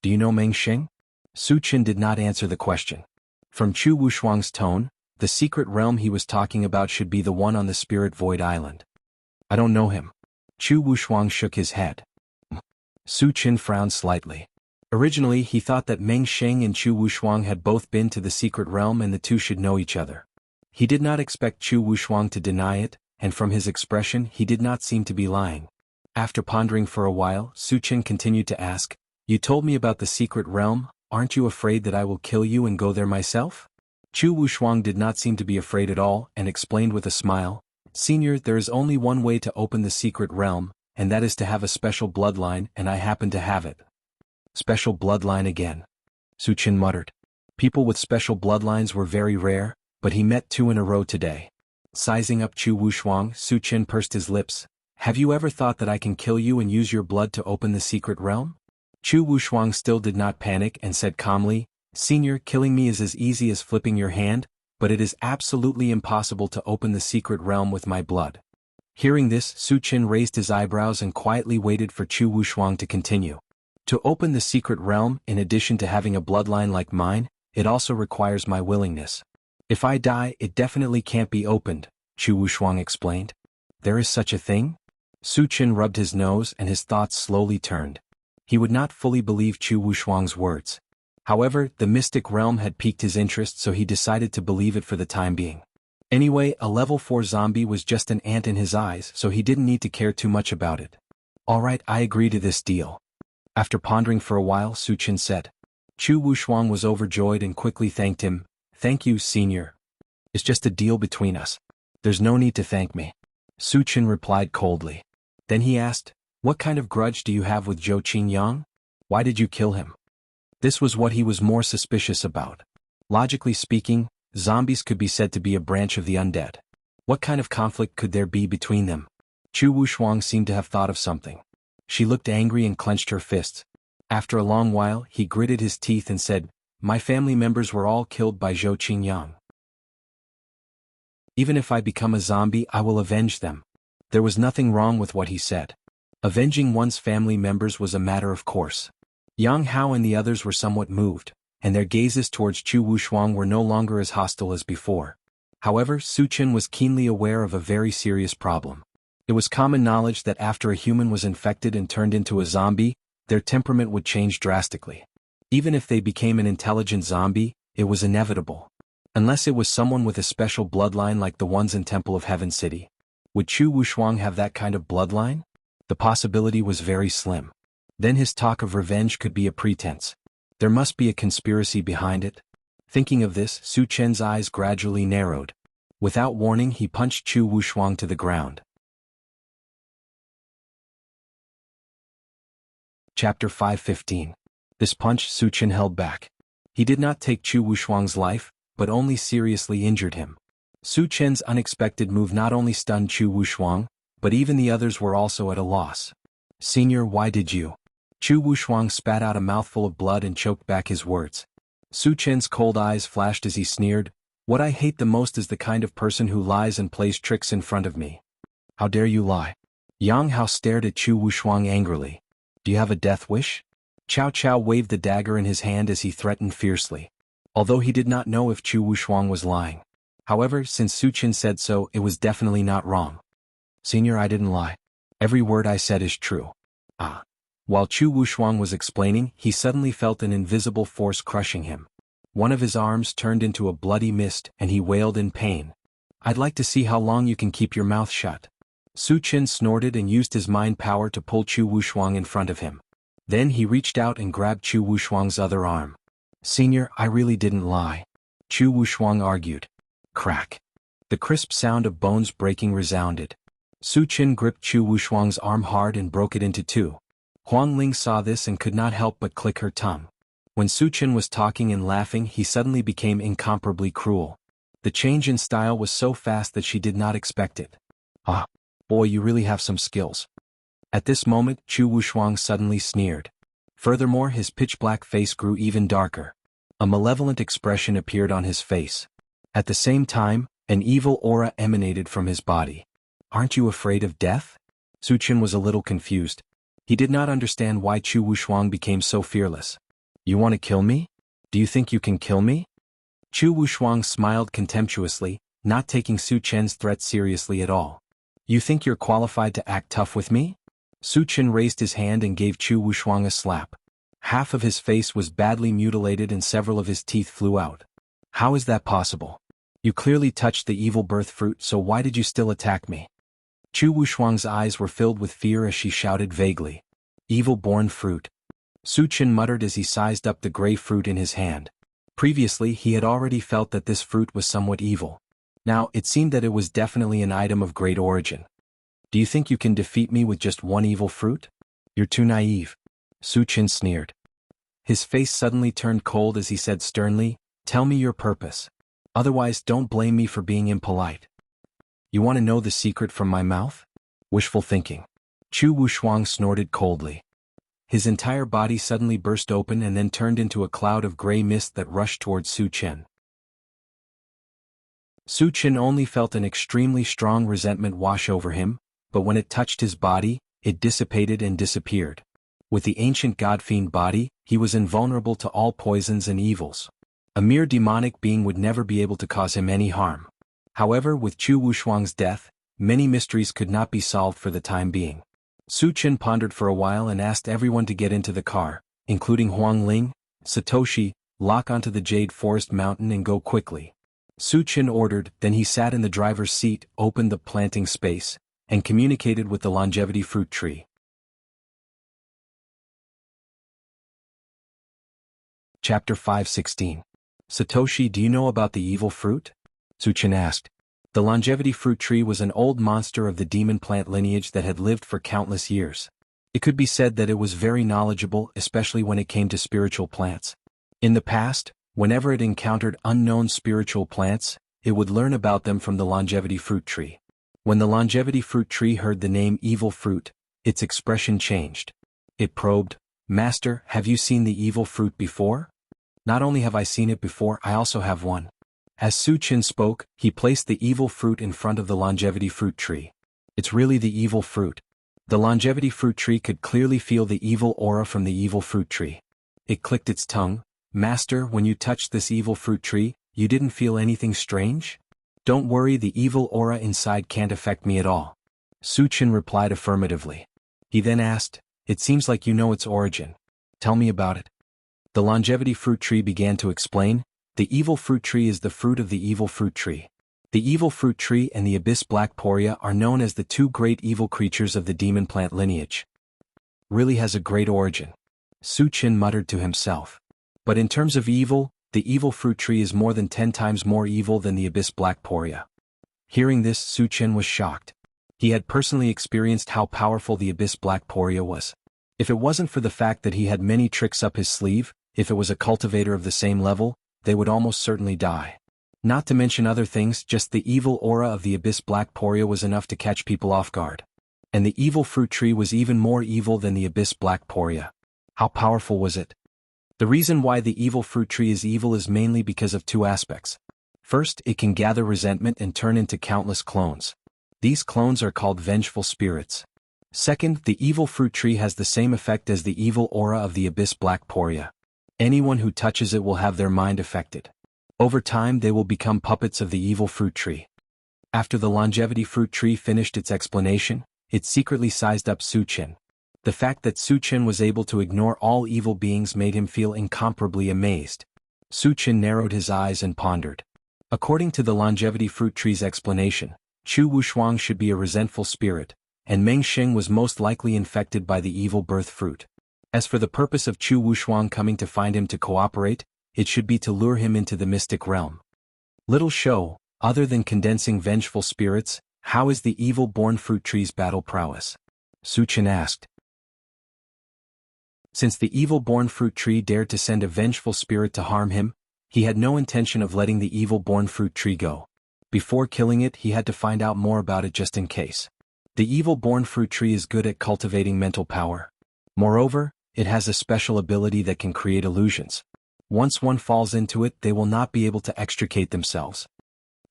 "Do you know Meng Xing?" Su Chen did not answer the question. From Chu Wushuang's tone, the secret realm he was talking about should be the one on the Spirit Void Island. "I don't know him." Chu Wushuang shook his head. Su Chen frowned slightly. Originally he thought that Meng Sheng and Chu Wushuang had both been to the secret realm and the two should know each other. He did not expect Chu Wushuang to deny it, and from his expression he did not seem to be lying. After pondering for a while, Su Chen continued to ask, "You told me about the secret realm, aren't you afraid that I will kill you and go there myself?" Chu Wushuang did not seem to be afraid at all and explained with a smile, "Senior, there is only one way to open the secret realm, and that is to have a special bloodline, and I happen to have it." Special bloodline again. Su Chen muttered. People with special bloodlines were very rare, but he met two in a row today. Sizing up Chu Wushuang, Su Chen pursed his lips. "Have you ever thought that I can kill you and use your blood to open the secret realm?" Chu Wushuang still did not panic and said calmly, "Senior, killing me is as easy as flipping your hand, but it is absolutely impossible to open the secret realm with my blood." Hearing this, Su Chen raised his eyebrows and quietly waited for Chu Wushuang to continue. "To open the secret realm, in addition to having a bloodline like mine, it also requires my willingness. If I die, it definitely can't be opened," Chu Wushuang explained. "There is such a thing?" Su Chen rubbed his nose and his thoughts slowly turned. He would not fully believe Chu Wushuang's words. However, the mystic realm had piqued his interest, so he decided to believe it for the time being. Anyway, a level 4 zombie was just an ant in his eyes, so he didn't need to care too much about it. "Alright, I agree to this deal." After pondering for a while, Su Chen said. Chu Wushuang was overjoyed and quickly thanked him. "Thank you, Senior. It's just a deal between us. There's no need to thank me." Su Chen replied coldly. Then he asked, "What kind of grudge do you have with Zhou Qingyang? Why did you kill him?" This was what he was more suspicious about. Logically speaking, zombies could be said to be a branch of the undead. What kind of conflict could there be between them? Chu Wushuang seemed to have thought of something. She looked angry and clenched her fists. After a long while, he gritted his teeth and said, "My family members were all killed by Zhou Qingyang. Even if I become a zombie, I will avenge them." There was nothing wrong with what he said. Avenging one's family members was a matter of course. Yang Hao and the others were somewhat moved, and their gazes towards Chu Wushuang were no longer as hostile as before. However, Su Chen was keenly aware of a very serious problem. It was common knowledge that after a human was infected and turned into a zombie, their temperament would change drastically. Even if they became an intelligent zombie, it was inevitable. Unless it was someone with a special bloodline like the ones in Temple of Heaven City. Would Chu Wushuang have that kind of bloodline? The possibility was very slim. Then his talk of revenge could be a pretense. There must be a conspiracy behind it. Thinking of this, Su Chen's eyes gradually narrowed. Without warning, he punched Chu Wushuang to the ground. Chapter 5:15. This punch Su Chen held back. He did not take Chu Wushuang's life, but only seriously injured him. Su Chen's unexpected move not only stunned Chu Wushuang, but even the others were also at a loss. "Senior, why did you?" Chu Wushuang spat out a mouthful of blood and choked back his words. Su Chen's cold eyes flashed as he sneered, "What I hate the most is the kind of person who lies and plays tricks in front of me. How dare you lie?" Yang Hao stared at Chu Wushuang angrily. "Do you have a death wish?" Cao Cao waved the dagger in his hand as he threatened fiercely. Although he did not know if Chu Wushuang was lying. However, since Su Chen said so, it was definitely not wrong. "Senior, I didn't lie. Every word I said is true." Ah. While Chu Wushuang was explaining, he suddenly felt an invisible force crushing him. One of his arms turned into a bloody mist and he wailed in pain. "I'd like to see how long you can keep your mouth shut." Su Chen snorted and used his mind power to pull Chu Wushuang in front of him. Then he reached out and grabbed Chu Wushuang's other arm. "Senior, I really didn't lie," Chu Wushuang argued. Crack. The crisp sound of bones breaking resounded. Su Chen gripped Chu Wushuang's arm hard and broke it into two. Huang Ling saw this and could not help but click her tongue. When Su Chen was talking and laughing, he suddenly became incomparably cruel. The change in style was so fast that she did not expect it. "Ah, boy, you really have some skills." At this moment, Chu Wushuang suddenly sneered. Furthermore, his pitch-black face grew even darker. A malevolent expression appeared on his face. At the same time, an evil aura emanated from his body. "Aren't you afraid of death?" Su Chen was a little confused. He did not understand why Chu Wushuang became so fearless. "You want to kill me? Do you think you can kill me?" Chu Wushuang smiled contemptuously, not taking Su Chen's threat seriously at all. "You think you're qualified to act tough with me?" Su Chen raised his hand and gave Chu Wushuang a slap. Half of his face was badly mutilated and several of his teeth flew out. How is that possible? You clearly touched the evil birth fruit, so why did you still attack me? Chu Wushuang's eyes were filled with fear as she shouted vaguely. Evil-born fruit. Su Chen muttered as he sized up the gray fruit in his hand. Previously he had already felt that this fruit was somewhat evil. Now it seemed that it was definitely an item of great origin. Do you think you can defeat me with just one evil fruit? You're too naive. Su Chen sneered. His face suddenly turned cold as he said sternly, Tell me your purpose. Otherwise don't blame me for being impolite. You want to know the secret from my mouth? Wishful thinking. Chu Wushuang snorted coldly. His entire body suddenly burst open and then turned into a cloud of gray mist that rushed towards Su Chen. Su Chen only felt an extremely strong resentment wash over him, but when it touched his body, it dissipated and disappeared. With the ancient god-fiend body, he was invulnerable to all poisons and evils. A mere demonic being would never be able to cause him any harm. However, with Chu Wushuang's death, many mysteries could not be solved for the time being. Su Chen pondered for a while and asked everyone to get into the car, including Huang Ling, Satoshi, lock onto the Jade Forest Mountain and go quickly. Su Chen ordered, then he sat in the driver's seat, opened the planting space, and communicated with the longevity fruit tree. Chapter 5:16. Satoshi, do you know about the evil fruit? Su Chen asked. The longevity fruit tree was an old monster of the demon plant lineage that had lived for countless years. It could be said that it was very knowledgeable, especially when it came to spiritual plants. In the past, whenever it encountered unknown spiritual plants, it would learn about them from the longevity fruit tree. When the longevity fruit tree heard the name evil fruit, its expression changed. It probed, Master, have you seen the evil fruit before? Not only have I seen it before, I also have one. As Su Chen spoke, he placed the evil fruit in front of the longevity fruit tree. It's really the evil fruit. The longevity fruit tree could clearly feel the evil aura from the evil fruit tree. It clicked its tongue. Master, when you touched this evil fruit tree, you didn't feel anything strange? Don't worry, the evil aura inside can't affect me at all. Su Chen replied affirmatively. He then asked, It seems like you know its origin. Tell me about it. The longevity fruit tree began to explain. The evil fruit tree is the fruit of the evil fruit tree. The evil fruit tree and the abyss black poria are known as the two great evil creatures of the demon plant lineage. Really has a great origin. Su Chen muttered to himself. But in terms of evil, the evil fruit tree is more than 10 times more evil than the abyss black poria. Hearing this, Su Chen was shocked. He had personally experienced how powerful the abyss black poria was. If it wasn't for the fact that he had many tricks up his sleeve, if it was a cultivator of the same level, they would almost certainly die. Not to mention other things, just the evil aura of the abyss black poria was enough to catch people off guard. And the evil fruit tree was even more evil than the abyss black poria. How powerful was it? The reason why the evil fruit tree is evil is mainly because of two aspects. First, it can gather resentment and turn into countless clones. These clones are called vengeful spirits. Second, the evil fruit tree has the same effect as the evil aura of the abyss black poria. Anyone who touches it will have their mind affected. Over time they will become puppets of the evil fruit tree. After the longevity fruit tree finished its explanation, it secretly sized up Su Chen. The fact that Su Chen was able to ignore all evil beings made him feel incomparably amazed. Su Chen narrowed his eyes and pondered. According to the longevity fruit tree's explanation, Chu Wushuang should be a resentful spirit, and Meng Xing was most likely infected by the evil birth fruit. As for the purpose of Chu Wushuang coming to find him to cooperate, it should be to lure him into the mystic realm. Little show, other than condensing vengeful spirits, how is the evil-born fruit tree's battle prowess? Su Chen asked. Since the evil-born fruit tree dared to send a vengeful spirit to harm him, he had no intention of letting the evil-born fruit tree go. Before killing it, he had to find out more about it just in case. The evil-born fruit tree is good at cultivating mental power. Moreover, it has a special ability that can create illusions. Once one falls into it, they will not be able to extricate themselves.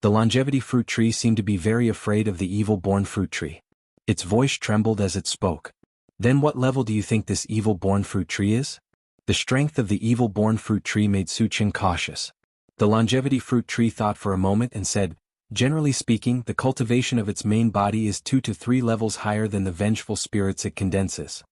The longevity fruit tree seemed to be very afraid of the evil-born fruit tree. Its voice trembled as it spoke. Then what level do you think this evil-born fruit tree is? The strength of the evil-born fruit tree made Su Chen cautious. The longevity fruit tree thought for a moment and said, Generally speaking, the cultivation of its main body is 2 to 3 levels higher than the vengeful spirits it condenses.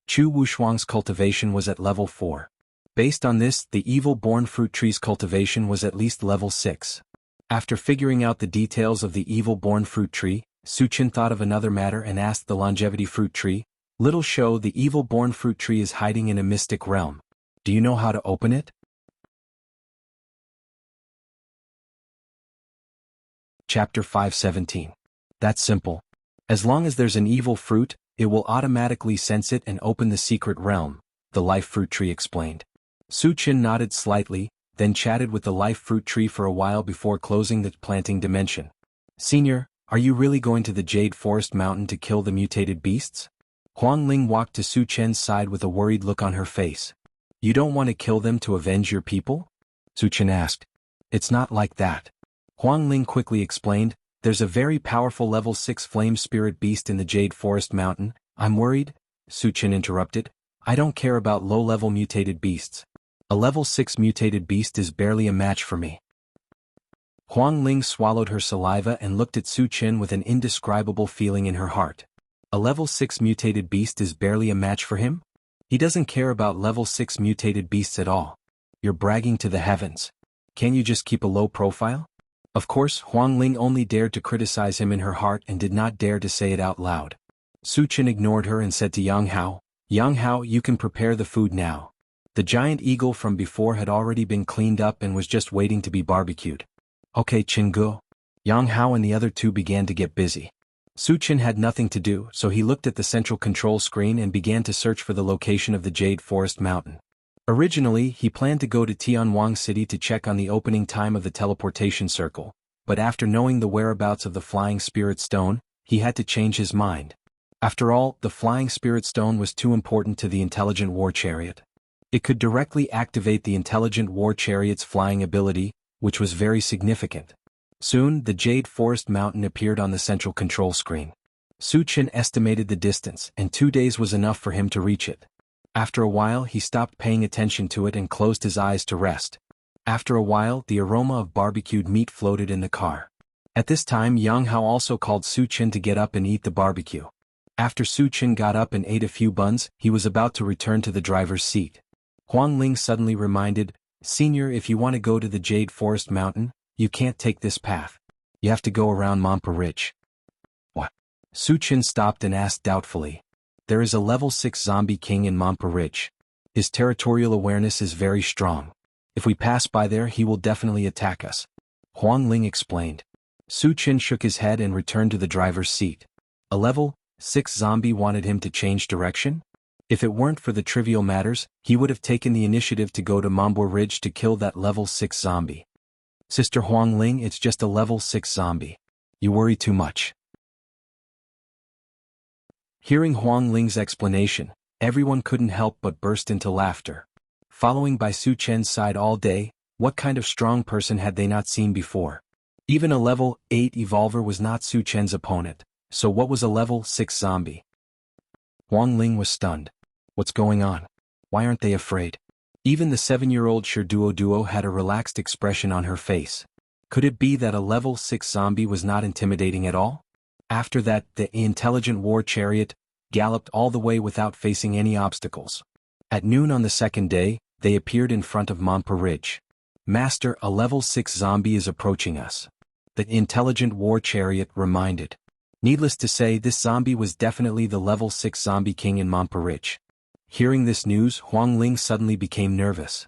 Chu Wushuang's cultivation was at level 4. Based on this, the evil-born fruit tree's cultivation was at least level 6. After figuring out the details of the evil-born fruit tree, Su Qin thought of another matter and asked the longevity fruit tree, "Little show, the evil-born fruit tree is hiding in a mystic realm. Do you know how to open it?" Chapter 517. That's simple. As long as there's an evil fruit, it will automatically sense it and open the secret realm, the life fruit tree explained. Su Qin nodded slightly, then chatted with the life fruit tree for a while before closing the planting dimension. "Senior, are you really going to the Jade Forest Mountain to kill the mutated beasts?" Huang Ling walked to Su Chen's side with a worried look on her face. "You don't want to kill them to avenge your people?" Su Chen asked. "It's not like that." Huang Ling quickly explained, "There's a very powerful level 6 flame spirit beast in the Jade Forest Mountain." "I'm worried," Su Chen interrupted. "I don't care about low-level mutated beasts. A level 6 mutated beast is barely a match for me." Huang Ling swallowed her saliva and looked at Su Chen with an indescribable feeling in her heart. A level 6 mutated beast is barely a match for him? He doesn't care about level 6 mutated beasts at all. You're bragging to the heavens. Can you just keep a low profile? Of course, Huang Ling only dared to criticize him in her heart and did not dare to say it out loud. Su Chen ignored her and said to Yang Hao, "Yang Hao, you can prepare the food now." The giant eagle from before had already been cleaned up and was just waiting to be barbecued. "Okay, Chingu." Yang Hao and the other two began to get busy. Su Chen had nothing to do, so he looked at the central control screen and began to search for the location of the Jade Forest Mountain. Originally, he planned to go to Tianwang City to check on the opening time of the teleportation circle, but after knowing the whereabouts of the Flying Spirit Stone, he had to change his mind. After all, the Flying Spirit Stone was too important to the Intelligent War Chariot. It could directly activate the Intelligent War Chariot's flying ability, which was very significant. Soon, the Jade Forest Mountain appeared on the central control screen. Su Chen estimated the distance, and 2 days was enough for him to reach it. After a while, he stopped paying attention to it and closed his eyes to rest. After a while, the aroma of barbecued meat floated in the car. At this time, Yang Hao also called Su Chen to get up and eat the barbecue. After Su Chen got up and ate a few buns, he was about to return to the driver's seat. Huang Ling suddenly reminded, "Senior, if you want to go to the Jade Forest Mountain, you can't take this path. You have to go around Mampa Ridge." "What?" Su Chen stopped and asked doubtfully. "There is a level 6 zombie king in Mampa Ridge. His territorial awareness is very strong. If we pass by there, he will definitely attack us," Huang Ling explained. Su Chen shook his head and returned to the driver's seat. A level 6 zombie wanted him to change direction? If it weren't for the trivial matters, he would have taken the initiative to go to Mambo Ridge to kill that level 6 zombie. "Sister Huang Ling, it's just a level 6 zombie. You worry too much." Hearing Huang Ling's explanation, everyone couldn't help but burst into laughter. Following by Su Chen's side all day, what kind of strong person had they not seen before? Even a level 8 evolver was not Su Chen's opponent, so what was a level 6 zombie? Huang Ling was stunned. What's going on? Why aren't they afraid? Even the 7-year-old Duo had a relaxed expression on her face. Could it be that a level 6 zombie was not intimidating at all? After that, the Intelligent War Chariot galloped all the way without facing any obstacles. At noon on the second day, they appeared in front of Mampa Ridge. "Master, a level 6 zombie is approaching us," the Intelligent War Chariot reminded. Needless to say, this zombie was definitely the level 6 zombie king in Mampa Ridge. Hearing this news, Huang Ling suddenly became nervous.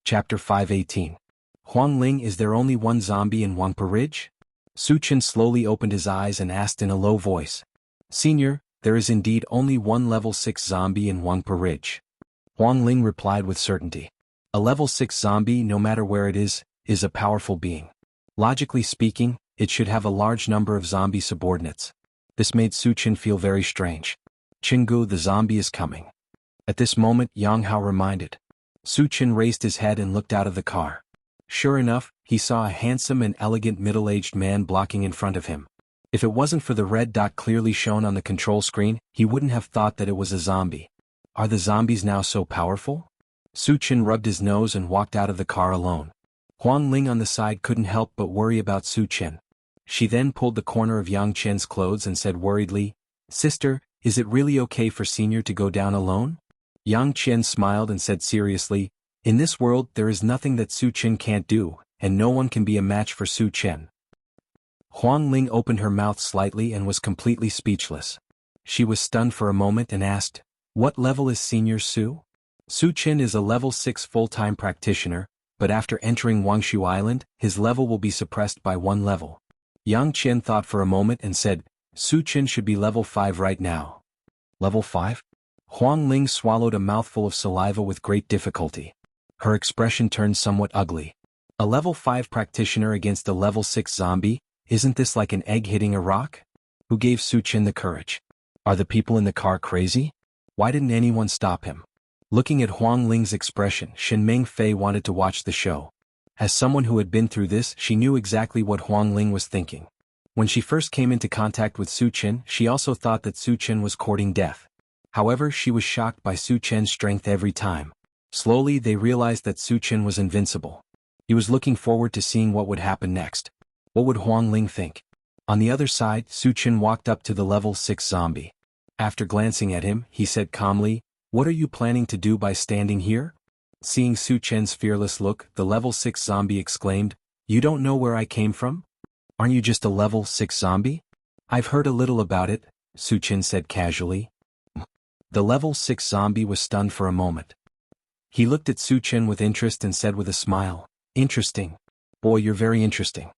Chapter 518. Huang Ling, is there only one zombie in Wangpa Ridge? Su Chen slowly opened his eyes and asked in a low voice. "Senior, there is indeed only one level 6 zombie in Wangpa Ridge." Huang Ling replied with certainty. A level 6 zombie, no matter where it is a powerful being. Logically speaking, it should have a large number of zombie subordinates. This made Su Chen feel very strange. "Chingu, the zombie is coming." At this moment, Yang Hao reminded. Su Chen raised his head and looked out of the car. Sure enough, he saw a handsome and elegant middle-aged man blocking in front of him. If it wasn't for the red dot clearly shown on the control screen, he wouldn't have thought that it was a zombie. Are the zombies now so powerful? Su Chen rubbed his nose and walked out of the car alone. Huang Ling on the side couldn't help but worry about Su Chen. She then pulled the corner of Yang Qian's clothes and said worriedly, "Sister, is it really okay for Senior to go down alone?" Yang Qian smiled and said seriously, "In this world there is nothing that Su Qian can't do, and no one can be a match for Su Qian." Huang Ling opened her mouth slightly and was completely speechless. She was stunned for a moment and asked, "What level is Senior Su?" Su Qian is a level 6 full-time practitioner, but after entering Wangshu Island, his level will be suppressed by 1 level. Yang Qian thought for a moment and said, "Su Qian should be level 5 right now." Level 5? Huang Ling swallowed a mouthful of saliva with great difficulty. Her expression turned somewhat ugly. A level 5 practitioner against a level 6 zombie? Isn't this like an egg hitting a rock? Who gave Su Qian the courage? Are the people in the car crazy? Why didn't anyone stop him? Looking at Huang Ling's expression, Shen Fei wanted to watch the show. As someone who had been through this, she knew exactly what Huang Ling was thinking. When she first came into contact with Su Qian, she also thought that Su Qian was courting death. However, she was shocked by Su Qian's strength every time. Slowly they realized that Su Qian was invincible. He was looking forward to seeing what would happen next. What would Huang Ling think? On the other side, Su Qian walked up to the level 6 zombie. After glancing at him, he said calmly, "What are you planning to do by standing here?" Seeing Su Qian's fearless look, the level 6 zombie exclaimed, "You don't know where I came from? Aren't you just a level 6 zombie?" "I've heard a little about it," Su Qian said casually. The level 6 zombie was stunned for a moment. He looked at Su Qian with interest and said with a smile, "Interesting. Boy, you're very interesting."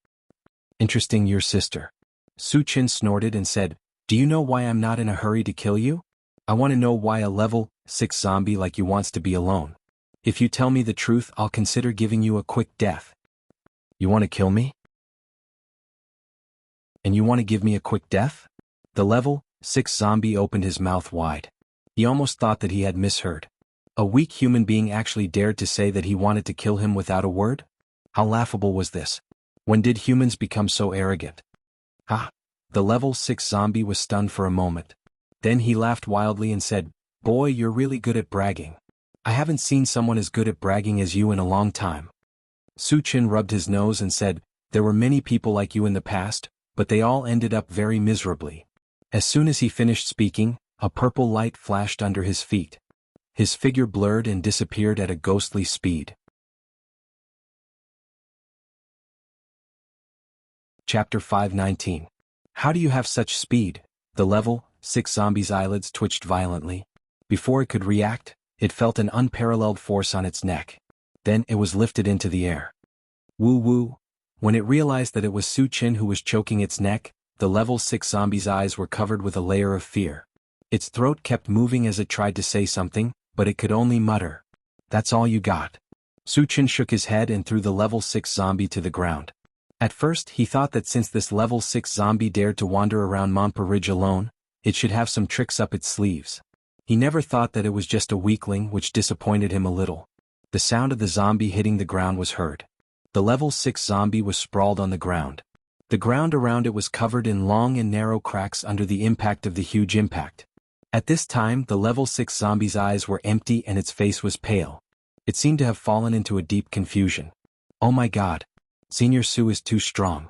"Interesting, your sister." Su Qian snorted and said, "Do you know why I'm not in a hurry to kill you? I want to know why a level 6 zombie like you wants to be alone. If you tell me the truth, I'll consider giving you a quick death." "You want to kill me? And you want to give me a quick death?" The level 6 zombie opened his mouth wide. He almost thought that he had misheard. A weak human being actually dared to say that he wanted to kill him without a word? How laughable was this? When did humans become so arrogant? Ha! The level 6 zombie was stunned for a moment. Then he laughed wildly and said, "Boy, you're really good at bragging. I haven't seen someone as good at bragging as you in a long time." Su Qian rubbed his nose and said, "There were many people like you in the past, but they all ended up very miserably." As soon as he finished speaking, a purple light flashed under his feet. His figure blurred and disappeared at a ghostly speed. Chapter 519. How do you have such speed? The level 6 zombie's eyelids twitched violently. Before it could react, it felt an unparalleled force on its neck. Then it was lifted into the air. Woo woo. When it realized that it was Su Qian who was choking its neck, the level 6 zombie's eyes were covered with a layer of fear. Its throat kept moving as it tried to say something, but it could only mutter, "That's all you got." Su Qian shook his head and threw the level 6 zombie to the ground. At first he thought that since this level 6 zombie dared to wander around Montpa Ridge alone, it should have some tricks up its sleeves. He never thought that it was just a weakling, which disappointed him a little. The sound of the zombie hitting the ground was heard. The level 6 zombie was sprawled on the ground. The ground around it was covered in long and narrow cracks under the impact of the huge impact. At this time the level 6 zombie's eyes were empty and its face was pale. It seemed to have fallen into a deep confusion. "Oh my God! Senior Su is too strong."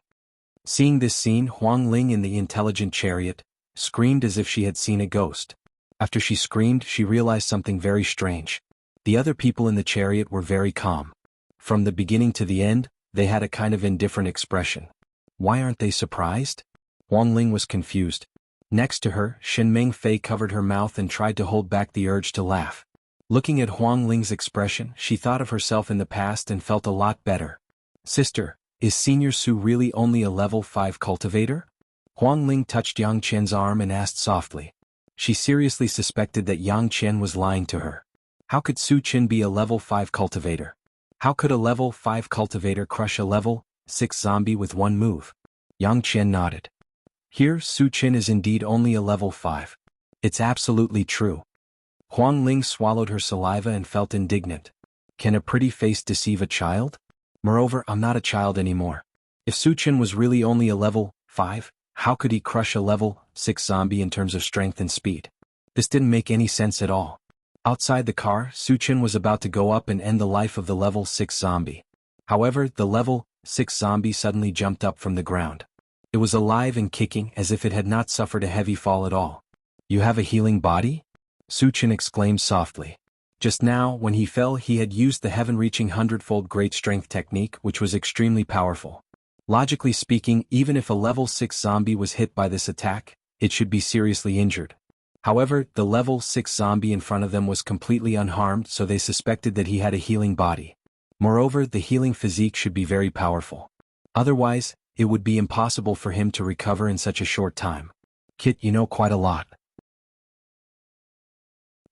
Seeing this scene, Huang Ling in the intelligent chariot screamed as if she had seen a ghost. After she screamed, she realized something very strange. The other people in the chariot were very calm. From the beginning to the end, they had a kind of indifferent expression. Why aren't they surprised? Huang Ling was confused. Next to her, Shen Fei covered her mouth and tried to hold back the urge to laugh. Looking at Huang Ling's expression, she thought of herself in the past and felt a lot better. "Sister, is Senior Su really only a level 5 cultivator?" Huang Ling touched Yang Qian's arm and asked softly. She seriously suspected that Yang Qian was lying to her. How could Su Qian be a level 5 cultivator? How could a level 5 cultivator crush a level 6 zombie with one move? Yang Qian nodded. Here, Su Qian is indeed only a level 5. It's absolutely true. Huang Ling swallowed her saliva and felt indignant. Can a pretty face deceive a child? Moreover, I'm not a child anymore. If Su Qian was really only a level 5, how could he crush a level 6 zombie in terms of strength and speed? This didn't make any sense at all. Outside the car, Su Qian was about to go up and end the life of the level 6 zombie. However, the level 6 zombie suddenly jumped up from the ground. It was alive and kicking as if it had not suffered a heavy fall at all. "You have a healing body?" Suchin exclaimed softly. Just now, when he fell, he had used the heaven-reaching hundredfold great strength technique, which was extremely powerful. Logically speaking, even if a level 6 zombie was hit by this attack, it should be seriously injured. However, the level 6 zombie in front of them was completely unharmed, so they suspected that he had a healing body. Moreover, the healing physique should be very powerful. Otherwise, it would be impossible for him to recover in such a short time. "Kit, you know quite a lot."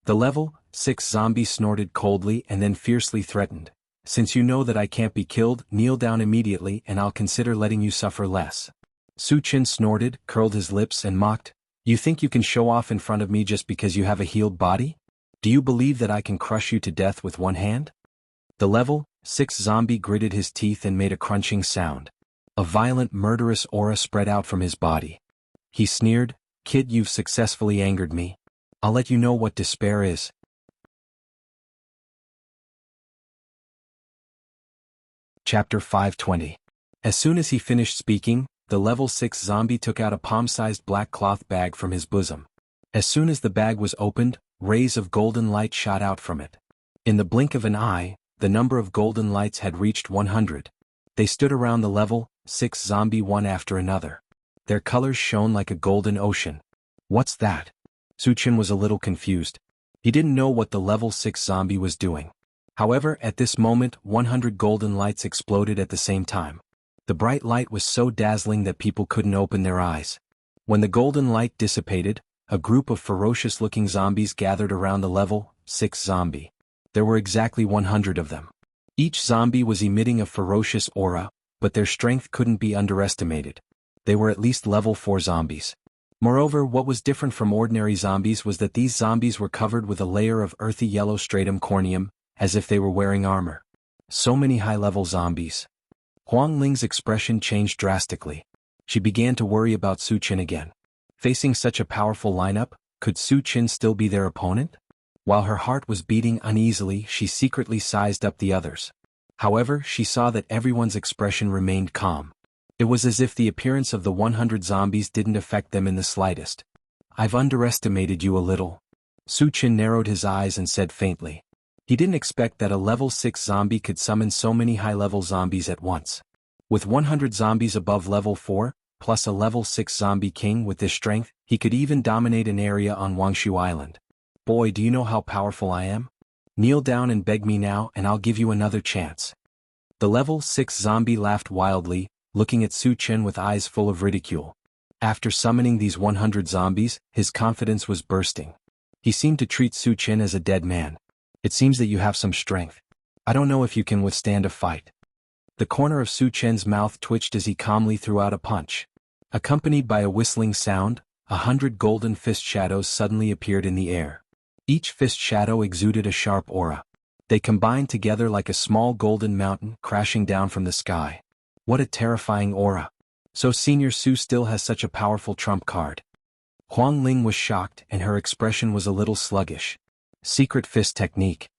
The level 6 zombie snorted coldly and then fiercely threatened. "Since you know that I can't be killed, kneel down immediately and I'll consider letting you suffer less." Suchin snorted, curled his lips and mocked, "You think you can show off in front of me just because you have a healed body? Do you believe that I can crush you to death with one hand?" The level 6 zombie gritted his teeth and made a crunching sound. A violent, murderous aura spread out from his body. He sneered, "Kid, you've successfully angered me. I'll let you know what despair is." Chapter 520. As soon as he finished speaking, the level 6 zombie took out a palm-sized black cloth bag from his bosom. As soon as the bag was opened, rays of golden light shot out from it. In the blink of an eye, the number of golden lights had reached 100. They stood around the level 6 zombie one after another. Their colors shone like a golden ocean. "What's that?" Suchin was a little confused. He didn't know what the level 6 zombie was doing. However, at this moment 100 golden lights exploded at the same time. The bright light was so dazzling that people couldn't open their eyes. When the golden light dissipated, a group of ferocious-looking zombies gathered around the level 6 zombie. There were exactly 100 of them. Each zombie was emitting a ferocious aura, but their strength couldn't be underestimated. They were at least level 4 zombies. Moreover, what was different from ordinary zombies was that these zombies were covered with a layer of earthy yellow stratum corneum, as if they were wearing armor. So many high-level zombies. Huang Ling's expression changed drastically. She began to worry about Suchin again. Facing such a powerful lineup, could Suchin still be their opponent? While her heart was beating uneasily, she secretly sized up the others. However, she saw that everyone's expression remained calm. It was as if the appearance of the 100 zombies didn't affect them in the slightest. "I've underestimated you a little." Suchin narrowed his eyes and said faintly. He didn't expect that a level 6 zombie could summon so many high-level zombies at once. With 100 zombies above level 4, plus a level 6 zombie king with this strength, he could even dominate an area on Wangshu Island. "Boy, do you know how powerful I am? Kneel down and beg me now and I'll give you another chance." The level 6 zombie laughed wildly, looking at Suchin with eyes full of ridicule. After summoning these 100 zombies, his confidence was bursting. He seemed to treat Suchin as a dead man. "It seems that you have some strength. I don't know if you can withstand a fight." The corner of Suchin's mouth twitched as he calmly threw out a punch. Accompanied by a whistling sound, 100 golden fist shadows suddenly appeared in the air. Each fist shadow exuded a sharp aura. They combined together like a small golden mountain crashing down from the sky. What a terrifying aura. So Senior Su still has such a powerful trump card. Huang Ling was shocked and her expression was a little sluggish. Secret fist technique.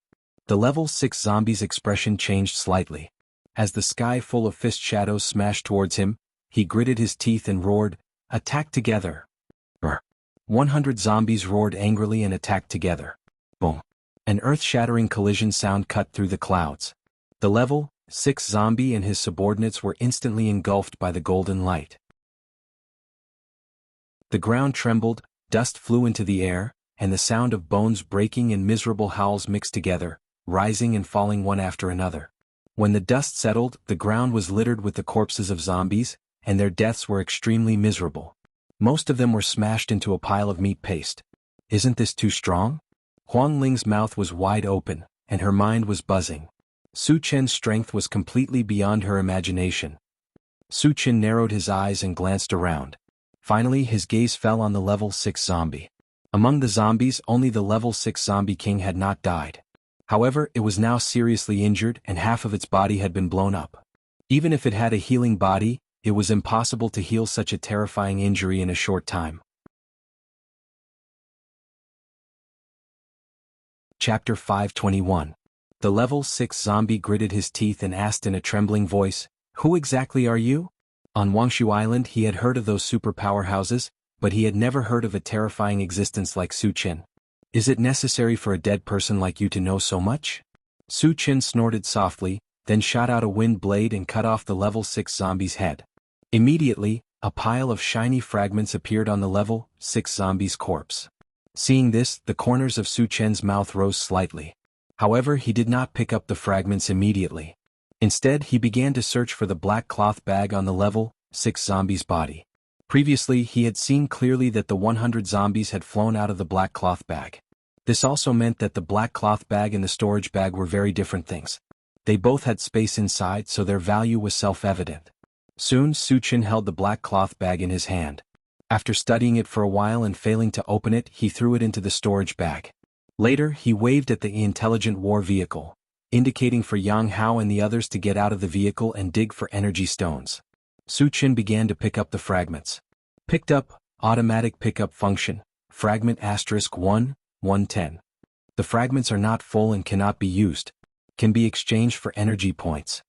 The level 6 zombie's expression changed slightly. As the sky full of fist shadows smashed towards him, he gritted his teeth and roared, "Attack together!" 100 zombies roared angrily and attacked together. Boom. An earth-shattering collision sound cut through the clouds. The level 6 zombie and his subordinates were instantly engulfed by the golden light. The ground trembled, dust flew into the air, and the sound of bones breaking and miserable howls mixed together, rising and falling one after another. When the dust settled, the ground was littered with the corpses of zombies, and their deaths were extremely miserable. Most of them were smashed into a pile of meat paste. "Isn't this too strong?" Huang Ling's mouth was wide open, and her mind was buzzing. Suchin's strength was completely beyond her imagination. Suchin narrowed his eyes and glanced around. Finally, his gaze fell on the level 6 zombie. Among the zombies, only the level 6 zombie king had not died. However, it was now seriously injured and half of its body had been blown up. Even if it had a healing body, it was impossible to heal such a terrifying injury in a short time. Chapter 521. The level 6 zombie gritted his teeth and asked in a trembling voice, "Who exactly are you?" On Wangshu Island he had heard of those super powerhouses, but he had never heard of a terrifying existence like Su Qin. Is it necessary for a dead person like you to know so much? Su Qin snorted softly, then shot out a wind blade and cut off the level 6 zombie's head. Immediately, a pile of shiny fragments appeared on the level 6 zombie's corpse. Seeing this, the corners of Su Chen's mouth rose slightly. However, he did not pick up the fragments immediately. Instead, he began to search for the black cloth bag on the level 6 zombie's body. Previously, he had seen clearly that the 100 zombies had flown out of the black cloth bag. This also meant that the black cloth bag and the storage bag were very different things. They both had space inside, so their value was self-evident. Soon, Su Qin held the black cloth bag in his hand. After studying it for a while and failing to open it, he threw it into the storage bag. Later, he waved at the intelligent war vehicle, indicating for Yang Hao and the others to get out of the vehicle and dig for energy stones. Su Qin began to pick up the fragments. Picked up, automatic pickup function, fragment *1, 110. The fragments are not full and cannot be used. Can be exchanged for energy points.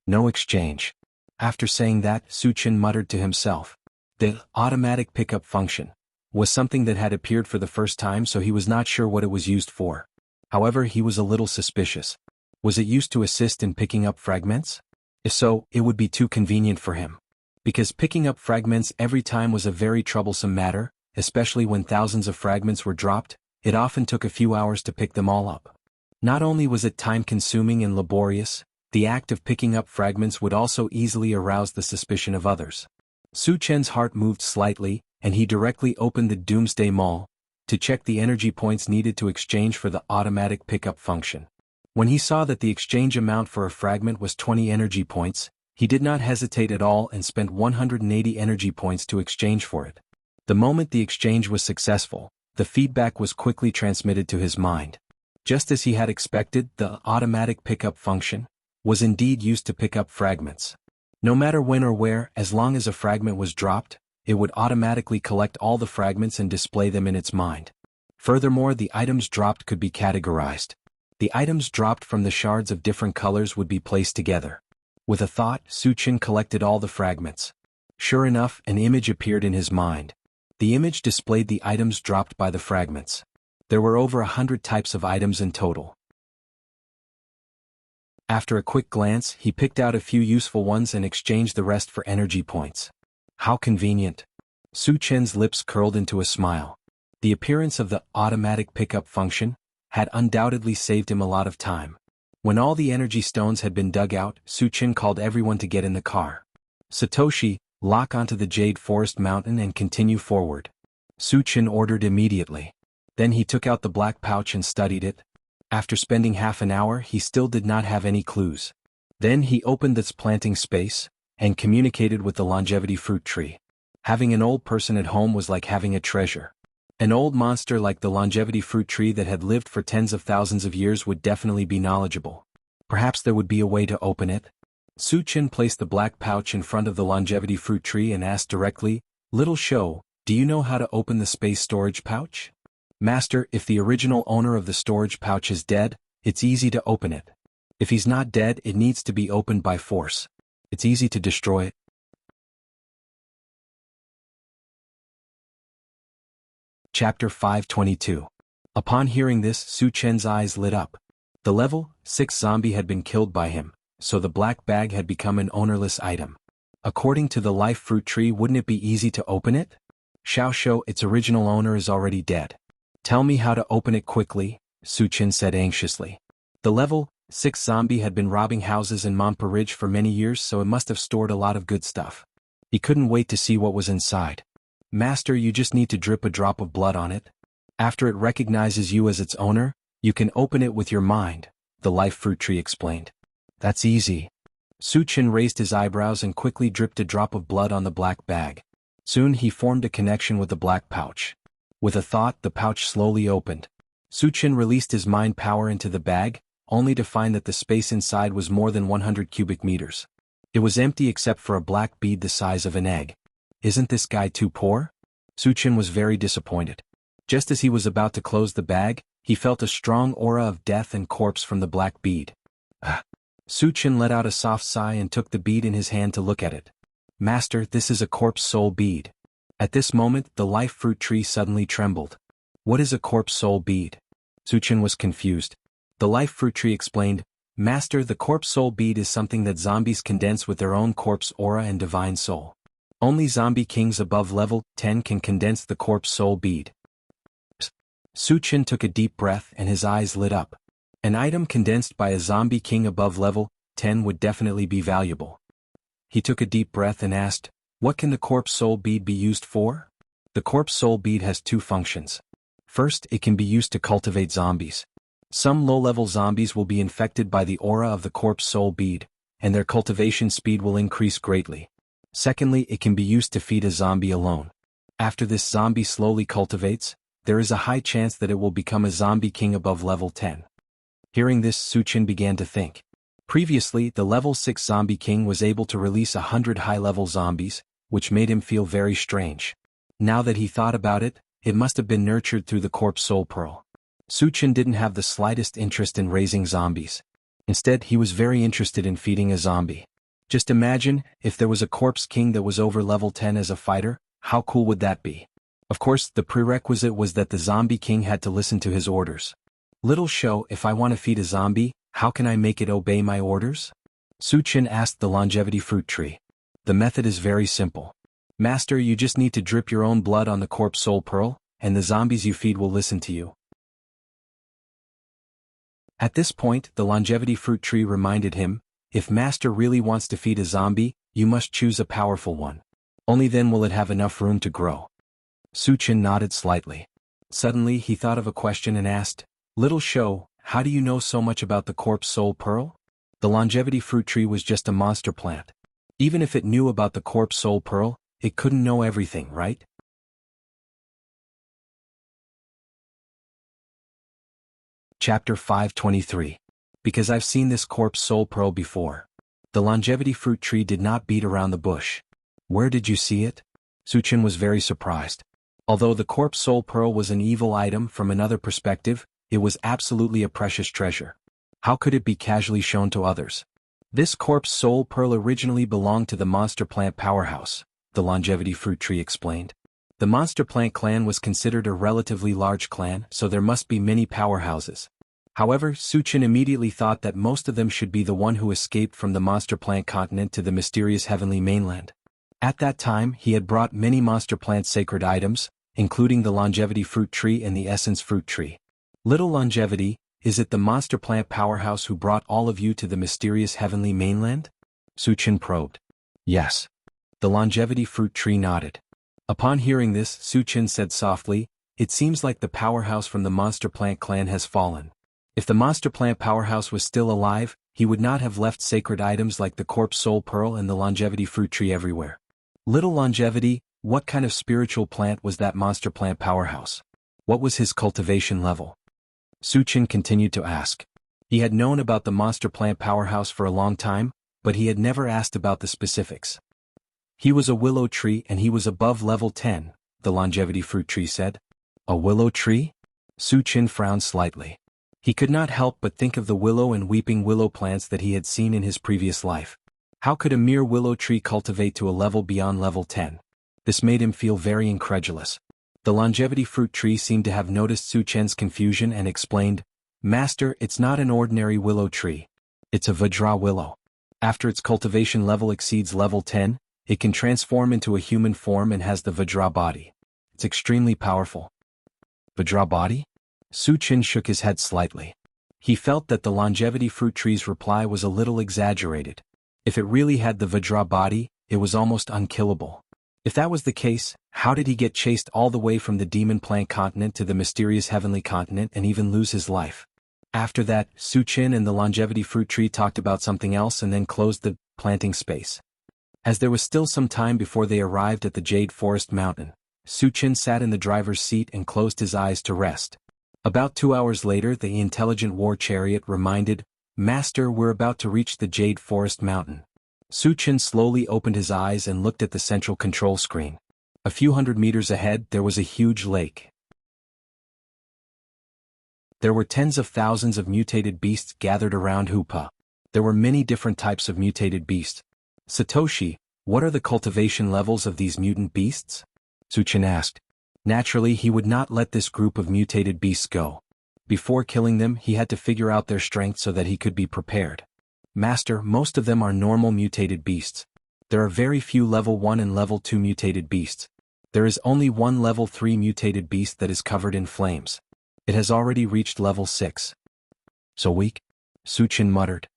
No exchange. After saying that, Su Qin muttered to himself. The automatic pickup function was something that had appeared for the first time, so he was not sure what it was used for. However, he was a little suspicious. Was it used to assist in picking up fragments? If so, it would be too convenient for him. Because picking up fragments every time was a very troublesome matter, especially when thousands of fragments were dropped, it often took a few hours to pick them all up. Not only was it time-consuming and laborious, the act of picking up fragments would also easily arouse the suspicion of others. Su Chen's heart moved slightly, and he directly opened the Doomsday Mall to check the energy points needed to exchange for the automatic pickup function. When he saw that the exchange amount for a fragment was 20 energy points, he did not hesitate at all and spent 180 energy points to exchange for it. The moment the exchange was successful, the feedback was quickly transmitted to his mind. Just as he had expected, the automatic pickup function was indeed used to pick up fragments. No matter when or where, as long as a fragment was dropped, it would automatically collect all the fragments and display them in its mind. Furthermore, the items dropped could be categorized. The items dropped from the shards of different colors would be placed together. With a thought, Su Qin collected all the fragments. Sure enough, an image appeared in his mind. The image displayed the items dropped by the fragments. There were over 100 types of items in total. After a quick glance, he picked out a few useful ones and exchanged the rest for energy points. How convenient. Su Chen's lips curled into a smile. The appearance of the automatic pickup function had undoubtedly saved him a lot of time. When all the energy stones had been dug out, Su Qin called everyone to get in the car. Satoshi, lock onto the Jade Forest Mountain and continue forward. Su Qin ordered immediately. Then he took out the black pouch and studied it. After spending half an hour, he still did not have any clues. Then he opened its planting space and communicated with the longevity fruit tree. Having an old person at home was like having a treasure. An old monster like the longevity fruit tree that had lived for tens of thousands of years would definitely be knowledgeable. Perhaps there would be a way to open it. Su Qin placed the black pouch in front of the longevity fruit tree and asked directly, "Little Shou, do you know how to open the space storage pouch?" "Master, if the original owner of the storage pouch is dead, it's easy to open it. If he's not dead, it needs to be opened by force. It's easy to destroy it." Chapter 522. Upon hearing this, Su Chen's eyes lit up. The level 6 zombie had been killed by him, so the black bag had become an ownerless item. According to the life fruit tree, wouldn't it be easy to open it? "Xiao Shou, its original owner is already dead. Tell me how to open it quickly," Su Qin said anxiously. The level 6 zombie had been robbing houses in Montpa Ridge for many years, so it must have stored a lot of good stuff. He couldn't wait to see what was inside. "Master, you just need to drip a drop of blood on it. After it recognizes you as its owner, you can open it with your mind," the life fruit tree explained. "That's easy." Su Qin raised his eyebrows and quickly dripped a drop of blood on the black bag. Soon he formed a connection with the black pouch. With a thought, the pouch slowly opened. Su Qin released his mind power into the bag, only to find that the space inside was more than 100 cubic meters. It was empty except for a black bead the size of an egg. "Isn't this guy too poor?" Su Qin was very disappointed. Just as he was about to close the bag, he felt a strong aura of death and corpse from the black bead. Su Qin let out a soft sigh and took the bead in his hand to look at it. Master, this is a corpse soul bead. At this moment, the life fruit tree suddenly trembled. What is a corpse soul bead? Suchin was confused. The life fruit tree explained, Master, the corpse soul bead is something that zombies condense with their own corpse aura and divine soul. Only zombie kings above level 10 can condense the corpse soul bead. Suchin took a deep breath and his eyes lit up. An item condensed by a zombie king above level 10 would definitely be valuable. He took a deep breath and asked, what can the corpse soul bead be used for? The corpse soul bead has two functions. First, it can be used to cultivate zombies. Some low-level zombies will be infected by the aura of the corpse soul bead, and their cultivation speed will increase greatly. Secondly, it can be used to feed a zombie alone. After this zombie slowly cultivates, there is a high chance that it will become a zombie king above level 10. Hearing this, Suchin began to think. Previously, the level 6 zombie king was able to release 100 high-level zombies, which made him feel very strange. Now that he thought about it, it must have been nurtured through the corpse soul pearl. Suchin didn't have the slightest interest in raising zombies. Instead, he was very interested in feeding a zombie. Just imagine, if there was a corpse king that was over level 10 as a fighter, how cool would that be? Of course, the prerequisite was that the zombie king had to listen to his orders. Little show, if I want to feed a zombie, how can I make it obey my orders? Suchin asked the longevity fruit tree. The method is very simple. Master, you just need to drip your own blood on the corpse soul pearl, and the zombies you feed will listen to you. At this point, the longevity fruit tree reminded him, if Master really wants to feed a zombie, you must choose a powerful one. Only then will it have enough room to grow. Suchin nodded slightly. Suddenly he thought of a question and asked, Little show, how do you know so much about the corpse soul pearl? The longevity fruit tree was just a monster plant. Even if it knew about the corpse soul pearl, it couldn't know everything, right? Chapter 523. Because I've seen this corpse soul pearl before. The longevity fruit tree did not beat around the bush. Where did you see it? Suchin was very surprised. Although the corpse soul pearl was an evil item from another perspective, it was absolutely a precious treasure. How could it be casually shown to others? This corpse soul pearl originally belonged to the monster plant powerhouse, the longevity fruit tree explained. The monster plant clan was considered a relatively large clan, so there must be many powerhouses. However, Suchin immediately thought that most of them should be the one who escaped from the monster plant continent to the mysterious heavenly mainland. At that time, he had brought many monster plant sacred items, including the longevity fruit tree and the essence fruit tree. Little longevity, is it the monster plant powerhouse who brought all of you to the mysterious heavenly mainland? Suchin probed. Yes. The longevity fruit tree nodded. Upon hearing this, Suchin said softly, it seems like the powerhouse from the monster plant clan has fallen. If the monster plant powerhouse was still alive, he would not have left sacred items like the corpse soul pearl and the longevity fruit tree everywhere. Little longevity, what kind of spiritual plant was that monster plant powerhouse? What was his cultivation level? Suchin continued to ask. He had known about the monster plant powerhouse for a long time, but he had never asked about the specifics. He was a willow tree and he was above level 10, the longevity fruit tree said. A willow tree? Suchin frowned slightly. He could not help but think of the willow and weeping willow plants that he had seen in his previous life. How could a mere willow tree cultivate to a level beyond level 10? This made him feel very incredulous. The longevity fruit tree seemed to have noticed Suchin's confusion and explained, Master, it's not an ordinary willow tree. It's a Vajra willow. After its cultivation level exceeds level 10, it can transform into a human form and has the Vajra body. It's extremely powerful. Vajra body? Suchin shook his head slightly. He felt that the longevity fruit tree's reply was a little exaggerated. If it really had the Vajra body, it was almost unkillable. If that was the case, how did he get chased all the way from the demon plant continent to the mysterious heavenly continent and even lose his life? After that, Suchin and the longevity fruit tree talked about something else and then closed the planting space. As there was still some time before they arrived at the Jade Forest Mountain, Suchin sat in the driver's seat and closed his eyes to rest. About 2 hours later, the intelligent war chariot reminded, Master, we're about to reach the Jade Forest Mountain. Suchin slowly opened his eyes and looked at the central control screen. A few hundred meters ahead, there was a huge lake. There were tens of thousands of mutated beasts gathered around Hoopa. There were many different types of mutated beasts. Satoshi, What are the cultivation levels of these mutant beasts? Su Chen asked. Naturally, he would not let this group of mutated beasts go. Before killing them, he had to figure out their strength so that he could be prepared. Master, most of them are normal mutated beasts. There are very few level 1 and level 2 mutated beasts. There is only one level 3 mutated beast that is covered in flames. It has already reached level 6. So weak? Su Chen muttered.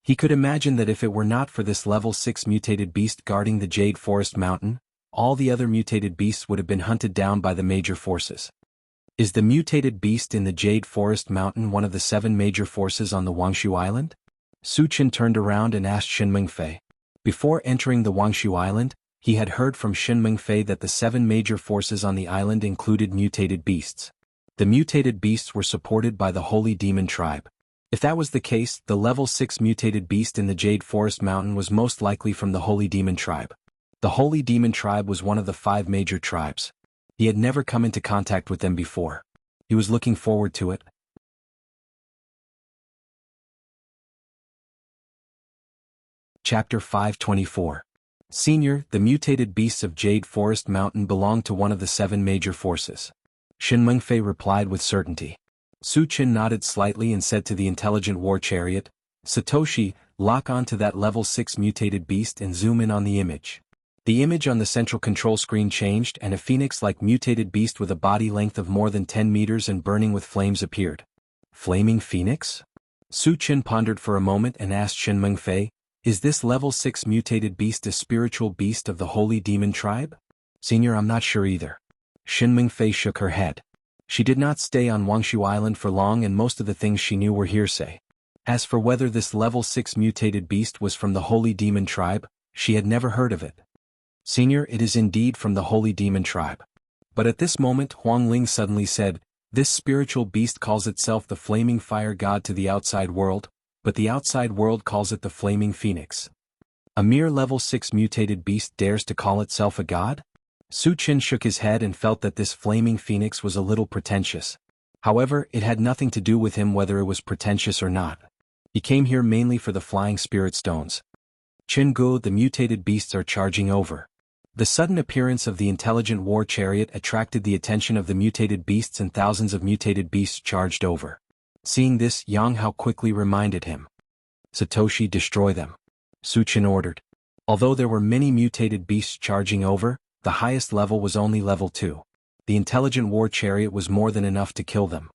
He could imagine that if it were not for this level 6 mutated beast guarding the Jade Forest Mountain, all the other mutated beasts would have been hunted down by the major forces. Is the mutated beast in the Jade Forest Mountain one of the 7 major forces on the Wangshu Island? Su Chen turned around and asked Shin Mengfei. Before entering the Wangshu Island, he had heard from Shin Mengfei that the 7 major forces on the island included mutated beasts. The mutated beasts were supported by the Holy Demon Tribe. If that was the case, the level 6 mutated beast in the Jade Forest Mountain was most likely from the Holy Demon Tribe. The Holy Demon Tribe was one of the 5 major tribes. He had never come into contact with them before. He was looking forward to it. Chapter 524. Senior, the mutated beasts of Jade Forest Mountain belong to one of the 7 major forces. Shin Mengfei replied with certainty. Su Chen nodded slightly and said to the intelligent war chariot, Satoshi, lock on to that level 6 mutated beast and zoom in on the image. The image on the central control screen changed and a phoenix-like mutated beast with a body length of more than 10 meters and burning with flames appeared. Flaming phoenix? Su Chen pondered for a moment and asked Shin Mengfei, is this level 6 mutated beast a spiritual beast of the Holy Demon Tribe? Senior, I'm not sure either. Shin Mengfei shook her head. She did not stay on Wangshu Island for long and most of the things she knew were hearsay. As for whether this level 6 mutated beast was from the Holy Demon Tribe, she had never heard of it. Senior, it is indeed from the Holy Demon Tribe. But at this moment Huang Ling suddenly said, this spiritual beast calls itself the Flaming Fire God to the outside world, but the outside world calls it the Flaming Phoenix. A mere level 6 mutated beast dares to call itself a god? Su Chen shook his head and felt that this Flaming Phoenix was a little pretentious. However, it had nothing to do with him whether it was pretentious or not. He came here mainly for the flying spirit stones. Qinggu, the mutated beasts are charging over. The sudden appearance of the intelligent war chariot attracted the attention of the mutated beasts and thousands of mutated beasts charged over. Seeing this, Yang Hao quickly reminded him. Satoshi, destroy them. Su Chen ordered. Although there were many mutated beasts charging over, the highest level was only level 2. The intelligent war chariot was more than enough to kill them.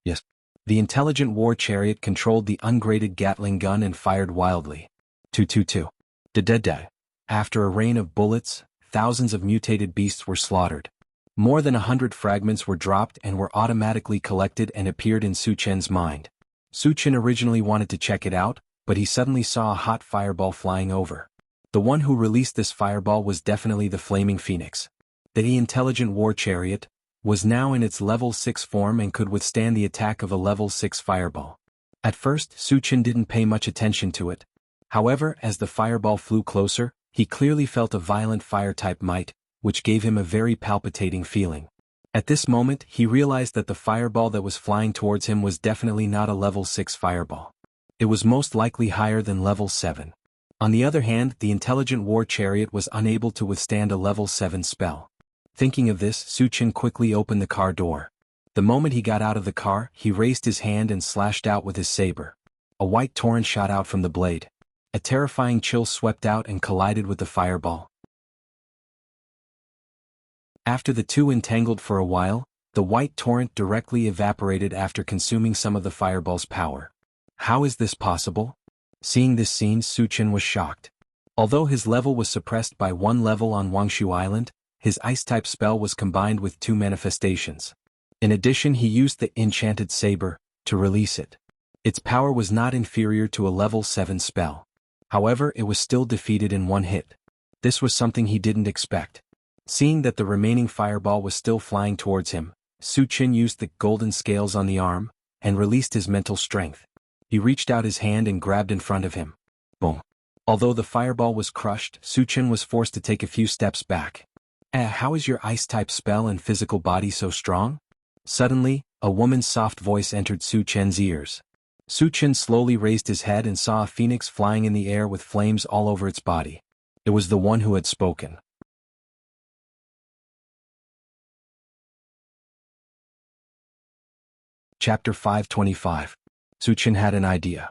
Yes. The intelligent war chariot controlled the ungraded Gatling gun and fired wildly. 222. Da-da-da. After a rain of bullets, thousands of mutated beasts were slaughtered. More than 100 fragments were dropped and were automatically collected and appeared in Su Chen's mind. Su Chen originally wanted to check it out, but he suddenly saw a hot fireball flying over. The one who released this fireball was definitely the Flaming Phoenix. The intelligent war chariot was now in its level 6 form and could withstand the attack of a level 6 fireball. At first, Su Chen didn't pay much attention to it. However, as the fireball flew closer, he clearly felt a violent fire-type might, which gave him a very palpitating feeling. At this moment, he realized that the fireball that was flying towards him was definitely not a level 6 fireball. It was most likely higher than level 7. On the other hand, the intelligent war chariot was unable to withstand a level 7 spell. Thinking of this, Su Chen quickly opened the car door. The moment he got out of the car, he raised his hand and slashed out with his saber. A white torrent shot out from the blade. A terrifying chill swept out and collided with the fireball. After the two entangled for a while, the white torrent directly evaporated after consuming some of the fireball's power. How is this possible? Seeing this scene, Su Chen was shocked. Although his level was suppressed by 1 level on Wangshu Island, his ice-type spell was combined with 2 manifestations. In addition, he used the enchanted saber to release it. Its power was not inferior to a level 7 spell. However, it was still defeated in 1 hit. This was something he didn't expect. Seeing that the remaining fireball was still flying towards him, Su Chen used the golden scales on the arm and released his mental strength. He reached out his hand and grabbed in front of him. Boom. Although the fireball was crushed, Su Chen was forced to take a few steps back. How is your ice-type spell and physical body so strong? Suddenly, a woman's soft voice entered Su Chen's ears. Su Chen slowly raised his head and saw a phoenix flying in the air with flames all over its body. It was the one who had spoken. Chapter 525. Suchin had an idea.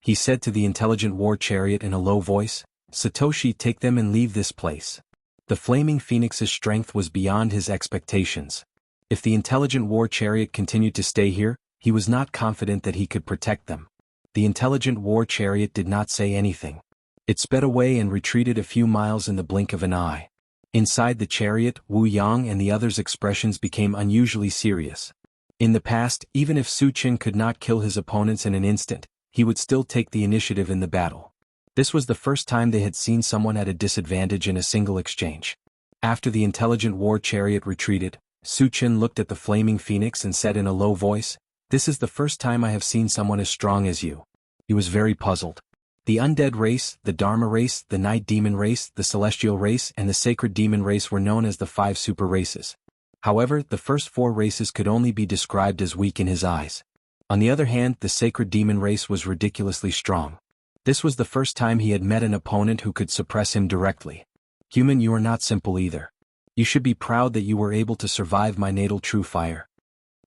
He said to the intelligent war chariot in a low voice, "Satoshi, take them and leave this place." The flaming phoenix's strength was beyond his expectations. If the intelligent war chariot continued to stay here, he was not confident that he could protect them. The intelligent war chariot did not say anything. It sped away and retreated a few miles in the blink of an eye. Inside the chariot, Wu Yang and the others' expressions became unusually serious. In the past, even if Suchin could not kill his opponents in an instant, he would still take the initiative in the battle. This was the first time they had seen someone at a disadvantage in a single exchange. After the intelligent war chariot retreated, Suchin looked at the flaming phoenix and said in a low voice, "This is the first time I have seen someone as strong as you." He was very puzzled. The undead race, the Dharma race, the night demon race, the celestial race, and the sacred demon race were known as the 5 super races. However, the first 4 races could only be described as weak in his eyes. On the other hand, the sacred demon race was ridiculously strong. This was the first time he had met an opponent who could suppress him directly. "Human, you are not simple either. You should be proud that you were able to survive my natal true fire."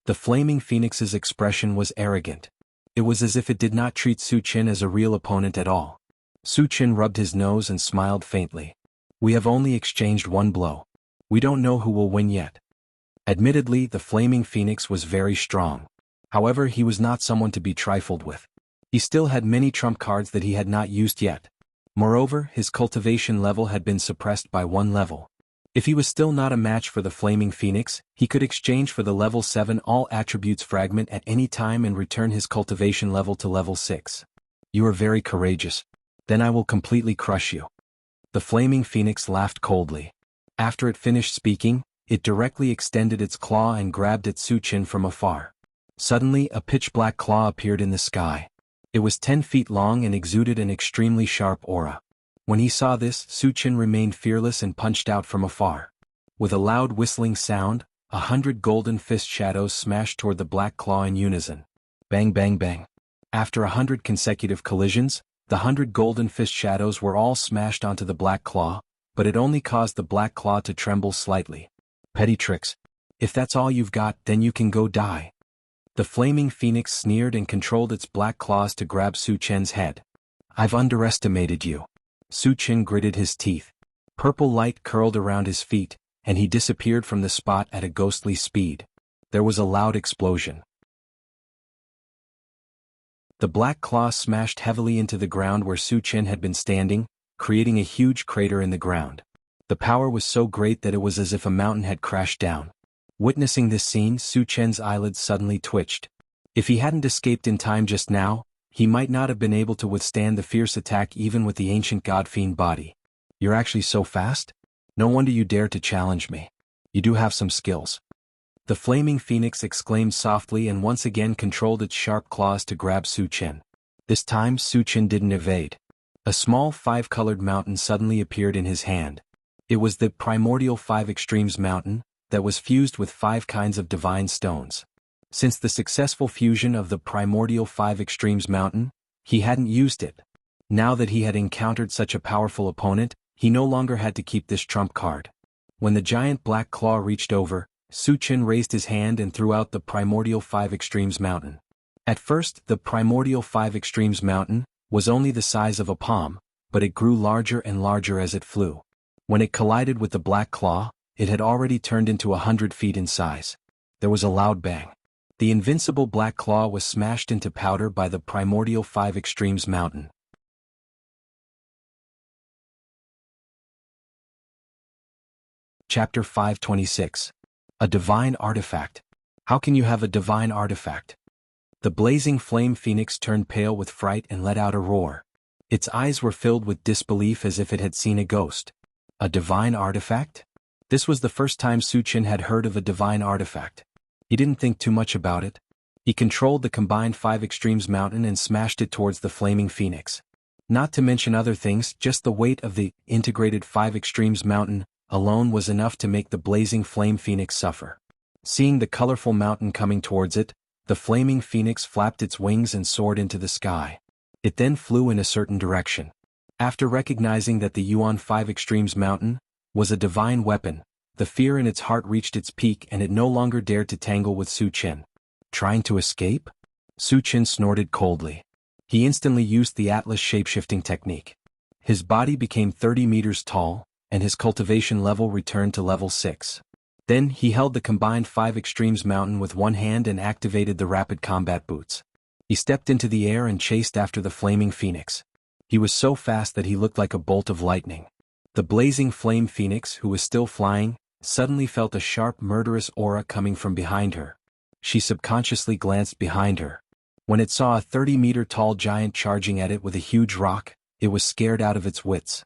The flaming phoenix's expression was arrogant. It was as if it did not treat Suchin as a real opponent at all. Suchin rubbed his nose and smiled faintly. "We have only exchanged one blow. We don't know who will win yet." Admittedly, the flaming phoenix was very strong. However, he was not someone to be trifled with. He still had many trump cards that he had not used yet. Moreover, his cultivation level had been suppressed by 1 level. If he was still not a match for the flaming phoenix, he could exchange for the level 7 all attributes fragment at any time and return his cultivation level to level 6. "You are very courageous. Then I will completely crush you." The flaming phoenix laughed coldly. After it finished speaking, it directly extended its claw and grabbed at Suchin from afar. Suddenly, a pitch-black claw appeared in the sky. It was 10 feet long and exuded an extremely sharp aura. When he saw this, Suchin remained fearless and punched out from afar. With a loud whistling sound, 100 golden fist shadows smashed toward the black claw in unison. Bang bang bang. After 100 consecutive collisions, the 100 golden fist shadows were all smashed onto the black claw, but it only caused the black claw to tremble slightly. "Petty tricks. If that's all you've got, then you can go die." The flaming phoenix sneered and controlled its black claws to grab Suchin's head. "I've underestimated you." Suchin gritted his teeth. Purple light curled around his feet, and he disappeared from the spot at a ghostly speed. There was a loud explosion. The black claw smashed heavily into the ground where Suchin had been standing, creating a huge crater in the ground. The power was so great that it was as if a mountain had crashed down. Witnessing this scene, Suchin's eyelids suddenly twitched. If he hadn't escaped in time just now, he might not have been able to withstand the fierce attack even with the ancient god-fiend body. "You're actually so fast? No wonder you dare to challenge me. You do have some skills." The flaming phoenix exclaimed softly and once again controlled its sharp claws to grab Suchin. This time, Suchin didn't evade. A small 5-colored mountain suddenly appeared in his hand. It was the primordial 5 extremes mountain, that was fused with 5 kinds of divine stones. Since the successful fusion of the primordial 5 extremes mountain, he hadn't used it. Now that he had encountered such a powerful opponent, he no longer had to keep this trump card. When the giant black claw reached over, Suchin raised his hand and threw out the primordial 5 extremes mountain. At first, the primordial 5 extremes mountain was only the size of a palm, but it grew larger and larger as it flew. When it collided with the black claw, it had already turned into 100 feet in size. There was a loud bang. The invincible black claw was smashed into powder by the primordial 5 extremes mountain. Chapter 526. A divine artifact. How can you have a divine artifact? The blazing flame phoenix turned pale with fright and let out a roar. Its eyes were filled with disbelief as if it had seen a ghost. A divine artifact? This was the first time Suchin had heard of a divine artifact. He didn't think too much about it. He controlled the combined 5 extremes mountain and smashed it towards the flaming phoenix. Not to mention other things, just the weight of the integrated 5 extremes mountain alone was enough to make the blazing flame phoenix suffer. Seeing the colorful mountain coming towards it, the flaming phoenix flapped its wings and soared into the sky. It then flew in a certain direction. After recognizing that the Yuan 5 Extremes Mountain was a divine weapon, the fear in its heart reached its peak and it no longer dared to tangle with Su Qin. Trying to escape? Su Qin snorted coldly. He instantly used the Atlas shapeshifting technique. His body became 30 meters tall, and his cultivation level returned to level 6. Then he held the combined 5 Extremes Mountain with one hand and activated the rapid combat boots. He stepped into the air and chased after the flaming phoenix. He was so fast that he looked like a bolt of lightning. The blazing flame phoenix, who was still flying, suddenly felt a sharp murderous aura coming from behind her. She subconsciously glanced behind her. When it saw a 30-meter-tall giant charging at it with a huge rock, it was scared out of its wits.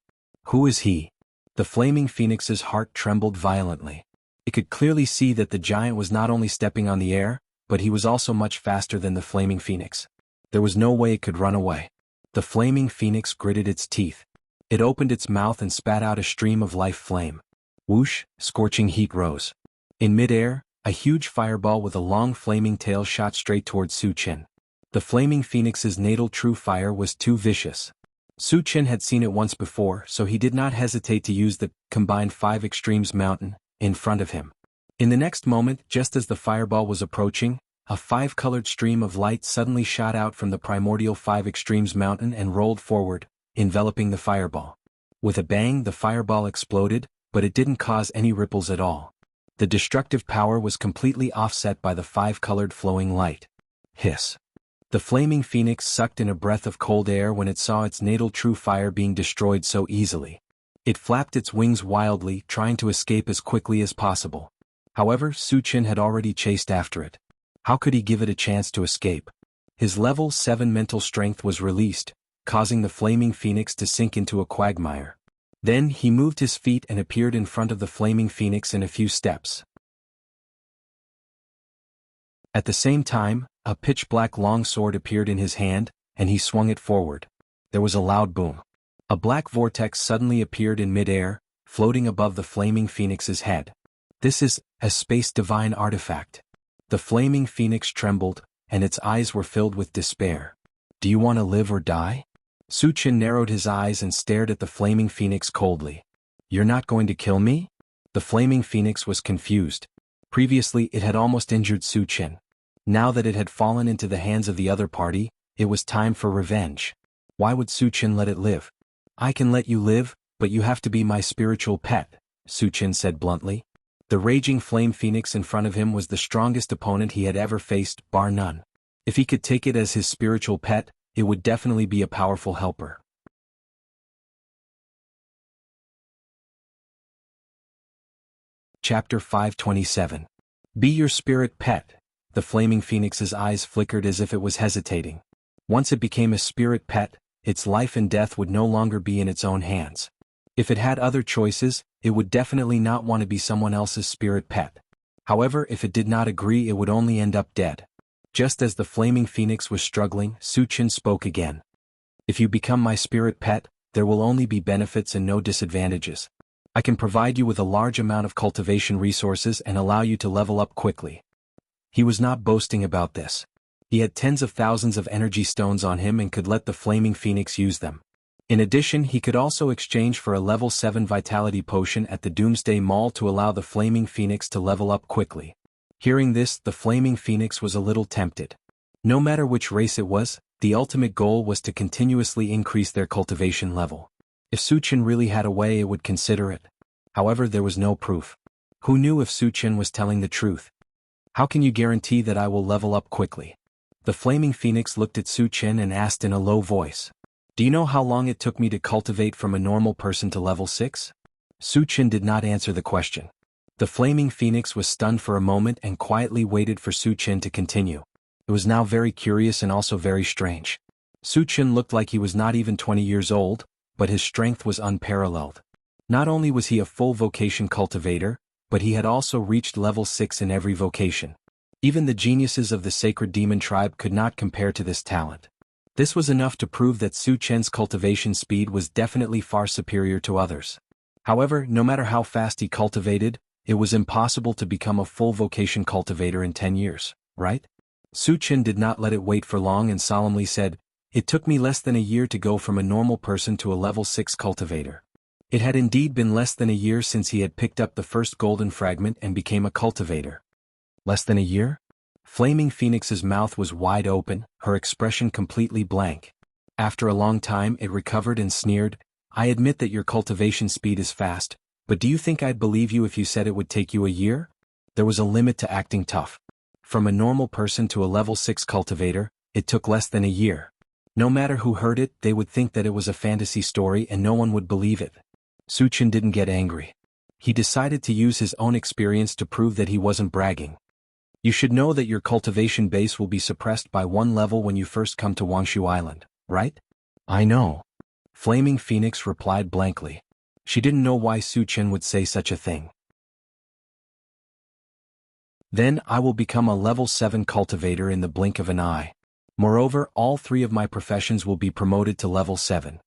Who is he? The flaming phoenix's heart trembled violently. It could clearly see that the giant was not only stepping on the air, but he was also much faster than the flaming phoenix. There was no way it could run away. The flaming phoenix gritted its teeth. It opened its mouth and spat out a stream of life flame. Whoosh, scorching heat rose. In midair, a huge fireball with a long flaming tail shot straight towards Su Qin. The flaming phoenix's natal true fire was too vicious. Su Qin had seen it once before, so he did not hesitate to use the combined 5 Extremes Mountain in front of him. In the next moment, just as the fireball was approaching, a 5-colored stream of light suddenly shot out from the primordial 5 Extremes Mountain and rolled forward, enveloping the fireball. With a bang, the fireball exploded, but it didn't cause any ripples at all. The destructive power was completely offset by the 5-colored flowing light. Hiss. The flaming phoenix sucked in a breath of cold air when it saw its natal true fire being destroyed so easily. It flapped its wings wildly, trying to escape as quickly as possible. However, Su Qin had already chased after it. How could he give it a chance to escape? His level 7 mental strength was released, causing the flaming phoenix to sink into a quagmire. Then he moved his feet and appeared in front of the flaming phoenix in a few steps. At the same time, a pitch-black long sword appeared in his hand, and he swung it forward. There was a loud boom. A black vortex suddenly appeared in midair, floating above the flaming phoenix's head. This is a space divine artifact. The flaming phoenix trembled, and its eyes were filled with despair. Do you want to live or die? Su Qin narrowed his eyes and stared at the flaming phoenix coldly. You're not going to kill me? The flaming phoenix was confused. Previously it had almost injured Su Qin. Now that it had fallen into the hands of the other party, it was time for revenge. Why would Su Qin let it live? I can let you live, but you have to be my spiritual pet, Su Qin said bluntly. The raging flame phoenix in front of him was the strongest opponent he had ever faced, bar none. If he could take it as his spiritual pet, it would definitely be a powerful helper. Chapter 527. Be your spirit pet. The flaming phoenix's eyes flickered as if it was hesitating. Once it became a spirit pet, its life and death would no longer be in its own hands. If it had other choices, it would definitely not want to be someone else's spirit pet. However, if it did not agree, it would only end up dead. Just as the flaming phoenix was struggling, Su Qin spoke again. If you become my spirit pet, there will only be benefits and no disadvantages. I can provide you with a large amount of cultivation resources and allow you to level up quickly. He was not boasting about this. He had tens of thousands of energy stones on him and could let the flaming phoenix use them. In addition, he could also exchange for a level 7 vitality potion at the Doomsday Mall to allow the flaming phoenix to level up quickly. Hearing this, the flaming phoenix was a little tempted. No matter which race it was, the ultimate goal was to continuously increase their cultivation level. If Su Qin really had a way, it would consider it. However, there was no proof. Who knew if Su Qin was telling the truth? How can you guarantee that I will level up quickly? The flaming phoenix looked at Su Qin and asked in a low voice. Do you know how long it took me to cultivate from a normal person to level 6? Su Qin did not answer the question. The flaming phoenix was stunned for a moment and quietly waited for Su Qin to continue. It was now very curious and also very strange. Su Qin looked like he was not even 20 years old, but his strength was unparalleled. Not only was he a full vocation cultivator, but he had also reached level 6 in every vocation. Even the geniuses of the sacred demon tribe could not compare to this talent. This was enough to prove that Su Qin's cultivation speed was definitely far superior to others. However, no matter how fast he cultivated, it was impossible to become a full vocation cultivator in 10 years, right? Su Qin did not let it wait for long and solemnly said, It took me less than a year to go from a normal person to a level 6 cultivator. It had indeed been less than a year since he had picked up the first golden fragment and became a cultivator. Less than a year? Flaming Phoenix's mouth was wide open, her expression completely blank. After a long time it recovered and sneered, "I admit that your cultivation speed is fast, but do you think I'd believe you if you said it would take you a year?" There was a limit to acting tough. From a normal person to a level 6 cultivator, it took less than a year. No matter who heard it, they would think that it was a fantasy story and no one would believe it. Suchin didn't get angry. He decided to use his own experience to prove that he wasn't bragging. "You should know that your cultivation base will be suppressed by 1 level when you first come to Wangshu Island, right?" "I know." Flaming Phoenix replied blankly. She didn't know why Suchin would say such a thing. "Then I will become a level 7 cultivator in the blink of an eye. Moreover, all 3 of my professions will be promoted to level 7.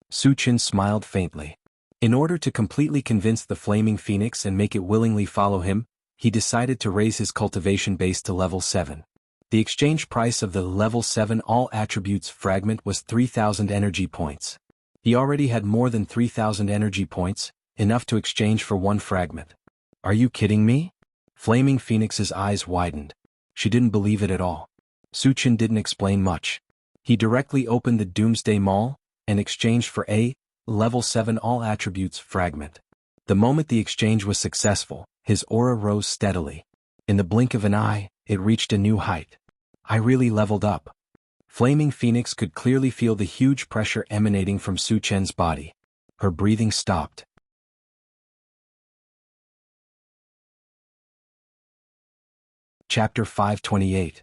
Suchin smiled faintly. In order to completely convince the Flaming Phoenix and make it willingly follow him, he decided to raise his cultivation base to level 7. The exchange price of the level 7 all attributes fragment was 3,000 energy points. He already had more than 3,000 energy points, enough to exchange for 1 fragment. "Are you kidding me?" Flaming Phoenix's eyes widened. She didn't believe it at all. Suchin didn't explain much. He directly opened the Doomsday Mall and exchanged for a level 7 all attributes fragment. The moment the exchange was successful, his aura rose steadily. In the blink of an eye, it reached a new height. "I really leveled up." Flaming Phoenix could clearly feel the huge pressure emanating from Suchin's body. Her breathing stopped. Chapter 528.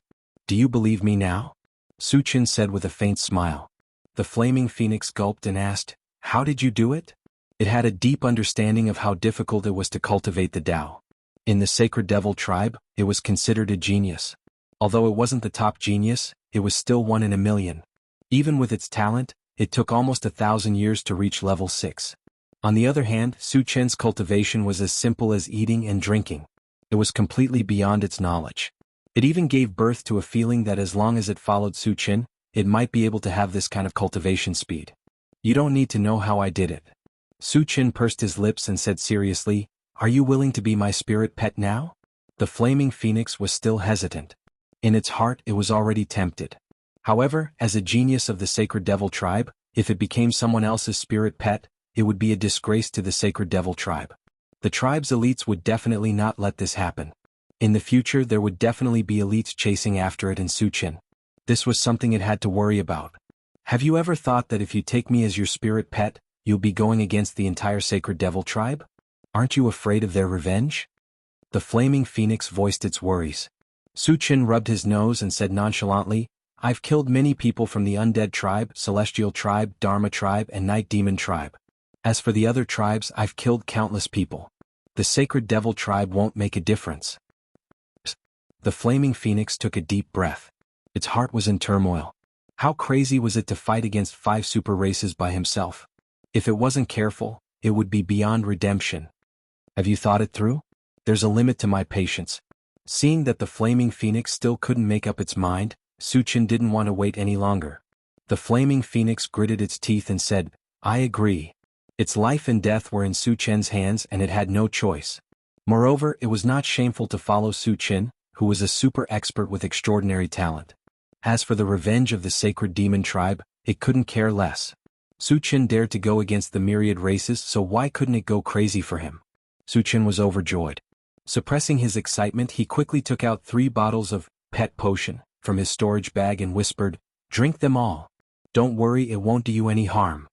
"Do you believe me now?" Suchin said with a faint smile. The Flaming Phoenix gulped and asked, "How did you do it?" It had a deep understanding of how difficult it was to cultivate the Tao. In the Sacred Devil tribe, it was considered a genius. Although it wasn't the top genius, it was still 1 in a million. Even with its talent, it took almost 1,000 years to reach level 6. On the other hand, Suchin's cultivation was as simple as eating and drinking. It was completely beyond its knowledge. It even gave birth to a feeling that as long as it followed Suchin, it might be able to have this kind of cultivation speed. "You don't need to know how I did it." Suchin pursed his lips and said seriously, "Are you willing to be my spirit pet now?" The Flaming Phoenix was still hesitant. In its heart it was already tempted. However, as a genius of the Sacred Devil tribe, if it became someone else's spirit pet, it would be a disgrace to the Sacred Devil tribe. The tribe's elites would definitely not let this happen. In the future there would definitely be elites chasing after it and Suchin. This was something it had to worry about. "Have you ever thought that if you take me as your spirit pet, you'll be going against the entire Sacred Devil tribe? Aren't you afraid of their revenge?" The Flaming Phoenix voiced its worries. Suchin rubbed his nose and said nonchalantly, "I've killed many people from the Undead tribe, Celestial tribe, Dharma tribe, and Night Demon tribe. As for the other tribes, I've killed countless people. The Sacred Devil tribe won't make a difference." The Flaming Phoenix took a deep breath. Its heart was in turmoil. How crazy was it to fight against 5 super races by himself? If it wasn't careful, it would be beyond redemption. "Have you thought it through?" "There's a limit to my patience." Seeing that the Flaming Phoenix still couldn't make up its mind, Suchin didn't want to wait any longer. The Flaming Phoenix gritted its teeth and said, "I agree." Its life and death were in Suchin's hands and it had no choice. Moreover, it was not shameful to follow Suchin, who was a super expert with extraordinary talent. As for the revenge of the Sacred Demon tribe, it couldn't care less. Suchin dared to go against the myriad races, so why couldn't it go crazy for him? Suchin was overjoyed. Suppressing his excitement, he quickly took out 3 bottles of pet potion from his storage bag and whispered, "Drink them all. Don't worry, it won't do you any harm."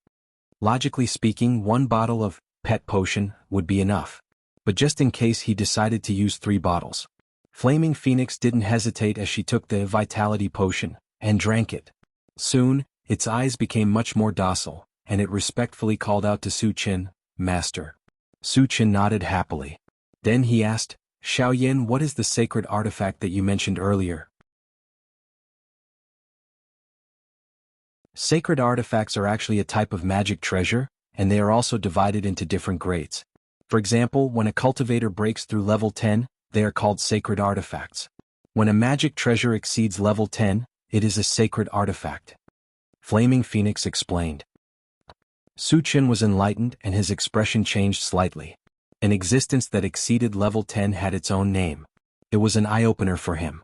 Logically speaking, 1 bottle of pet potion would be enough. But just in case, he decided to use 3 bottles. Flaming Phoenix didn't hesitate as she took the vitality potion and drank it. Soon, its eyes became much more docile, and it respectfully called out to Suchin, "Master." Suchin nodded happily. Then he asked, "Xiaoyan, what is the sacred artifact that you mentioned earlier?" Sacred artifacts are actually a type of magic treasure, and they are also divided into different grades. For example, when a cultivator breaks through level 10, they are called sacred artifacts. When a magic treasure exceeds level 10, it is a sacred artifact. Flaming Phoenix explained. Su Chen was enlightened and his expression changed slightly. An existence that exceeded level 10 had its own name. It was an eye-opener for him.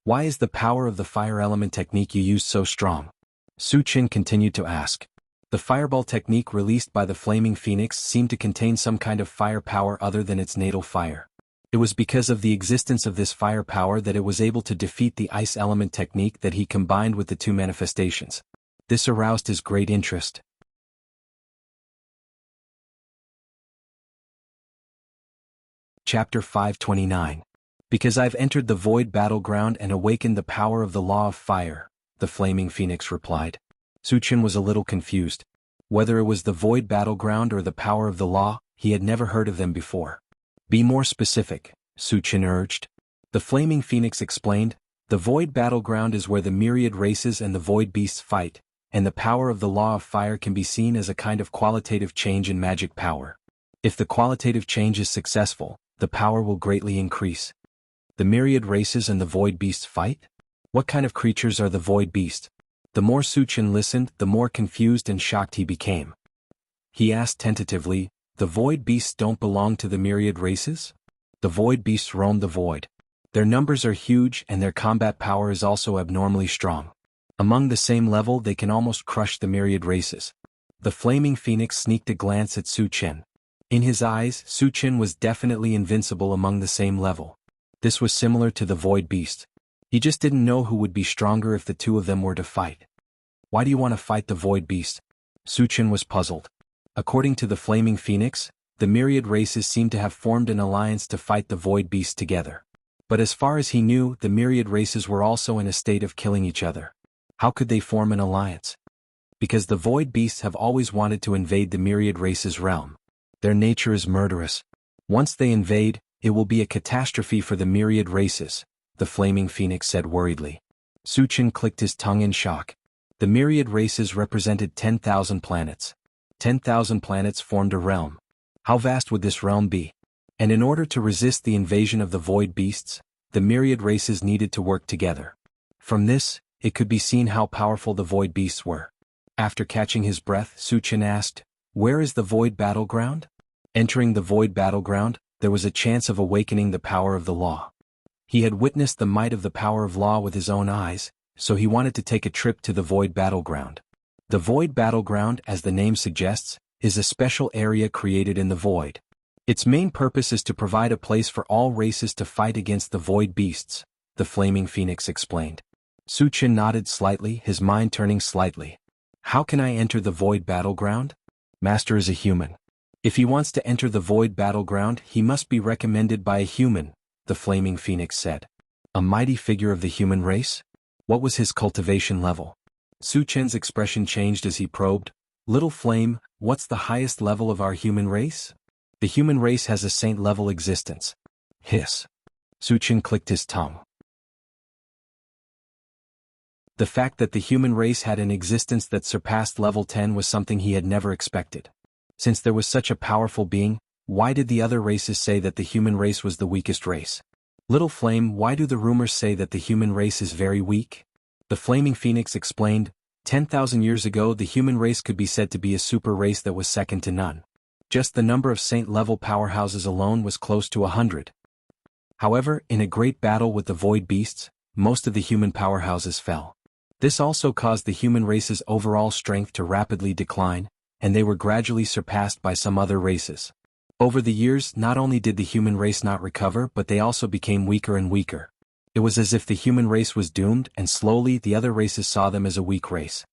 Why is the power of the fire element technique you used so strong? Su Chen continued to ask. The fireball technique released by the Flaming Phoenix seemed to contain some kind of fire power other than its natal fire. It was because of the existence of this fire power that it was able to defeat the ice element technique that he combined with the two manifestations. This aroused his great interest. Chapter 529. Because I've entered the void battleground and awakened the power of the law of fire, the Flaming Phoenix replied. Su Chen was a little confused. Whether it was the void battleground or the power of the law, he had never heard of them before. Be more specific, Su Chen urged. The Flaming Phoenix explained. The void battleground is where the myriad races and the void beasts fight, and the power of the law of fire can be seen as a kind of qualitative change in magic power. If the qualitative change is successful, the power will greatly increase. The myriad races and the void beasts fight? What kind of creatures are the void beasts? The more Su Chen listened, the more confused and shocked he became. He asked tentatively, the void beasts don't belong to the myriad races? The void beasts roam the void. Their numbers are huge and their combat power is also abnormally strong. Among the same level they can almost crush the myriad races. The Flaming Phoenix sneaked a glance at Su Chen. In his eyes, Su Chen was definitely invincible among the same level. This was similar to the void beast. He just didn't know who would be stronger if the two of them were to fight. Why do you want to fight the void beast? Su Chen was puzzled. According to the Flaming Phoenix, the myriad races seemed to have formed an alliance to fight the void beast together. But as far as he knew, the myriad races were also in a state of killing each other. How could they form an alliance? Because the void beasts have always wanted to invade the myriad races' realm. Their nature is murderous. Once they invade, it will be a catastrophe for the myriad races, the Flaming Phoenix said worriedly. Su Chen clicked his tongue in shock. The myriad races represented 10,000 planets. 10,000 planets formed a realm. How vast would this realm be? And in order to resist the invasion of the void beasts, the myriad races needed to work together. From this, it could be seen how powerful the void beasts were. After catching his breath, Su Chen asked, where is the void battleground? Entering the void battleground, there was a chance of awakening the power of the law. He had witnessed the might of the power of law with his own eyes, so he wanted to take a trip to the void battleground. The void battleground, as the name suggests, is a special area created in the void. Its main purpose is to provide a place for all races to fight against the void beasts, the Flaming Phoenix explained. Su Chen nodded slightly, his mind turning slightly. How can I enter the void battleground? Master is a human. If he wants to enter the void battleground, he must be recommended by a human, the Flaming Phoenix said. A mighty figure of the human race? What was his cultivation level? Su Chen's expression changed as he probed. Little Flame, what's the highest level of our human race? The human race has a saint-level existence. Hiss. Su Chen clicked his tongue. The fact that the human race had an existence that surpassed level 10 was something he had never expected. Since there was such a powerful being, why did the other races say that the human race was the weakest race? Little Flame, why do the rumors say that the human race is very weak? The Flaming Phoenix explained, 10,000 years ago the human race could be said to be a super race that was second to none. Just the number of saint-level powerhouses alone was close to 100. However, in a great battle with the void beasts, most of the human powerhouses fell. This also caused the human race's overall strength to rapidly decline, and they were gradually surpassed by some other races. Over the years, not only did the human race not recover, but they also became weaker and weaker. It was as if the human race was doomed, and slowly the other races saw them as a weak race.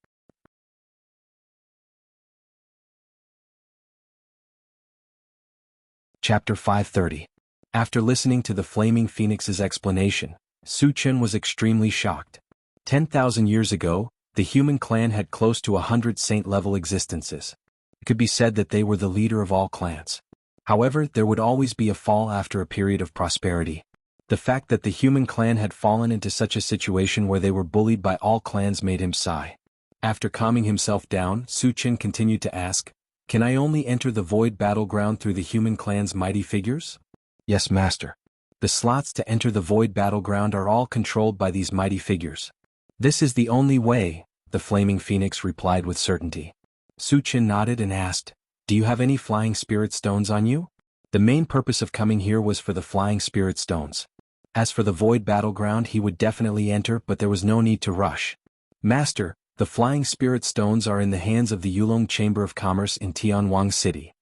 Chapter 530. After listening to the Flaming Phoenix's explanation, Su Chen was extremely shocked. 10,000 years ago, the human clan had close to 100 saint-level existences. It could be said that they were the leader of all clans. However, there would always be a fall after a period of prosperity. The fact that the human clan had fallen into such a situation where they were bullied by all clans made him sigh. After calming himself down, Su Chen continued to ask, can I only enter the void battleground through the human clan's mighty figures? Yes, Master. The slots to enter the void battleground are all controlled by these mighty figures. This is the only way, the the flaming phoenix replied with certainty. Su Qin nodded and asked, "Do you have any flying spirit stones on you?" The main purpose of coming here was for the flying spirit stones. As for the void battleground, he would definitely enter, but there was no need to rush. "Master, the flying spirit stones are in the hands of the Yulong Chamber of Commerce in Tianwang City."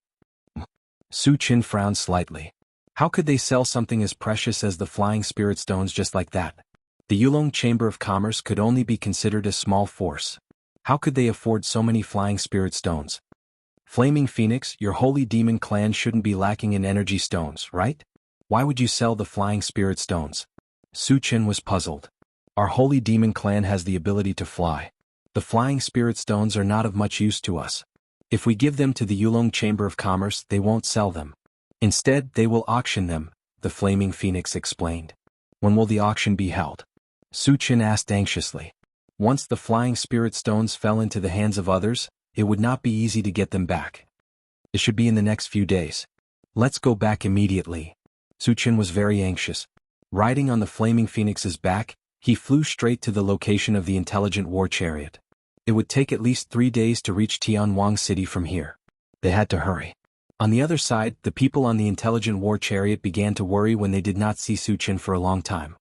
Su Qin frowned slightly. How could they sell something as precious as the flying spirit stones just like that? The Yulong Chamber of Commerce could only be considered a small force. How could they afford so many flying spirit stones? Flaming Phoenix, your holy demon clan shouldn't be lacking in energy stones, right? Why would you sell the flying spirit stones? Su Qin was puzzled. Our holy demon clan has the ability to fly. The flying spirit stones are not of much use to us. If we give them to the Yulong Chamber of Commerce, they won't sell them. Instead, they will auction them, the flaming phoenix explained. When will the auction be held? Su Qin asked anxiously. Once the flying spirit stones fell into the hands of others, it would not be easy to get them back. It should be in the next few days. Let's go back immediately. Su Qin was very anxious. Riding on the flaming phoenix's back, he flew straight to the location of the intelligent war chariot. It would take at least 3 days to reach Tianwang City from here. They had to hurry. On the other side, the people on the intelligent war chariot began to worry when they did not see Su Qin for a long time.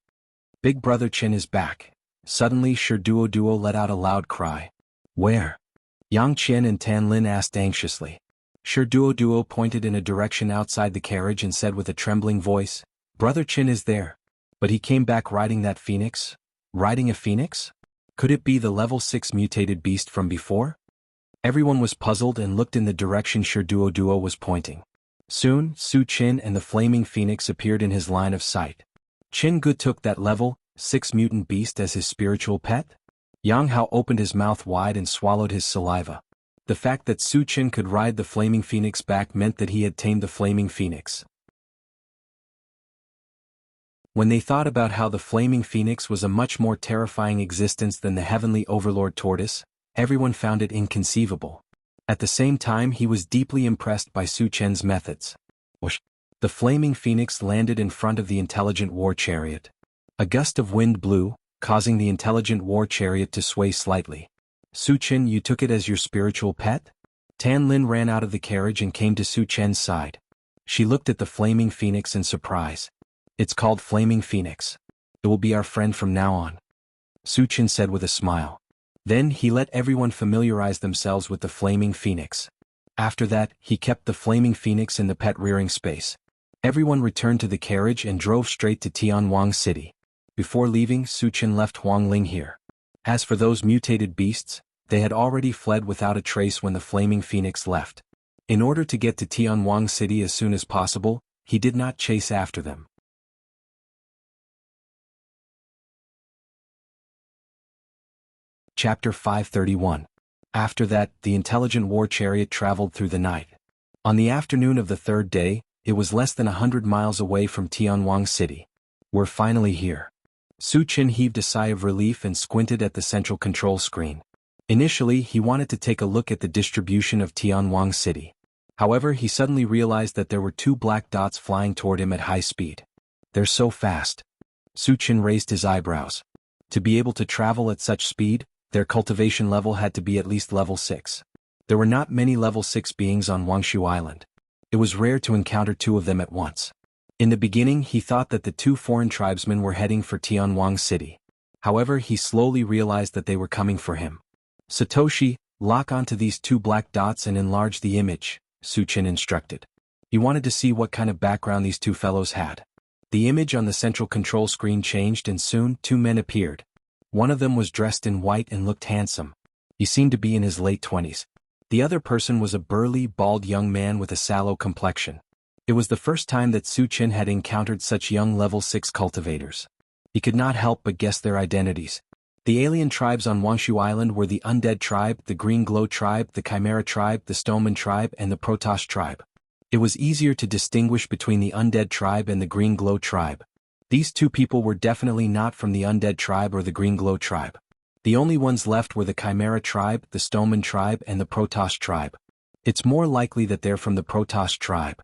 Big Brother Qin is back. Suddenly Duo let out a loud cry. Where? Yang Qian and Tan Lin asked anxiously. Duo pointed in a direction outside the carriage and said with a trembling voice, Brother Qin is there. But he came back riding that phoenix? Riding a phoenix? Could it be the level 6 mutated beast from before? Everyone was puzzled and looked in the direction Duo was pointing. Soon, Su Qin and the flaming phoenix appeared in his line of sight. Qin Gu took that level 6 mutant beast as his spiritual pet? Yang Hao opened his mouth wide and swallowed his saliva. The fact that Su Qin could ride the flaming phoenix back meant that he had tamed the flaming phoenix. When they thought about how the flaming phoenix was a much more terrifying existence than the heavenly overlord tortoise, everyone found it inconceivable. At the same time, he was deeply impressed by Su Qin's methods. Whoosh! The flaming phoenix landed in front of the intelligent war chariot. A gust of wind blew, causing the intelligent war chariot to sway slightly. Su Qin, you took it as your spiritual pet? Tan Lin ran out of the carriage and came to Su Qin's side. She looked at the flaming phoenix in surprise. It's called Flaming Phoenix. It will be our friend from now on. Su Qin said with a smile. Then he let everyone familiarize themselves with the flaming phoenix. After that, he kept the flaming phoenix in the pet rearing space. Everyone returned to the carriage and drove straight to Tianwang City. Before leaving, Su Qin left Huangling here. As for those mutated beasts, they had already fled without a trace when the flaming phoenix left. In order to get to Tianwang City as soon as possible, he did not chase after them. Chapter 531. After that, the intelligent war chariot traveled through the night. On the afternoon of the third day, it was less than 100 miles away from Tianwang City. We're finally here. Su Qin heaved a sigh of relief and squinted at the central control screen. Initially, he wanted to take a look at the distribution of Tianwang City. However, he suddenly realized that there were 2 black dots flying toward him at high speed. They're so fast. Su Qin raised his eyebrows. To be able to travel at such speed, their cultivation level had to be at least level 6. There were not many level 6 beings on Wuxia Island. It was rare to encounter 2 of them at once. In the beginning, he thought that the 2 foreign tribesmen were heading for Tianwang City. However, he slowly realized that they were coming for him. Satoshi, lock onto these 2 black dots and enlarge the image, Su Qin instructed. He wanted to see what kind of background these 2 fellows had. The image on the central control screen changed and soon 2 men appeared. One of them was dressed in white and looked handsome. He seemed to be in his late 20s. The other person was a burly, bald young man with a sallow complexion. It was the first time that Su Qin had encountered such young level 6 cultivators. He could not help but guess their identities. The alien tribes on Wuxia Island were the Undead tribe, the Green Glow tribe, the Chimera tribe, the Stoneman tribe, and the Protoss tribe. It was easier to distinguish between the Undead tribe and the Green Glow tribe. These 2 people were definitely not from the Undead tribe or the Green Glow tribe. The only ones left were the Chimera tribe, the Stoneman tribe, and the Protoss tribe. It's more likely that they're from the Protoss tribe.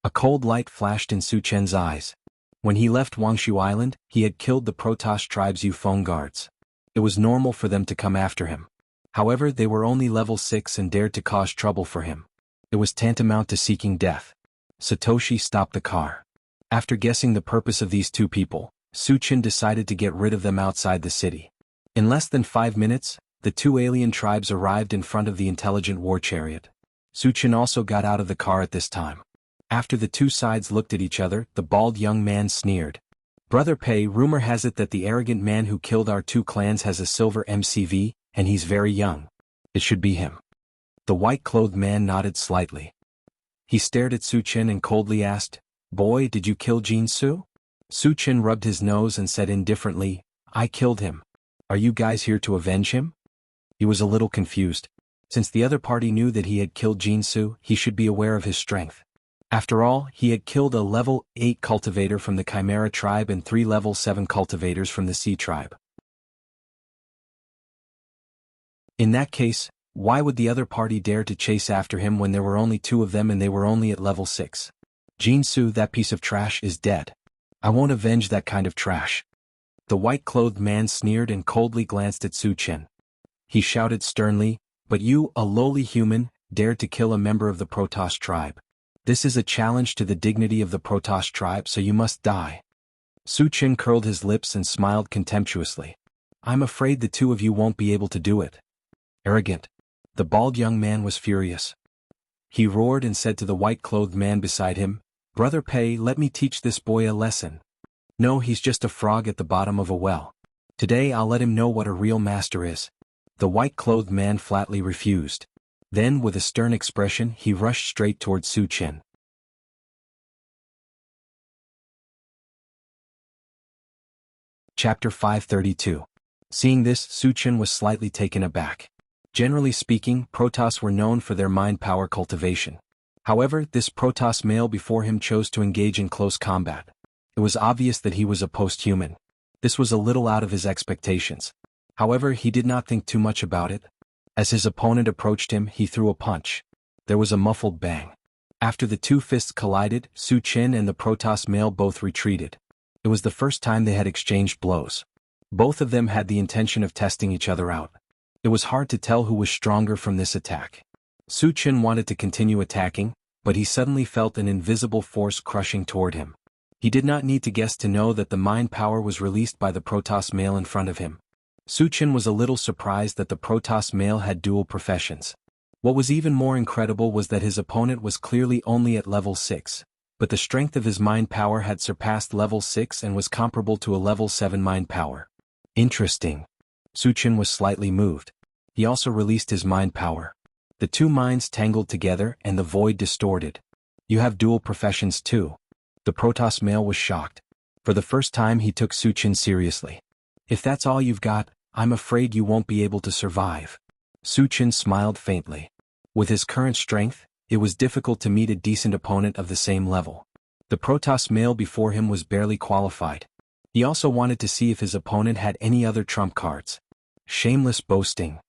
A cold light flashed in Su Qin's eyes. When he left Wuxia Island, he had killed the Protoss tribe's Yufeng guards. It was normal for them to come after him. However, they were only level 6 and dared to cause trouble for him. It was tantamount to seeking death. Satoshi stopped the car. After guessing the purpose of these two people, Suchin decided to get rid of them outside the city. In less than 5 minutes, the two alien tribes arrived in front of the intelligent war chariot. Suchin also got out of the car at this time. After the two sides looked at each other, the bald young man sneered. "Brother Pei, rumor has it that the arrogant man who killed our two clans has a silver MCV, and he's very young. It should be him." The white-clothed man nodded slightly. He stared at Suchin and coldly asked, "Boy, did you kill Jinsu?" Suchin rubbed his nose and said indifferently, "I killed him. Are you guys here to avenge him?" He was a little confused. Since the other party knew that he had killed Jinsu, he should be aware of his strength. After all, he had killed a level 8 cultivator from the Chimera tribe and 3 level 7 cultivators from the Sea tribe. In that case, why would the other party dare to chase after him when there were only 2 of them and they were only at level 6? Jinsu, that piece of trash, is dead. I won't avenge that kind of trash. The white-clothed man sneered and coldly glanced at Suchin. He shouted sternly, "But you, a lowly human, dared to kill a member of the Protoss tribe. This is a challenge to the dignity of the Protoss tribe, so you must die." Suchin curled his lips and smiled contemptuously. "I'm afraid the two of you won't be able to do it." Arrogant. The bald young man was furious. He roared and said to the white-clothed man beside him, "Brother Pei, let me teach this boy a lesson. No, he's just a frog at the bottom of a well. Today I'll let him know what a real master is." The white-clothed man flatly refused. Then, with a stern expression, he rushed straight toward Suchin. Chapter 532. Seeing this, Suchin was slightly taken aback. Generally speaking, Protoss were known for their mind power cultivation. However, this Protoss male before him chose to engage in close combat. It was obvious that he was a post-human. This was a little out of his expectations. However, he did not think too much about it. As his opponent approached him, he threw a punch. There was a muffled bang. After the two fists collided, Suchin and the Protoss male both retreated. It was the first time they had exchanged blows. Both of them had the intention of testing each other out. It was hard to tell who was stronger from this attack. Suchin wanted to continue attacking, but he suddenly felt an invisible force crushing toward him. He did not need to guess to know that the mind power was released by the Protoss male in front of him. Suchin was a little surprised that the Protoss male had dual professions. What was even more incredible was that his opponent was clearly only at level 6, but the strength of his mind power had surpassed level 6 and was comparable to a level 7 mind power. Interesting. Suchin was slightly moved. He also released his mind power. The two minds tangled together and the void distorted. "You have dual professions too." The Protoss male was shocked. For the first time he took Suchin seriously. "If that's all you've got, I'm afraid you won't be able to survive." Suchin smiled faintly. With his current strength, it was difficult to meet a decent opponent of the same level. The Protoss male before him was barely qualified. He also wanted to see if his opponent had any other trump cards. Shameless boasting.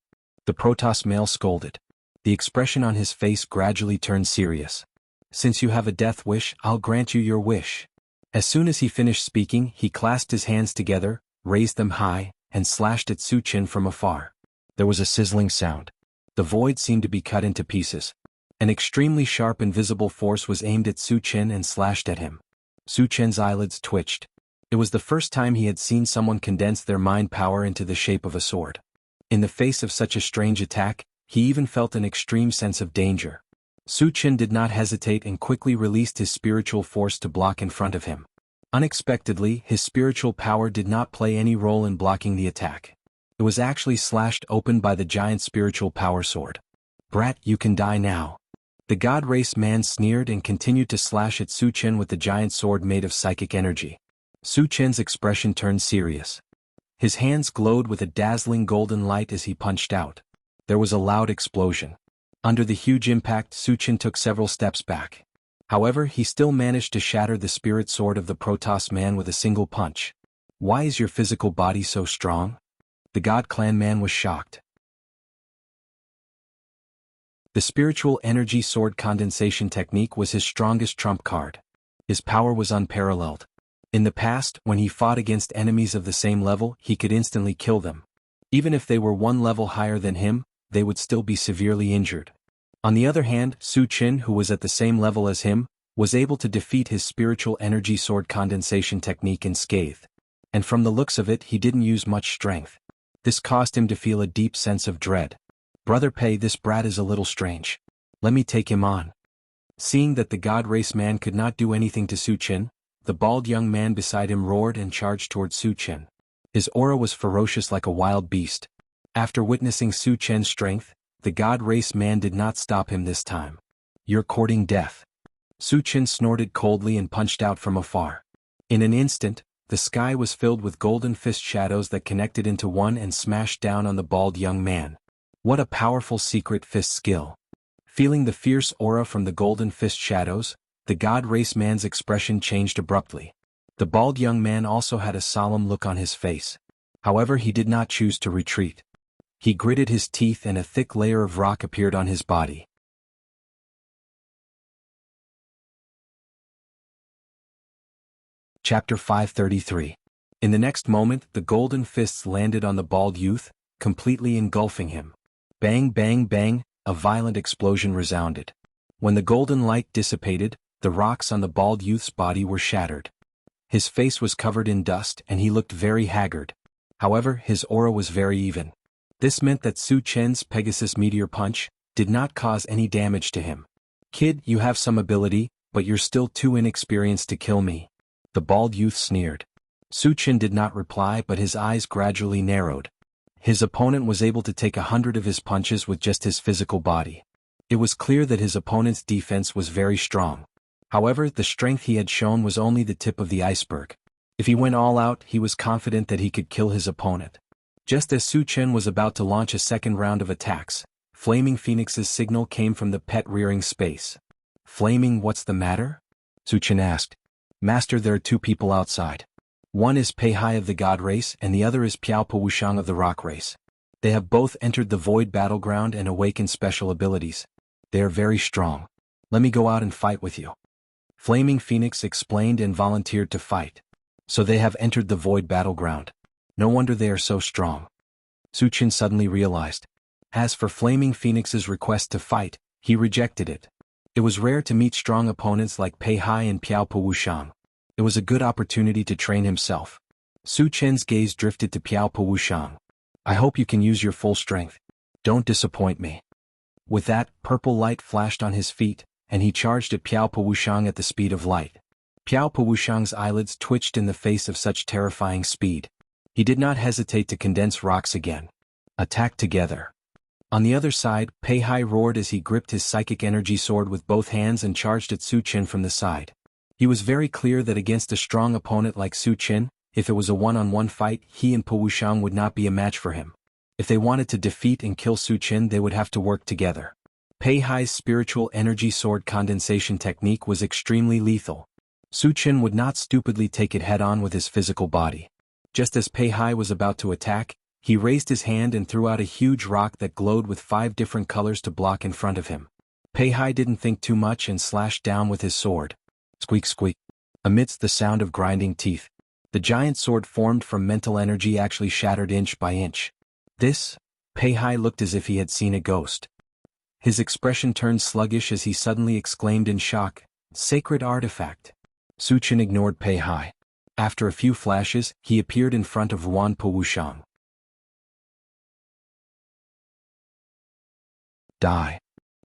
The Protoss male scolded. The expression on his face gradually turned serious. "Since you have a death wish, I'll grant you your wish." As soon as he finished speaking, he clasped his hands together, raised them high, and slashed at Suchin from afar. There was a sizzling sound. The void seemed to be cut into pieces. An extremely sharp invisible force was aimed at Suchin and slashed at him. Suchin's eyelids twitched. It was the first time he had seen someone condense their mind power into the shape of a sword. In the face of such a strange attack, he even felt an extreme sense of danger. Suchin did not hesitate and quickly released his spiritual force to block in front of him. Unexpectedly, his spiritual power did not play any role in blocking the attack. It was actually slashed open by the giant spiritual power sword. "Brat, you can die now." The god race man sneered and continued to slash at Suchin with the giant sword made of psychic energy. Suchin's expression turned serious. His hands glowed with a dazzling golden light as he punched out. There was a loud explosion. Under the huge impact, Suchin took several steps back. However, he still managed to shatter the spirit sword of the Protoss man with a single punch. "Why is your physical body so strong?" The God Clan man was shocked. The spiritual energy sword condensation technique was his strongest trump card. His power was unparalleled. In the past, when he fought against enemies of the same level, he could instantly kill them. Even if they were one level higher than him, they would still be severely injured. On the other hand, Su Qin, who was at the same level as him, was able to defeat his spiritual energy sword condensation technique unscathed. And from the looks of it, he didn't use much strength. This caused him to feel a deep sense of dread. "Brother Pei, this brat is a little strange. Let me take him on." Seeing that the God Race man could not do anything to Su Qin, the bald young man beside him roared and charged toward Su Qin. His aura was ferocious like a wild beast. After witnessing Su Qin's strength, the God Race man did not stop him this time. "You're courting death." Su Qin snorted coldly and punched out from afar. In an instant, the sky was filled with golden fist shadows that connected into one and smashed down on the bald young man. What a powerful secret fist skill. Feeling the fierce aura from the golden fist shadows, the God Race man's expression changed abruptly. The bald young man also had a solemn look on his face. However, he did not choose to retreat. He gritted his teeth and a thick layer of rock appeared on his body. Chapter 533. In the next moment, the golden fists landed on the bald youth, completely engulfing him. Bang, bang, bang, a violent explosion resounded. When the golden light dissipated, the rocks on the bald youth's body were shattered. His face was covered in dust and he looked very haggard. However, his aura was very even. This meant that Su Qin's Pegasus Meteor Punch did not cause any damage to him. "Kid, you have some ability, but you're still too inexperienced to kill me," the bald youth sneered. Su Qin did not reply, but his eyes gradually narrowed. His opponent was able to take 100 of his punches with just his physical body. It was clear that his opponent's defense was very strong. However, the strength he had shown was only the tip of the iceberg. If he went all out, he was confident that he could kill his opponent. Just as Su Qin was about to launch a second round of attacks, Flaming Phoenix's signal came from the pet rearing space. "Flaming, what's the matter?" Su Qin asked. "Master, there are two people outside. One is Pei Hai of the God Race and the other is Piao Po Wuxiang of the Rock Race. They have both entered the Void Battleground and awakened special abilities. They are very strong. Let me go out and fight with you." Flaming Phoenix explained and volunteered to fight. "So they have entered the Void Battleground. No wonder they are so strong." Su Qin suddenly realized. As for Flaming Phoenix's request to fight, he rejected it. It was rare to meet strong opponents like Pei Hai and Piao Po Wuxiang. It was a good opportunity to train himself. Su Qin's gaze drifted to Piao Po Wuxiang. "I hope you can use your full strength. Don't disappoint me." With that, purple light flashed on his feet, and he charged at Piao Po Wuxiang at the speed of light. Piao Po Wuxiang's eyelids twitched in the face of such terrifying speed. He did not hesitate to condense rocks again. Attack together. On the other side, Pei Hai roared as he gripped his psychic energy sword with both hands and charged at Su Qin from the side. He was very clear that against a strong opponent like Su Qin, if it was a one-on-one fight, he and Po Wuxiang would not be a match for him. If they wanted to defeat and kill Su Qin, they would have to work together. Pei Hai's spiritual energy sword condensation technique was extremely lethal. Su Qin would not stupidly take it head-on with his physical body. Just as Pei Hai was about to attack, he raised his hand and threw out a huge rock that glowed with 5 different colors to block in front of him. Pei Hai didn't think too much and slashed down with his sword. Squeak squeak. Amidst the sound of grinding teeth, the giant sword formed from mental energy actually shattered inch by inch. This, Pei Hai looked as if he had seen a ghost. His expression turned sluggish as he suddenly exclaimed in shock, "Sacred artifact." Su Qin ignored Pei Hai. After a few flashes, he appeared in front of Ruan Po Wuxiang. "Die."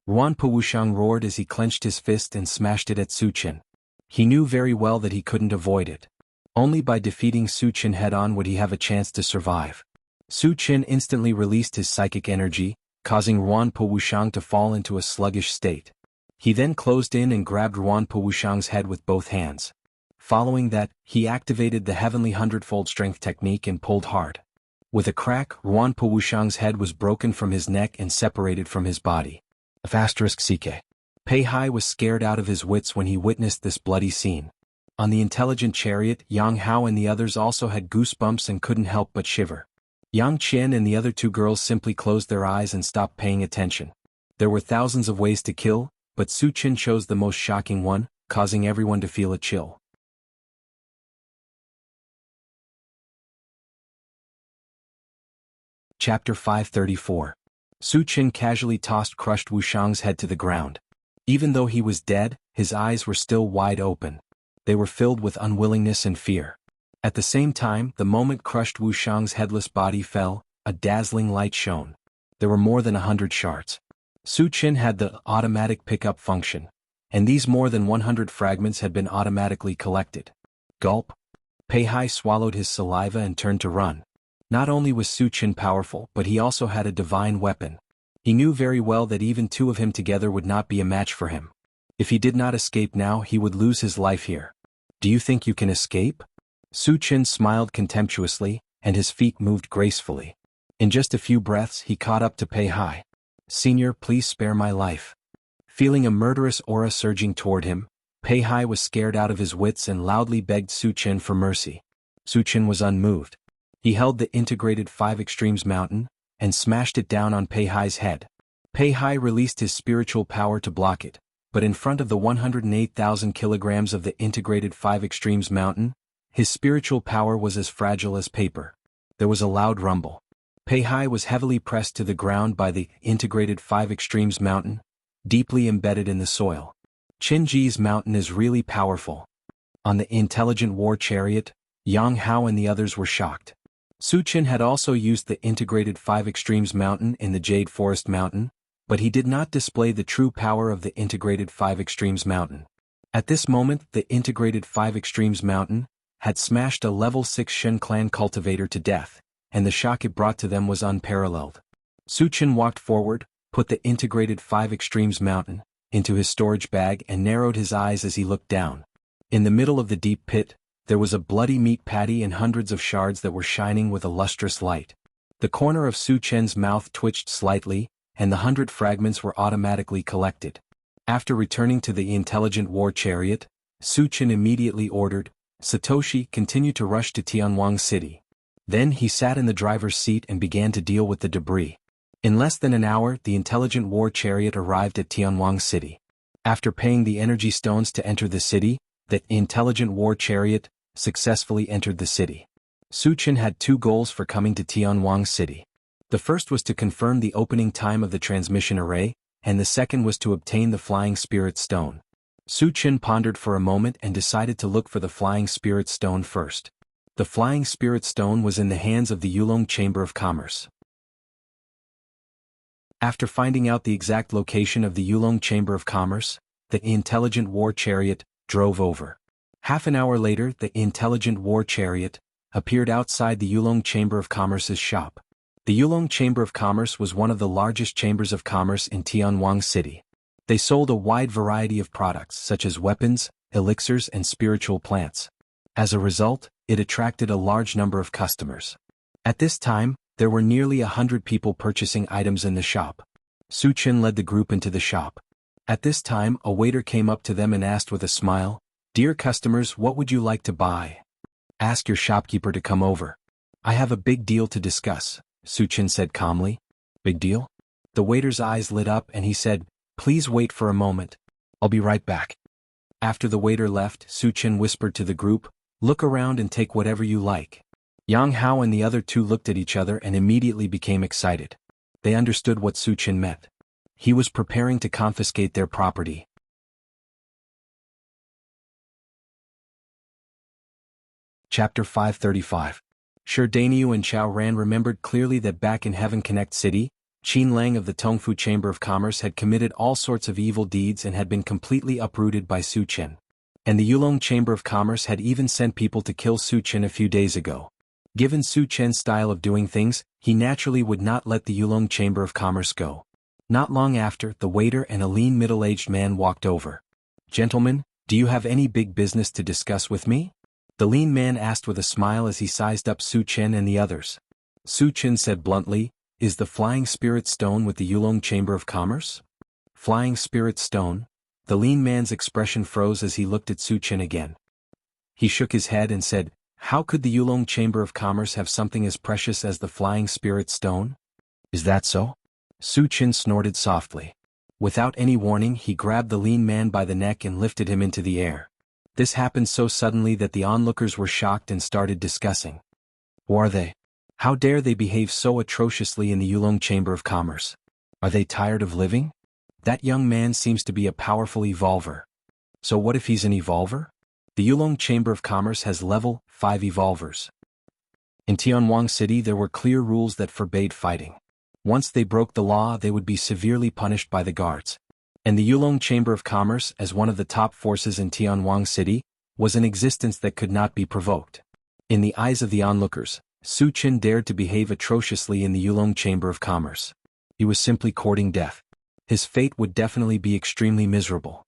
Ruan Po Wuxiang roared as he clenched his fist and smashed it at Su Qin. He knew very well that he couldn't avoid it. Only by defeating Su Qin head-on would he have a chance to survive. Su Qin instantly released his psychic energy, causing Ruan Po Wuxiang to fall into a sluggish state. He then closed in and grabbed Ruan Po Wuxiang's head with both hands. Following that, he activated the Heavenly Hundredfold Strength technique and pulled hard. With a crack, Ruan Po Wuxiang's head was broken from his neck and separated from his body. *CK. Pei Hai was scared out of his wits when he witnessed this bloody scene. On the intelligent chariot, Yang Hao and the others also had goosebumps and couldn't help but shiver. Yang Qian and the other 2 girls simply closed their eyes and stopped paying attention. There were thousands of ways to kill, but Su Qin chose the most shocking one, causing everyone to feel a chill. Chapter 534. Su Qin casually tossed crushed Wuxiang's head to the ground. Even though he was dead, his eyes were still wide open. They were filled with unwillingness and fear. At the same time, the moment crushed Wuxiang's headless body fell, a dazzling light shone. There were more than 100 shards. Su Qin had the automatic pickup function, and these more than 100 fragments had been automatically collected. Gulp. Pei Hai swallowed his saliva and turned to run. Not only was Su Qin powerful, but he also had a divine weapon. He knew very well that even two of him together would not be a match for him. If he did not escape now, he would lose his life here. Do you think you can escape? Su Qin smiled contemptuously, and his feet moved gracefully. In just a few breaths, he caught up to Pei Hai. Senior, please spare my life. Feeling a murderous aura surging toward him, Pei Hai was scared out of his wits and loudly begged Su Qin for mercy. Su Qin was unmoved. He held the integrated 5 Extremes mountain, and smashed it down on Pei Hai's head. Pei Hai released his spiritual power to block it, but in front of the 108,000 kilograms of the integrated 5 Extremes mountain, his spiritual power was as fragile as paper. There was a loud rumble. Pei Hai was heavily pressed to the ground by the integrated 5 Extremes mountain, deeply embedded in the soil. Qin Ji's mountain is really powerful. On the intelligent war chariot, Yang Hao and the others were shocked. Su Qin had also used the integrated 5 Extremes mountain in the Jade Forest mountain, but he did not display the true power of the integrated 5 Extremes mountain. At this moment, the integrated 5 Extremes mountain had smashed a level 6 Shen clan cultivator to death, and the shock it brought to them was unparalleled. Su Qin walked forward, put the integrated 5 Extremes mountain into his storage bag and narrowed his eyes as he looked down. In the middle of the deep pit, there was a bloody meat patty and hundreds of shards that were shining with a lustrous light. The corner of Su Qin's mouth twitched slightly, and the 100 fragments were automatically collected. After returning to the intelligent war chariot, Su Qin immediately ordered, Satoshi, continue to rush to Tianwang City. Then he sat in the driver's seat and began to deal with the debris. In less than an hour, the intelligent war chariot arrived at Tianwang City. After paying the energy stones to enter the city, the intelligent war chariot successfully entered the city. Su Qin had 2 goals for coming to Tianwang City. The first was to confirm the opening time of the transmission array, and the second was to obtain the Flying Spirit Stone. Su Qin pondered for a moment and decided to look for the Flying Spirit Stone first. The Flying Spirit Stone was in the hands of the Yulong Chamber of Commerce. After finding out the exact location of the Yulong Chamber of Commerce, the intelligent war chariot drove over. Half an hour later, the intelligent war chariot appeared outside the Yulong Chamber of Commerce's shop. The Yulong Chamber of Commerce was one of the largest chambers of commerce in Tianwang City. They sold a wide variety of products such as weapons, elixirs and spiritual plants. As a result, it attracted a large number of customers. At this time, there were nearly 100 people purchasing items in the shop. Su Qin led the group into the shop. At this time, a waiter came up to them and asked with a smile, "Dear customers, what would you like to buy? Ask your shopkeeper to come over. I have a big deal to discuss," Su Qin said calmly. "Big deal?" The waiter's eyes lit up and he said, "Please wait for a moment. I'll be right back." After the waiter left, Su Qin whispered to the group, "Look around and take whatever you like." Yang Hao and the other 2 looked at each other and immediately became excited. They understood what Su Qin meant. He was preparing to confiscate their property. Chapter 535. Shi Dainiu and Chao Ran remembered clearly that back in Heaven Connect City, Qin Lang of the Tongfu Chamber of Commerce had committed all sorts of evil deeds and had been completely uprooted by Su Qin. And the Yulong Chamber of Commerce had even sent people to kill Su Qin a few days ago. Given Su Qin's style of doing things, he naturally would not let the Yulong Chamber of Commerce go. Not long after, the waiter and a lean middle-aged man walked over. "Gentlemen, do you have any big business to discuss with me?" The lean man asked with a smile as he sized up Su Qin and the others. Su Qin said bluntly, "Is the Flying Spirit Stone with the Yulong Chamber of Commerce?" Flying Spirit Stone? The lean man's expression froze as he looked at Su Qin again. He shook his head and said, "How could the Yulong Chamber of Commerce have something as precious as the Flying Spirit Stone?" "Is that so?" Su Qin snorted softly. Without any warning, he grabbed the lean man by the neck and lifted him into the air. This happened so suddenly that the onlookers were shocked and started discussing. Who are they? How dare they behave so atrociously in the Yulong Chamber of Commerce? Are they tired of living? That young man seems to be a powerful evolver. So what if he's an evolver? The Yulong Chamber of Commerce has level 5 evolvers. In Tianwang City there were clear rules that forbade fighting. Once they broke the law they would be severely punished by the guards. And the Yulong Chamber of Commerce, as one of the top forces in Tianwang City, was an existence that could not be provoked. In the eyes of the onlookers, Su Qin dared to behave atrociously in the Yulong Chamber of Commerce. He was simply courting death. His fate would definitely be extremely miserable.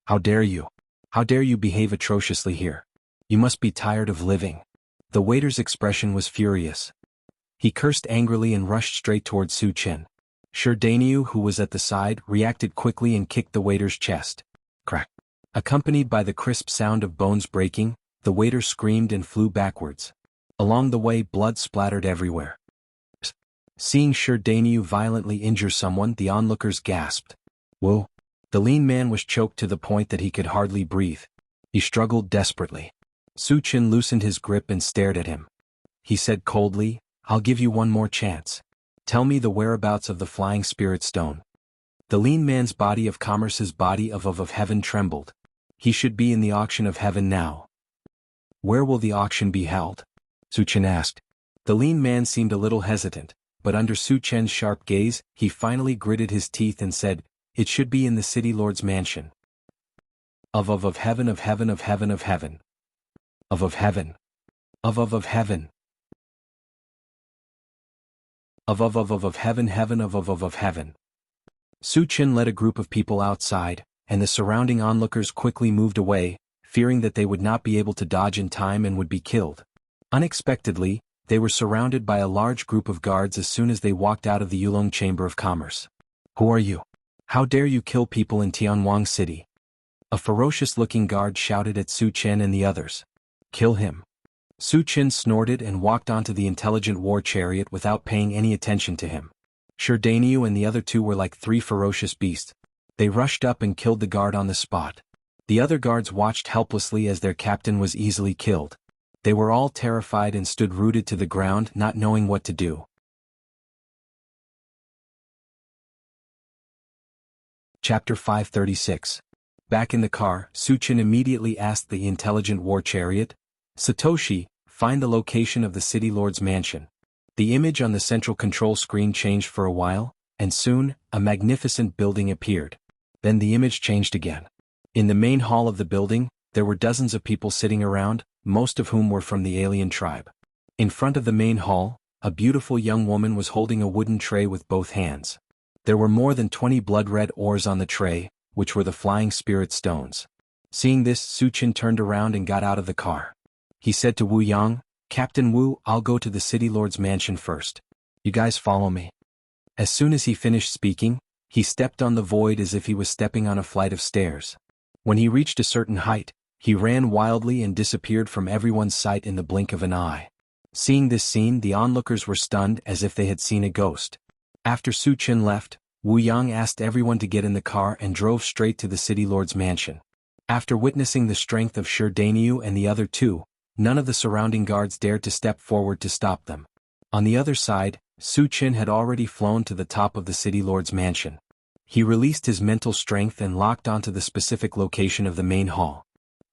How dare you? How dare you behave atrociously here? You must be tired of living. The waiter's expression was furious. He cursed angrily and rushed straight toward Su Qin. Sherdaniu, who was at the side, reacted quickly and kicked the waiter's chest. Crack. Accompanied by the crisp sound of bones breaking, the waiter screamed and flew backwards. Along the way blood splattered everywhere. Seeing Sherdaniu violently injure someone, the onlookers gasped. Whoa! The lean man was choked to the point that he could hardly breathe. He struggled desperately. Su Qin loosened his grip and stared at him. He said coldly, I'll give you one more chance. Tell me the whereabouts of the flying spirit stone. The lean man's body of commerce's body of heaven trembled. He should be in the auction of heaven now. Where will the auction be held? Su Qin asked. The lean man seemed a little hesitant, but under Su Qin's sharp gaze, he finally gritted his teeth and said, It should be in the city lord's mansion. Of heaven of heaven of heaven of heaven. Of heaven. Of heaven. Of heaven heaven of heaven. Su Qin led a group of people outside, and the surrounding onlookers quickly moved away, fearing that they would not be able to dodge in time and would be killed. Unexpectedly, they were surrounded by a large group of guards as soon as they walked out of the Yulong Chamber of Commerce. Who are you? How dare you kill people in Tianwang City? A ferocious-looking guard shouted at Su Qin and the others. Kill him. Su Qin snorted and walked onto the intelligent war chariot without paying any attention to him. Sherdaniu and the other two were like 3 ferocious beasts. They rushed up and killed the guard on the spot. The other guards watched helplessly as their captain was easily killed. They were all terrified and stood rooted to the ground, not knowing what to do. Chapter 536. Back in the car, Su Qin immediately asked the intelligent war chariot, Satoshi, find the location of the city lord's mansion. The image on the central control screen changed for a while, and soon, a magnificent building appeared. Then the image changed again. In the main hall of the building, there were dozens of people sitting around, most of whom were from the alien tribe. In front of the main hall, a beautiful young woman was holding a wooden tray with both hands. There were more than 20 blood-red ores on the tray, which were the flying spirit stones. Seeing this, Su Qin turned around and got out of the car. He said to Wu Yang, Captain Wu, I'll go to the city lord's mansion first. You guys follow me. As soon as he finished speaking, he stepped on the void as if he was stepping on a flight of stairs. When he reached a certain height, he ran wildly and disappeared from everyone's sight in the blink of an eye. Seeing this scene, the onlookers were stunned as if they had seen a ghost. After Su Qin left, Wu Yang asked everyone to get in the car and drove straight to the city lord's mansion. After witnessing the strength of Sherdaniu and the other two, none of the surrounding guards dared to step forward to stop them. On the other side, Su Qin had already flown to the top of the city lord's mansion. He released his mental strength and locked onto the specific location of the main hall.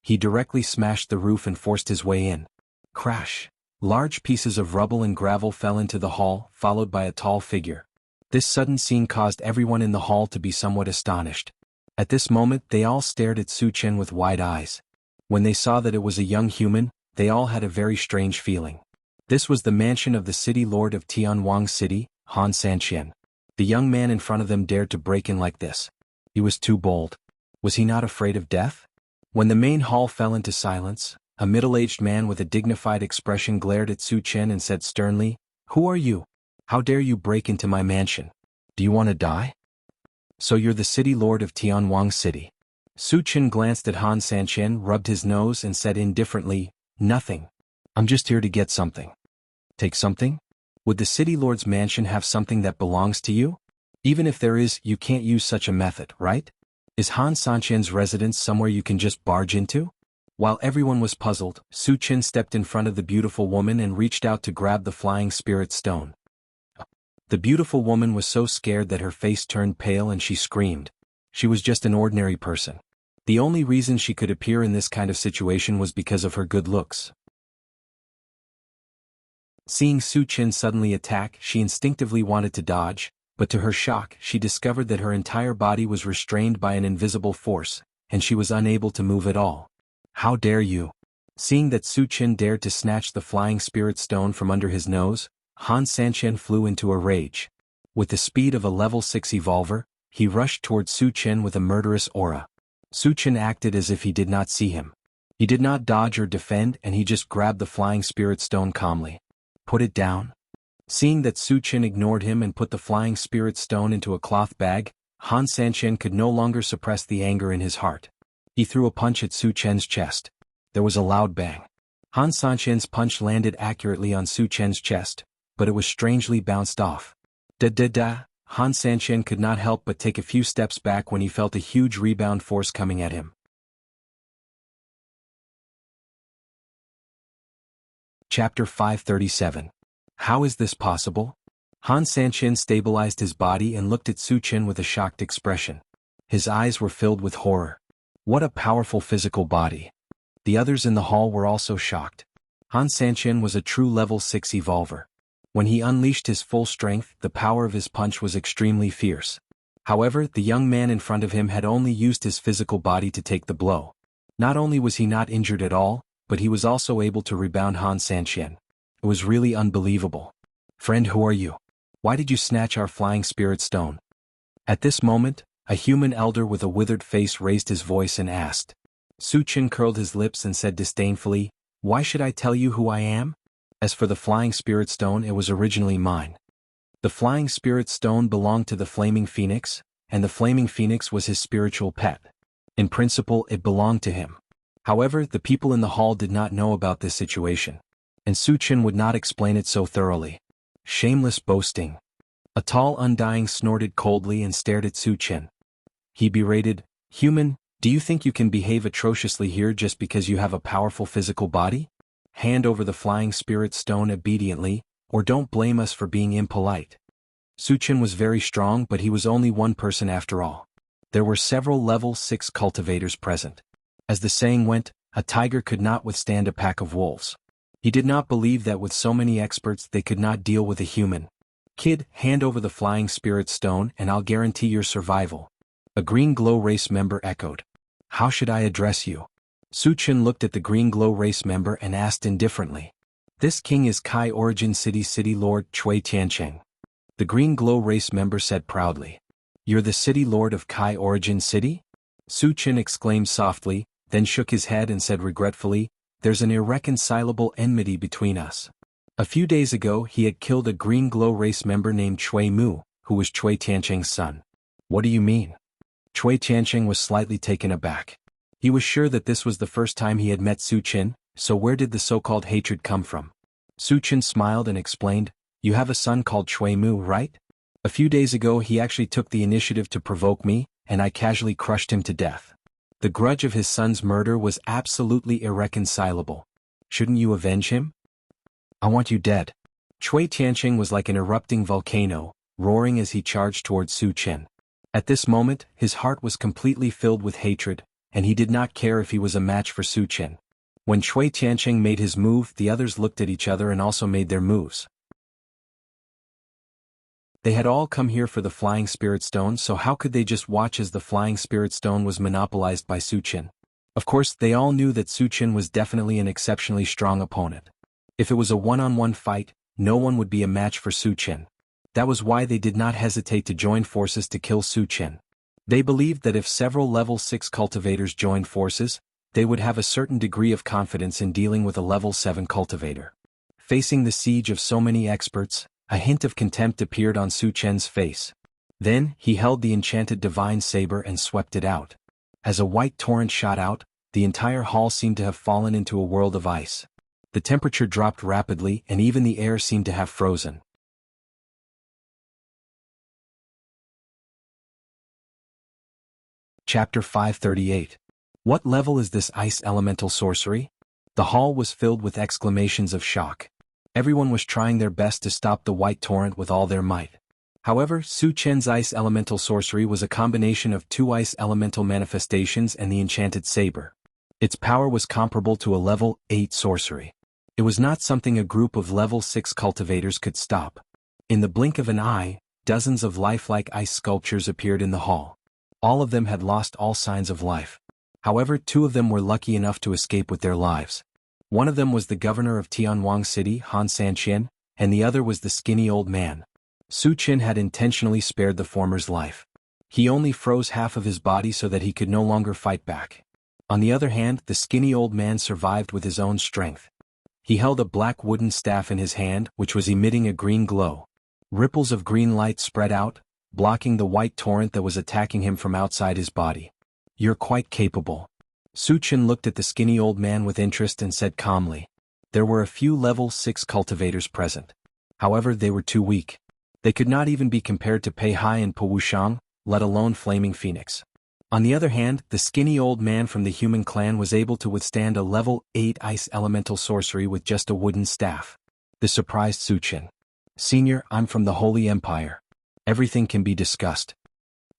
He directly smashed the roof and forced his way in. Crash! Large pieces of rubble and gravel fell into the hall, followed by a tall figure. This sudden scene caused everyone in the hall to be somewhat astonished. At this moment they all stared at Su Qin with wide eyes. When they saw that it was a young human, they all had a very strange feeling. This was the mansion of the city lord of Tianwang City, Han Sanqian. The young man in front of them dared to break in like this. He was too bold. Was he not afraid of death? When the main hall fell into silence, a middle-aged man with a dignified expression glared at Su Qin and said sternly, Who are you? How dare you break into my mansion? Do you want to die? So you're the city lord of Tianwang City. Su Qin glanced at Han Sanqian, rubbed his nose and said indifferently, Nothing. I'm just here to get something. Take something? Would the city lord's mansion have something that belongs to you? Even if there is, you can't use such a method, right? Is Han Sanqian's residence somewhere you can just barge into? While everyone was puzzled, Su Qin stepped in front of the beautiful woman and reached out to grab the flying spirit stone. The beautiful woman was so scared that her face turned pale and she screamed. She was just an ordinary person. The only reason she could appear in this kind of situation was because of her good looks. Seeing Su Qin suddenly attack, she instinctively wanted to dodge, but to her shock, she discovered that her entire body was restrained by an invisible force, and she was unable to move at all. How dare you? Seeing that Su Qin dared to snatch the flying spirit stone from under his nose, Han Sanqian flew into a rage. With the speed of a level 6 evolver, he rushed towards Su Qin with a murderous aura. Su Qin acted as if he did not see him. He did not dodge or defend, and he just grabbed the flying spirit stone calmly. Put it down. Seeing that Su Qin ignored him and put the flying spirit stone into a cloth bag, Han Sanqian could no longer suppress the anger in his heart. He threw a punch at Su Qin's chest. There was a loud bang. Han Sanqian's punch landed accurately on Su Qin's chest, but it was strangely bounced off. Da-da-da, Han Sanqian could not help but take a few steps back when he felt a huge rebound force coming at him. Chapter 537. How is this possible? Han Sanqian stabilized his body and looked at Su Qin with a shocked expression. His eyes were filled with horror. What a powerful physical body. The others in the hall were also shocked. Han Sanqian was a true level 6 evolver. When he unleashed his full strength, the power of his punch was extremely fierce. However, the young man in front of him had only used his physical body to take the blow. Not only was he not injured at all, but he was also able to rebound Han Sanqian. It was really unbelievable. Friend, who are you? Why did you snatch our flying spirit stone? At this moment, a human elder with a withered face raised his voice and asked. Su Qin curled his lips and said disdainfully, "Why should I tell you who I am? As for the flying spirit stone, it was originally mine." The flying spirit stone belonged to the flaming phoenix, and the flaming phoenix was his spiritual pet. In principle, it belonged to him. However, the people in the hall did not know about this situation, and Su Qin would not explain it so thoroughly. Shameless boasting. A tall undying snorted coldly and stared at Su Qin. He berated, "Human, do you think you can behave atrociously here just because you have a powerful physical body? Hand over the flying spirit stone obediently, or don't blame us for being impolite." Su Qin was very strong, but he was only one person after all. There were several level 6 cultivators present. As the saying went, a tiger could not withstand a pack of wolves. He did not believe that with so many experts they could not deal with a human. "Kid, hand over the flying spirit stone and I'll guarantee your survival." A Green Glow race member echoed. "How should I address you?" Su Qin looked at the Green Glow race member and asked indifferently. "This king is Kai Origin City Lord Chui Tiancheng." The Green Glow race member said proudly. "You're the City Lord of Kai Origin City?" Su Qin exclaimed softly, then shook his head and said regretfully, "There's an irreconcilable enmity between us." A few days ago he had killed a Green Glow race member named Chui Mu, who was Chui Tiancheng's son. "What do you mean?" Chui Tiancheng was slightly taken aback. He was sure that this was the first time he had met Su Qin, so where did the so-called hatred come from? Su Qin smiled and explained, "You have a son called Chui Mu, right? A few days ago he actually took the initiative to provoke me, and I casually crushed him to death. The grudge of his son's murder was absolutely irreconcilable. Shouldn't you avenge him? I want you dead." Chui Tiancheng was like an erupting volcano, roaring as he charged towards Su Qin. At this moment, his heart was completely filled with hatred, and he did not care if he was a match for Su Qin. When Chui Tiancheng made his move, the others looked at each other and also made their moves. They had all come here for the flying spirit stone, so how could they just watch as the flying spirit stone was monopolized by Su Qin? Of course, they all knew that Su Qin was definitely an exceptionally strong opponent. If it was a one-on-one fight, no one would be a match for Su Qin. That was why they did not hesitate to join forces to kill Su Qin. They believed that if several level 6 cultivators joined forces, they would have a certain degree of confidence in dealing with a level 7 cultivator. Facing the siege of so many experts, a hint of contempt appeared on Su Qin's face. Then, he held the enchanted divine saber and swept it out. As a white torrent shot out, the entire hall seemed to have fallen into a world of ice. The temperature dropped rapidly and even the air seemed to have frozen. Chapter 538. What level is this ice elemental sorcery? The hall was filled with exclamations of shock. Everyone was trying their best to stop the white torrent with all their might. However, Su Chen's ice elemental sorcery was a combination of 2 ice elemental manifestations and the enchanted saber. Its power was comparable to a level 8 sorcery. It was not something a group of level 6 cultivators could stop. In the blink of an eye, dozens of lifelike ice sculptures appeared in the hall. All of them had lost all signs of life. However, 2 of them were lucky enough to escape with their lives. One of them was the governor of Tianwang City, Han Sanqian, and the other was the skinny old man. Su Chen had intentionally spared the former's life. He only froze half of his body so that he could no longer fight back. On the other hand, the skinny old man survived with his own strength. He held a black wooden staff in his hand, which was emitting a green glow. Ripples of green light spread out, blocking the white torrent that was attacking him from outside his body. "You're quite capable." Su Chen looked at the skinny old man with interest and said calmly. There were a few level 6 cultivators present. However, they were too weak. They could not even be compared to Pei Hai and Po Wuxiang, let alone Flaming Phoenix. On the other hand, the skinny old man from the human clan was able to withstand a level 8 ice elemental sorcery with just a wooden staff. This surprised Su Chen. "Senior, I'm from the Holy Empire. Everything can be discussed."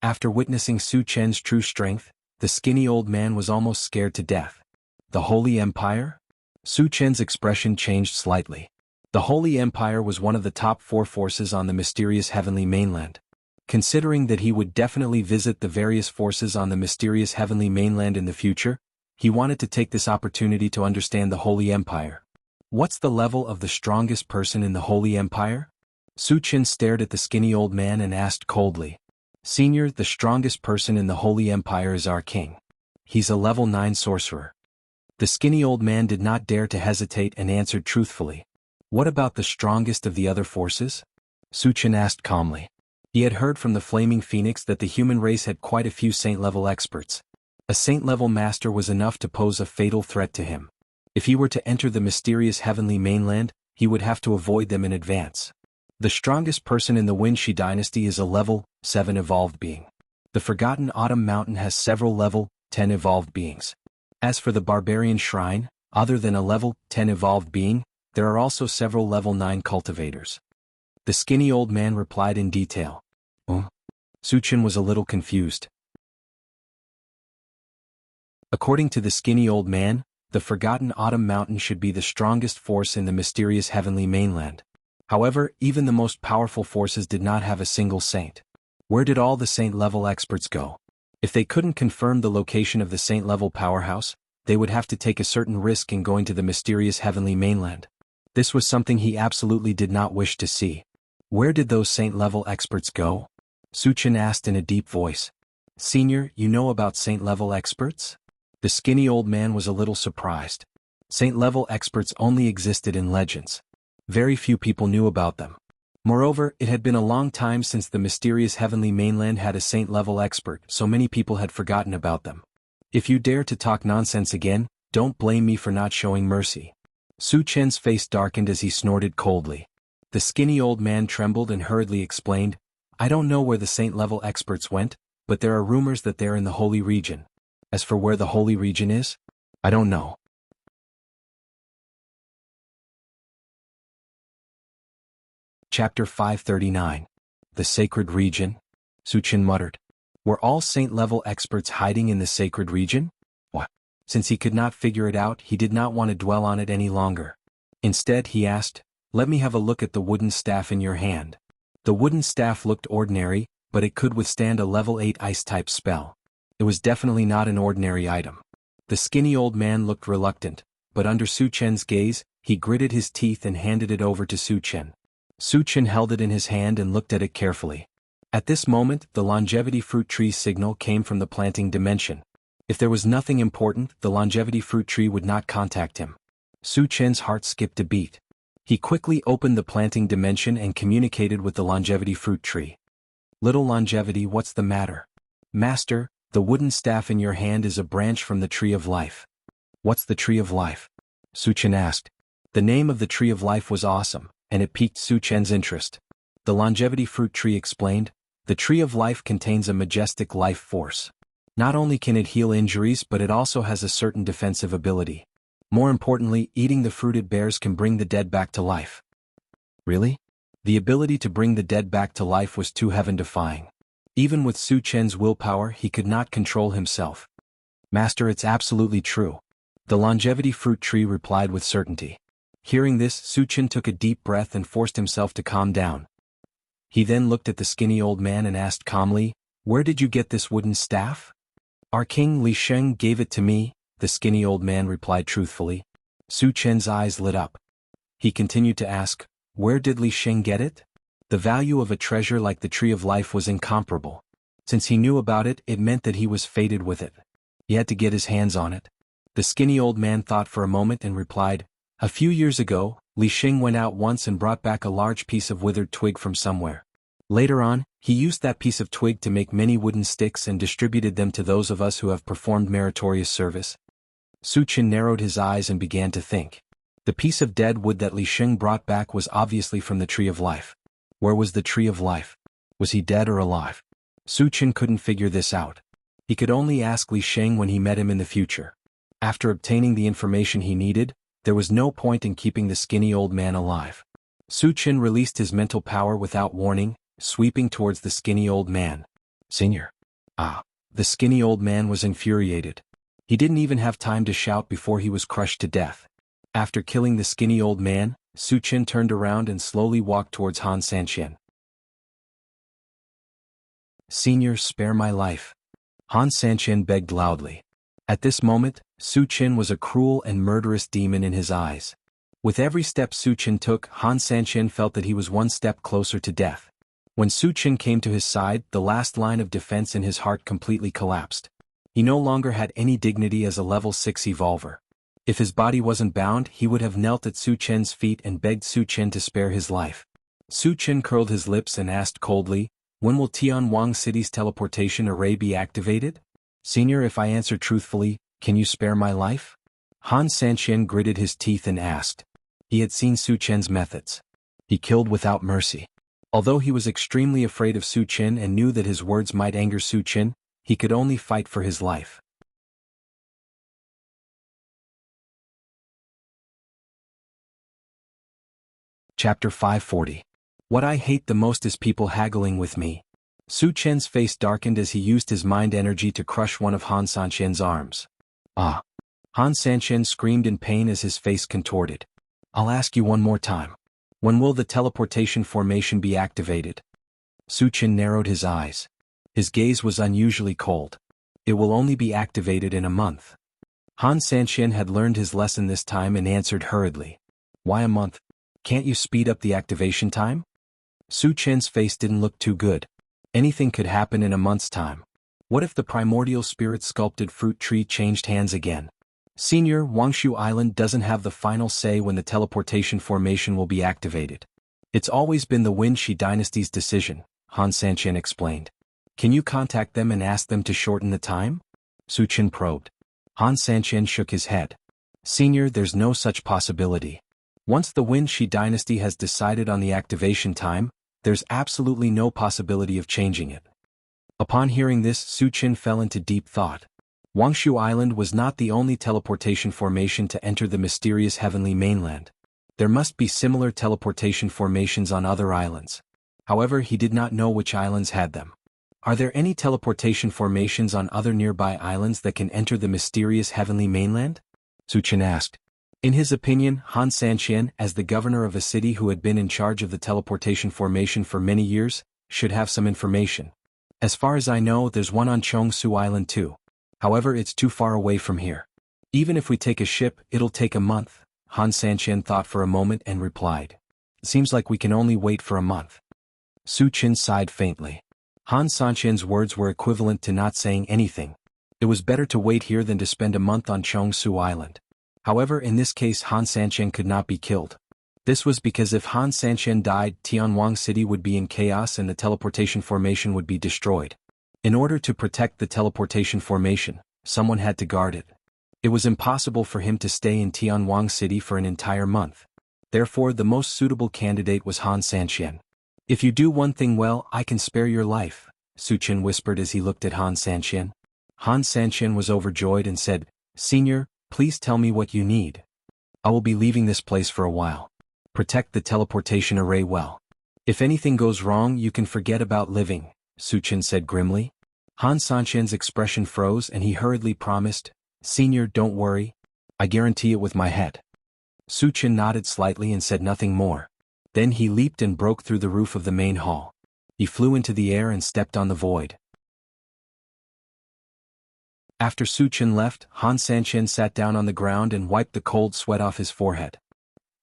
After witnessing Su Chen's true strength, the skinny old man was almost scared to death. The Holy Empire? Su Chen's expression changed slightly. The Holy Empire was one of the top 4 forces on the mysterious heavenly mainland. Considering that he would definitely visit the various forces on the mysterious heavenly mainland in the future, he wanted to take this opportunity to understand the Holy Empire. What's the level of the strongest person in the Holy Empire? Su Chen stared at the skinny old man and asked coldly. "Senior, the strongest person in the Holy Empire is our king. He's a level 9 sorcerer." The skinny old man did not dare to hesitate and answered truthfully. "What about the strongest of the other forces?" Su Chen asked calmly. He had heard from the Flaming Phoenix that the human race had quite a few saint-level experts. A saint-level master was enough to pose a fatal threat to him. If he were to enter the mysterious heavenly mainland, he would have to avoid them in advance. The strongest person in the Wenxi dynasty is a level 7 evolved being. The Forgotten Autumn Mountain has several level 10 evolved beings. As for the Barbarian Shrine, other than a level 10 evolved being, there are also several level 9 cultivators. The skinny old man replied in detail. Su Chen was a little confused. According to the skinny old man, the Forgotten Autumn Mountain should be the strongest force in the mysterious heavenly mainland. However, even the most powerful forces did not have a single saint. Where did all the saint-level experts go? If they couldn't confirm the location of the saint-level powerhouse, they would have to take a certain risk in going to the mysterious heavenly mainland. This was something he absolutely did not wish to see. Where did those saint-level experts go? Su Chen asked in a deep voice. "Senior, you know about saint-level experts?" The skinny old man was a little surprised. Saint-level experts only existed in legends. Very few people knew about them. Moreover, it had been a long time since the mysterious heavenly mainland had a saint-level expert, so many people had forgotten about them. "If you dare to talk nonsense again, don't blame me for not showing mercy." Su Chen's face darkened as he snorted coldly. The skinny old man trembled and hurriedly explained, "I don't know where the saint-level experts went, but there are rumors that they're in the Holy Region. As for where the Holy Region is, I don't know." Chapter 539. The Sacred Region? Su Chen muttered. Were all saint-level experts hiding in the sacred region? What? Since he could not figure it out, he did not want to dwell on it any longer. Instead, he asked, "Let me have a look at the wooden staff in your hand." The wooden staff looked ordinary, but it could withstand a level 8 ice-type spell. It was definitely not an ordinary item. The skinny old man looked reluctant, but under Su Chen's gaze, he gritted his teeth and handed it over to Su Chen. Su Chen held it in his hand and looked at it carefully. At this moment, the longevity fruit tree signal came from the planting dimension. If there was nothing important, the longevity fruit tree would not contact him. Su Chen's heart skipped a beat. He quickly opened the planting dimension and communicated with the longevity fruit tree. "Little longevity, what's the matter?" "Master, the wooden staff in your hand is a branch from the tree of life." "What's the tree of life?" Su Chen asked. The name of the tree of life was awesome, and it piqued Su Chen's interest. The longevity fruit tree explained, "The tree of life contains a majestic life force. Not only can it heal injuries, but it also has a certain defensive ability. More importantly, eating the fruit it bears can bring the dead back to life." "Really?" The ability to bring the dead back to life was too heaven-defying. Even with Su Chen's willpower, he could not control himself. Master, it's absolutely true. The longevity fruit tree replied with certainty. Hearing this, Su Chen took a deep breath and forced himself to calm down. He then looked at the skinny old man and asked calmly, "Where did you get this wooden staff?" "Our king Li Sheng gave it to me," the skinny old man replied truthfully. Su Chen's eyes lit up. He continued to ask, "Where did Li Sheng get it?" The value of a treasure like the Tree of Life was incomparable. Since he knew about it, it meant that he was fated with it. He had to get his hands on it. The skinny old man thought for a moment and replied, "A few years ago, Li Sheng went out once and brought back a large piece of withered twig from somewhere. Later on, he used that piece of twig to make many wooden sticks and distributed them to those of us who have performed meritorious service." Su Chen narrowed his eyes and began to think. The piece of dead wood that Li Sheng brought back was obviously from the Tree of Life. Where was the Tree of Life? Was he dead or alive? Su Chen couldn't figure this out. He could only ask Li Sheng when he met him in the future. After obtaining the information he needed, there was no point in keeping the skinny old man alive. Su Chen released his mental power without warning, sweeping towards the skinny old man. "Senior." "Ah." The skinny old man was infuriated. He didn't even have time to shout before he was crushed to death. After killing the skinny old man, Su Chen turned around and slowly walked towards Han Sanqian. "Senior, spare my life." Han Sanqian begged loudly. At this moment, Su Chen was a cruel and murderous demon in his eyes. With every step Su Chen took, Han Sanqian felt that he was one step closer to death. When Su Chen came to his side, the last line of defense in his heart completely collapsed. He no longer had any dignity as a level 6 evolver. If his body wasn't bound, he would have knelt at Su Chen's feet and begged Su Chen to spare his life. Su Chen curled his lips and asked coldly, "When will Tianwang City's teleportation array be activated?" "Senior, if I answer truthfully, can you spare my life?" Han Sanqian gritted his teeth and asked. He had seen Su Chen's methods. He killed without mercy. Although he was extremely afraid of Su Chen and knew that his words might anger Su Chen, he could only fight for his life. Chapter 540. What I hate the most is people haggling with me. Su Chen's face darkened as he used his mind energy to crush one of Han Sanqian's arms. "Ah!" Han Sanqian screamed in pain as his face contorted. "I'll ask you one more time. When will the teleportation formation be activated?" Su Chen narrowed his eyes. His gaze was unusually cold. "It will only be activated in a month." Han Sanqian had learned his lesson this time and answered hurriedly. "Why a month? Can't you speed up the activation time?" Su Chen's face didn't look too good. Anything could happen in a month's time. What if the primordial spirit sculpted fruit tree changed hands again? "Senior, Wangshu Island doesn't have the final say when the teleportation formation will be activated. It's always been the Wenshi dynasty's decision," Han Sanqian explained. "Can you contact them and ask them to shorten the time?" Su Chen probed. Han Sanqian shook his head. "Senior, there's no such possibility. Once the Wenshi dynasty has decided on the activation time, there's absolutely no possibility of changing it." Upon hearing this, Su Chen fell into deep thought. Wangshu Island was not the only teleportation formation to enter the mysterious heavenly mainland. There must be similar teleportation formations on other islands. However, he did not know which islands had them. Are there any teleportation formations on other nearby islands that can enter the mysterious heavenly mainland? Su Chen asked. In his opinion, Han Sanqian, as the governor of a city who had been in charge of the teleportation formation for many years, should have some information. As far as I know, there's one on Chongsu Island too. However, it's too far away from here. Even if we take a ship, it'll take a month. Han Sanqian thought for a moment and replied. Seems like we can only wait for a month. Su Chen sighed faintly. Han Sanqian's words were equivalent to not saying anything. It was better to wait here than to spend a month on Chongsu Island. However, in this case Han Sanqian could not be killed. This was because if Han Sanqian died, Tianwang City would be in chaos and the teleportation formation would be destroyed. In order to protect the teleportation formation, someone had to guard it. It was impossible for him to stay in Tianwang City for an entire month. Therefore, the most suitable candidate was Han Sanqian. "If you do one thing well, I can spare your life," Su Chen whispered as he looked at Han Sanqian. Han Sanqian was overjoyed and said, "Senior, please tell me what you need. I will be leaving this place for a while. Protect the teleportation array well." If anything goes wrong, you can forget about living, Su Chen said grimly. Han Sanqian's expression froze and he hurriedly promised, Senior, don't worry. I guarantee it with my head. Su Chen nodded slightly and said nothing more. Then he leaped and broke through the roof of the main hall. He flew into the air and stepped on the void. After Su Chen left, Han Sanqian sat down on the ground and wiped the cold sweat off his forehead.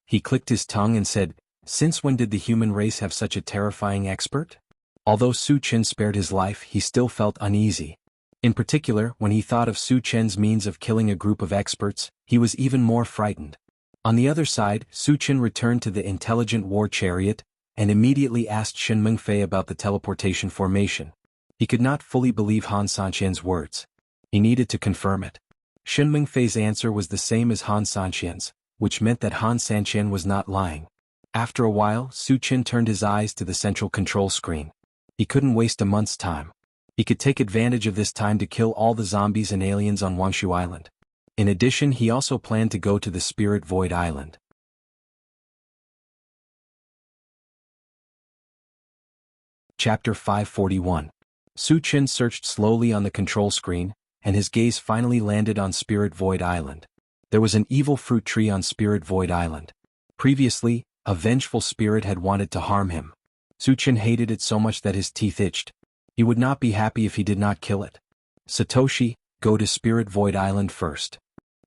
He clicked his tongue and said, Since when did the human race have such a terrifying expert? Although Su Chen spared his life, he still felt uneasy. In particular, when he thought of Su Chen's means of killing a group of experts, he was even more frightened. On the other side, Su Chen returned to the intelligent war chariot, and immediately asked Shen Mengfei about the teleportation formation. He could not fully believe Han Sanqian's words. He needed to confirm it. Shen Mengfei's answer was the same as Han Sanqian's, which meant that Han Sanqian was not lying. After a while, Su Chen turned his eyes to the central control screen. He couldn't waste a month's time. He could take advantage of this time to kill all the zombies and aliens on Wangshu Island. In addition, he also planned to go to the Spirit Void Island. Chapter 541. Su Chen searched slowly on the control screen, and his gaze finally landed on Spirit Void Island. There was an evil fruit tree on Spirit Void Island. Previously, a vengeful spirit had wanted to harm him. Su Chen hated it so much that his teeth itched. He would not be happy if he did not kill it. Satoshi, go to Spirit Void Island first.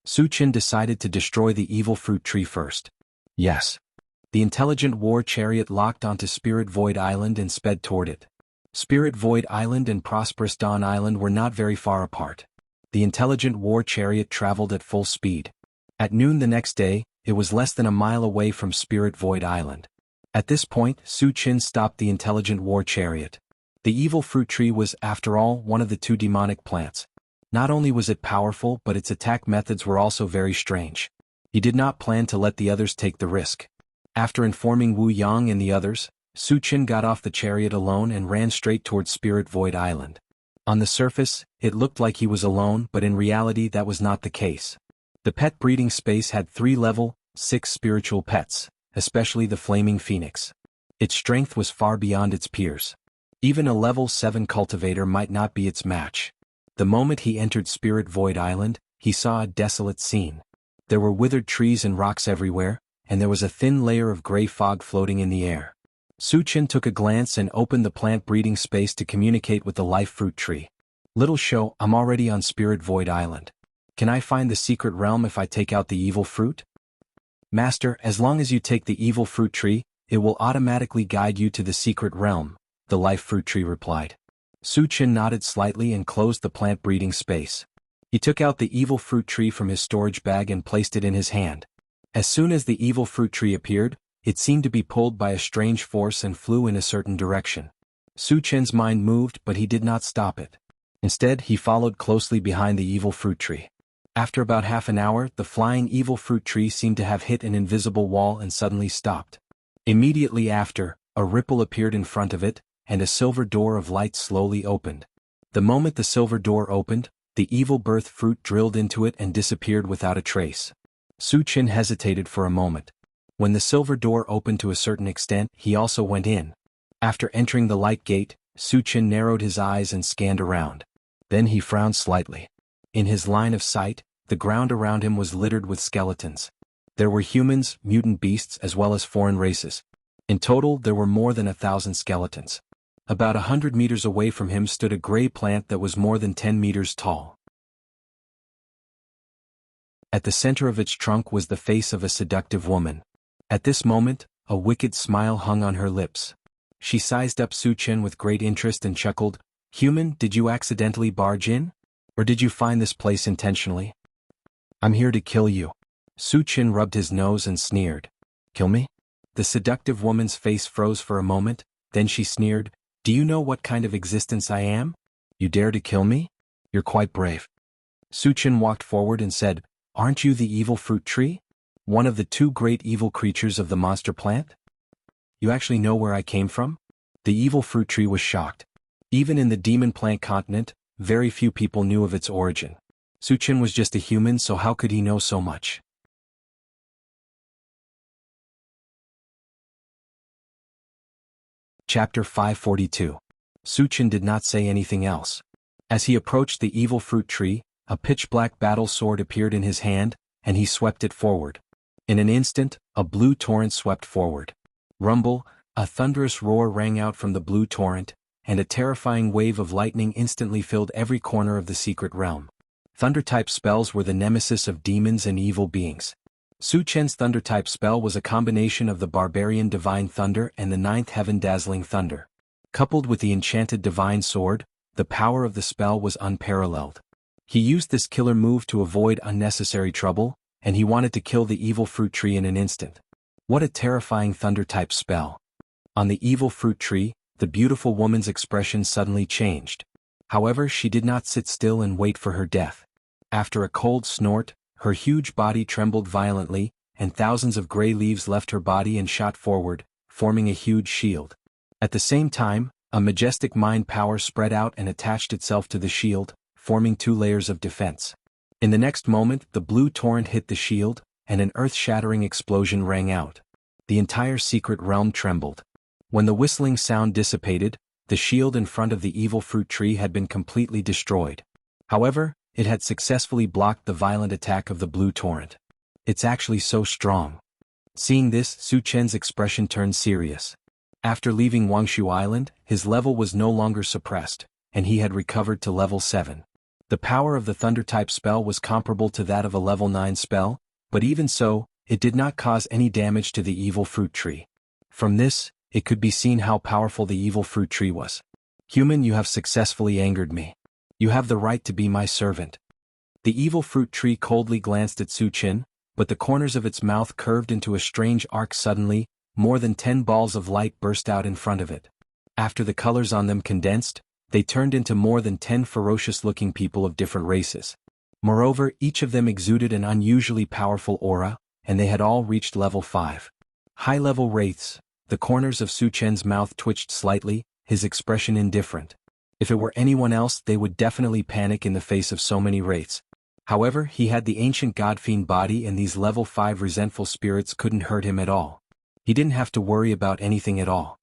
Su Chen decided to destroy the evil fruit tree first. Yes. The intelligent war chariot locked onto Spirit Void Island and sped toward it. Spirit Void Island and Prosperous Dawn Island were not very far apart. The intelligent war chariot traveled at full speed. At noon the next day, it was less than a mile away from Spirit Void Island. At this point, Su Chen stopped the intelligent war chariot. The evil fruit tree was, after all, one of the two demonic plants. Not only was it powerful, but its attack methods were also very strange. He did not plan to let the others take the risk. After informing Wu Yang and the others, Su Chen got off the chariot alone and ran straight towards Spirit Void Island. On the surface, it looked like he was alone, but in reality that was not the case. The pet breeding space had 3 level 6 spiritual pets, especially the Flaming Phoenix. Its strength was far beyond its peers. Even a level 7 cultivator might not be its match. The moment he entered Spirit Void Island, he saw a desolate scene. There were withered trees and rocks everywhere, and there was a thin layer of gray fog floating in the air. Su Chen took a glance and opened the plant breeding space to communicate with the life fruit tree. Little show, I'm already on Spirit Void Island. Can I find the secret realm if I take out the evil fruit? Master, as long as you take the evil fruit tree, it will automatically guide you to the secret realm, the life fruit tree replied. Su Chen nodded slightly and closed the plant breeding space. He took out the evil fruit tree from his storage bag and placed it in his hand. As soon as the evil fruit tree appeared, it seemed to be pulled by a strange force and flew in a certain direction. Su Chen's mind moved, but he did not stop it. Instead, he followed closely behind the evil fruit tree. After about half an hour, the flying evil fruit tree seemed to have hit an invisible wall and suddenly stopped. Immediately after, a ripple appeared in front of it, and a silver door of light slowly opened. The moment the silver door opened, the evil birth fruit drilled into it and disappeared without a trace. Su Chen hesitated for a moment. When the silver door opened to a certain extent, he also went in. After entering the light gate, Su Chen narrowed his eyes and scanned around. Then he frowned slightly. In his line of sight, the ground around him was littered with skeletons. There were humans, mutant beasts, as well as foreign races. In total, there were more than 1,000 skeletons. About 100 meters away from him stood a gray plant that was more than 10 meters tall. At the center of its trunk was the face of a seductive woman. At this moment, a wicked smile hung on her lips. She sized up Su Chen with great interest and chuckled, "Human, did you accidentally barge in? Or did you find this place intentionally? I'm here to kill you." Su Chen rubbed his nose and sneered. "Kill me?" The seductive woman's face froze for a moment, then she sneered, "Do you know what kind of existence I am? You dare to kill me? You're quite brave." Su Chen walked forward and said, "Aren't you the evil fruit tree? One of the 2 great evil creatures of the monster plant? You actually know where I came from?" The evil fruit tree was shocked. Even in the demon plant continent, very few people knew of its origin. Su Chen was just a human, so how could he know so much? Chapter 542. Su Chen did not say anything else. As he approached the evil fruit tree, a pitch-black battle sword appeared in his hand, and he swept it forward. In an instant, a blue torrent swept forward. Rumble, a thunderous roar rang out from the blue torrent, and a terrifying wave of lightning instantly filled every corner of the secret realm. Thunder-type spells were the nemesis of demons and evil beings. Su Chen's thunder-type spell was a combination of the barbarian divine thunder and the ninth heaven dazzling thunder. Coupled with the enchanted divine sword, the power of the spell was unparalleled. He used this killer move to avoid unnecessary trouble, and he wanted to kill the evil fruit tree in an instant. What a terrifying thunder-type spell. On the evil fruit tree, the beautiful woman's expression suddenly changed. However, she did not sit still and wait for her death. After a cold snort, her huge body trembled violently, and thousands of gray leaves left her body and shot forward, forming a huge shield. At the same time, a majestic mind power spread out and attached itself to the shield, forming two layers of defense. In the next moment, the blue torrent hit the shield, and an earth-shattering explosion rang out. The entire secret realm trembled. When the whistling sound dissipated, the shield in front of the evil fruit tree had been completely destroyed. However, it had successfully blocked the violent attack of the blue torrent. It's actually so strong. Seeing this, Su Chen's expression turned serious. After leaving Wangshu Island, his level was no longer suppressed, and he had recovered to level 7. The power of the thunder-type spell was comparable to that of a level 9 spell, but even so, it did not cause any damage to the evil fruit tree. From this, it could be seen how powerful the evil fruit tree was. Human, you have successfully angered me. You have the right to be my servant. The evil fruit tree coldly glanced at Su Chen, but the corners of its mouth curved into a strange arc suddenly. More than 10 balls of light burst out in front of it. After the colors on them condensed, they turned into more than 10 ferocious-looking people of different races. Moreover, each of them exuded an unusually powerful aura, and they had all reached level 5. High-level wraiths. The corners of Su Chen's mouth twitched slightly, his expression indifferent. If it were anyone else, they would definitely panic in the face of so many wraiths. However, he had the ancient god-fiend body, and these level 5 resentful spirits couldn't hurt him at all. He didn't have to worry about anything at all.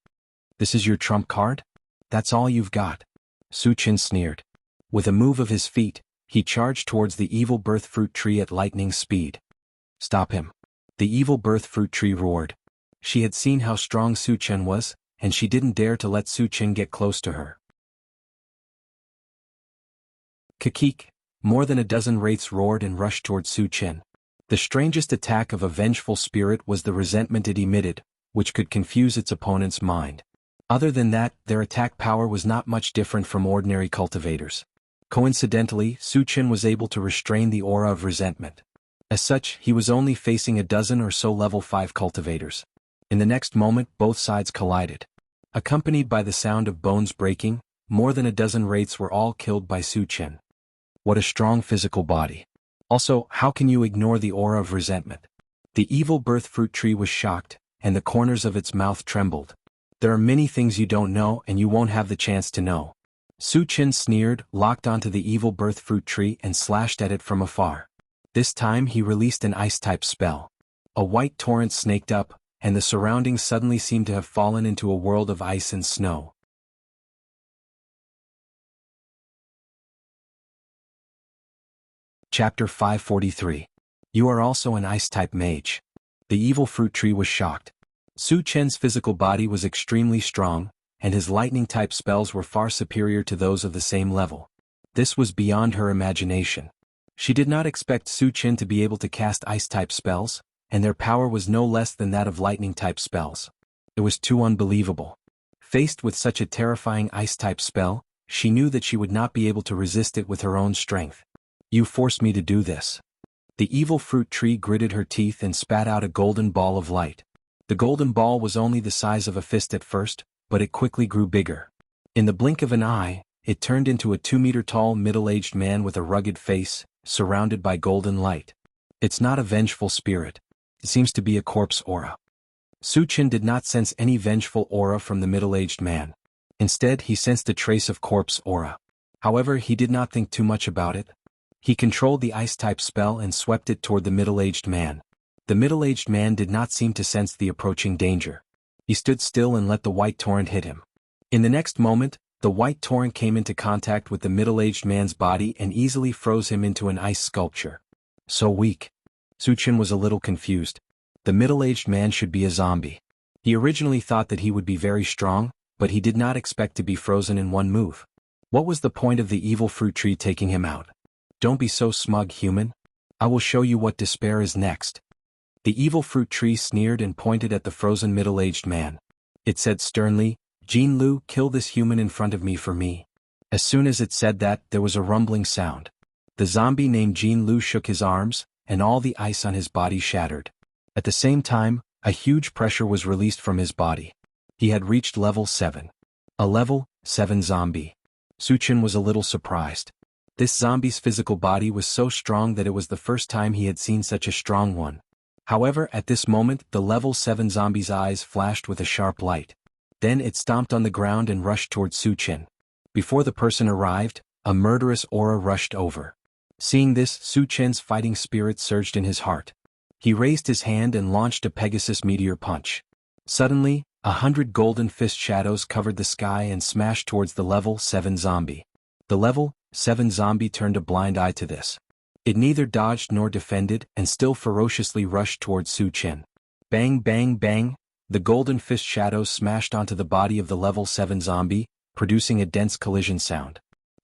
This is your trump card? That's all you've got? Su Chen sneered. With a move of his feet, he charged towards the evil birth fruit tree at lightning speed. Stop him. The evil birth fruit tree roared. She had seen how strong Su Chen was, and she didn't dare to let Su Chen get close to her. Kakik. More than a dozen wraiths roared and rushed towards Su Chen. The strangest attack of a vengeful spirit was the resentment it emitted, which could confuse its opponent's mind. Other than that, their attack power was not much different from ordinary cultivators. Coincidentally, Su Chen was able to restrain the aura of resentment. As such, he was only facing a dozen or so level 5 cultivators. In the next moment, both sides collided. Accompanied by the sound of bones breaking, more than a dozen wraiths were all killed by Su Chen. What a strong physical body. Also, how can you ignore the aura of resentment? The evil birth fruit tree was shocked, and the corners of its mouth trembled. There are many things you don't know and you won't have the chance to know. Su Chen sneered, locked onto the evil birth fruit tree and slashed at it from afar. This time he released an ice-type spell. A white torrent snaked up, and the surroundings suddenly seemed to have fallen into a world of ice and snow. Chapter 543. You are also an ice-type mage. The evil fruit tree was shocked. Su Chen's physical body was extremely strong, and his lightning-type spells were far superior to those of the same level. This was beyond her imagination. She did not expect Su Chen to be able to cast ice-type spells, and their power was no less than that of lightning-type spells. It was too unbelievable. Faced with such a terrifying ice-type spell, she knew that she would not be able to resist it with her own strength. You forced me to do this. The evil fruit tree gritted her teeth and spat out a golden ball of light. The golden ball was only the size of a fist at first, but it quickly grew bigger. In the blink of an eye, it turned into a 2-meter-tall middle-aged man with a rugged face, surrounded by golden light. It's not a vengeful spirit. It seems to be a corpse aura. Su Chen did not sense any vengeful aura from the middle-aged man. Instead, he sensed a trace of corpse aura. However, he did not think too much about it. He controlled the ice-type spell and swept it toward the middle-aged man. The middle-aged man did not seem to sense the approaching danger. He stood still and let the white torrent hit him. In the next moment, the white torrent came into contact with the middle-aged man's body and easily froze him into an ice sculpture. So weak. Su Chen was a little confused. The middle-aged man should be a zombie. He originally thought that he would be very strong, but he did not expect to be frozen in one move. What was the point of the evil fruit tree taking him out? Don't be so smug, human. I will show you what despair is next. The evil fruit tree sneered and pointed at the frozen middle-aged man. It said sternly, "Jin Lu, kill this human in front of me for me." As soon as it said that, there was a rumbling sound. The zombie named Jin Lu shook his arms, and all the ice on his body shattered. At the same time, a huge pressure was released from his body. He had reached level 7. A level 7 zombie. Su Chen was a little surprised. This zombie's physical body was so strong that it was the first time he had seen such a strong one. However, at this moment, the level 7 zombie's eyes flashed with a sharp light. Then it stomped on the ground and rushed towards Su Chen. Before the person arrived, a murderous aura rushed over. Seeing this, Su Chen's fighting spirit surged in his heart. He raised his hand and launched a Pegasus meteor punch. Suddenly, 100 golden fist shadows covered the sky and smashed towards the level 7 zombie. The level 7 zombie turned a blind eye to this. It neither dodged nor defended and still ferociously rushed towards Su Chen. Bang bang bang, the golden fist shadows smashed onto the body of the level 7 zombie, producing a dense collision sound.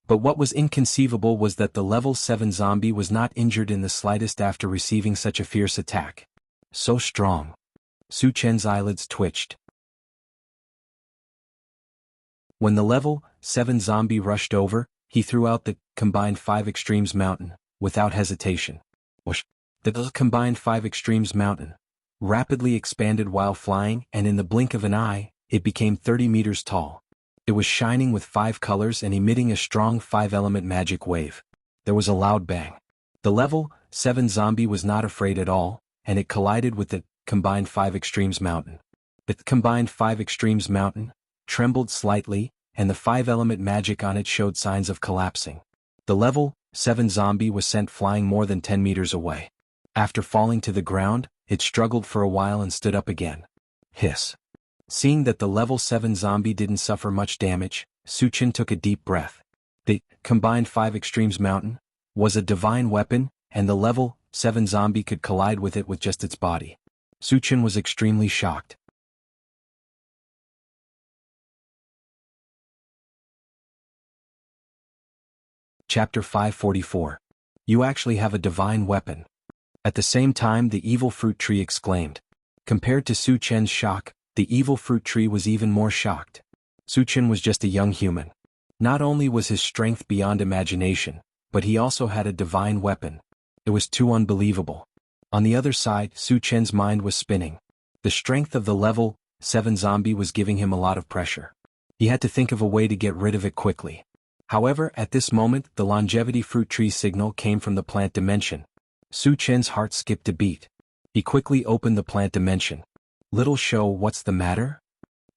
But what was inconceivable was that the level 7 zombie was not injured in the slightest after receiving such a fierce attack. So strong. Su Chen's eyelids twitched. When the level 7 zombie rushed over, he threw out the combined 5 extremes mountain, without hesitation. The combined 5 extremes mountain rapidly expanded while flying, and in the blink of an eye, it became 30 meters tall. It was shining with 5 colors and emitting a strong 5-element magic wave. There was a loud bang. The level 7 zombie was not afraid at all, and it collided with the combined 5 extremes mountain. The combined 5 extremes mountain trembled slightly, and the 5-element magic on it showed signs of collapsing. The level 7 zombie was sent flying more than 10 meters away. After falling to the ground, it struggled for a while and stood up again. Hiss. Seeing that the level 7 zombie didn't suffer much damage, Su Chen took a deep breath. The combined 5 extremes mountain was a divine weapon, and the level 7 zombie could collide with it with just its body. Su Chen was extremely shocked. Chapter 544. You actually have a divine weapon. At the same time, the evil fruit tree exclaimed. Compared to Su Chen's shock, the evil fruit tree was even more shocked. Su Chen was just a young human. Not only was his strength beyond imagination, but he also had a divine weapon. It was too unbelievable. On the other side, Su Chen's mind was spinning. The strength of the level 7 zombie was giving him a lot of pressure. He had to think of a way to get rid of it quickly. However, at this moment, the longevity fruit tree signal came from the plant dimension. Su Chen's heart skipped a beat. He quickly opened the plant dimension. Little show, what's the matter?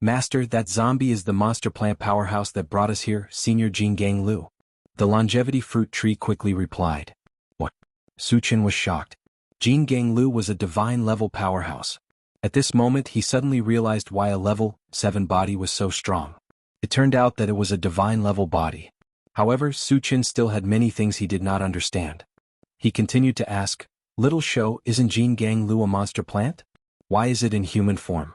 Master, that zombie is the monster plant powerhouse that brought us here, Senior Jin Gang Lu. The longevity fruit tree quickly replied. What? Su Chen was shocked. Jin Gang Lu was a divine level powerhouse. At this moment he suddenly realized why a level 7 body was so strong. It turned out that it was a divine level body. However, Su Chen still had many things he did not understand. He continued to ask, Little show, isn't Jin Gang Lu a monster plant? Why is it in human form?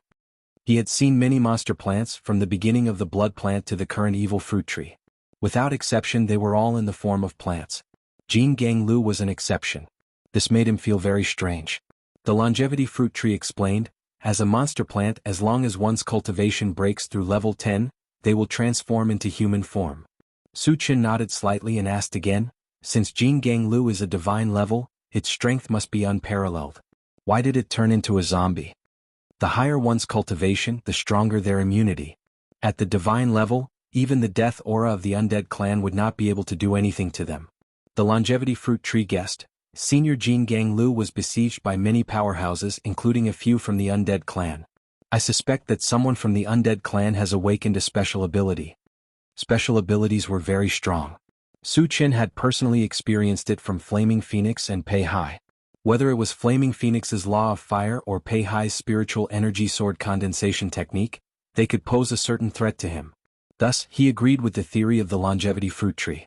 He had seen many monster plants from the beginning of the blood plant to the current evil fruit tree. Without exception, they were all in the form of plants. Jin Gang Lu was an exception. This made him feel very strange. The longevity fruit tree explained, as a monster plant, as long as one's cultivation breaks through level 10, they will transform into human form. Su Chen nodded slightly and asked again, since Jin Gang Lu is a divine level, its strength must be unparalleled. Why did it turn into a zombie? The higher one's cultivation, the stronger their immunity. At the divine level, even the death aura of the undead clan would not be able to do anything to them. The longevity fruit tree guessed. Senior Jin Gang Lu was besieged by many powerhouses, including a few from the undead clan. I suspect that someone from the undead clan has awakened a special ability. Special abilities were very strong. Su Chen had personally experienced it from Flaming Phoenix and Pei Hai. Whether it was Flaming Phoenix's law of fire or Pei Hai's spiritual energy sword condensation technique, they could pose a certain threat to him. Thus, he agreed with the theory of the longevity fruit tree.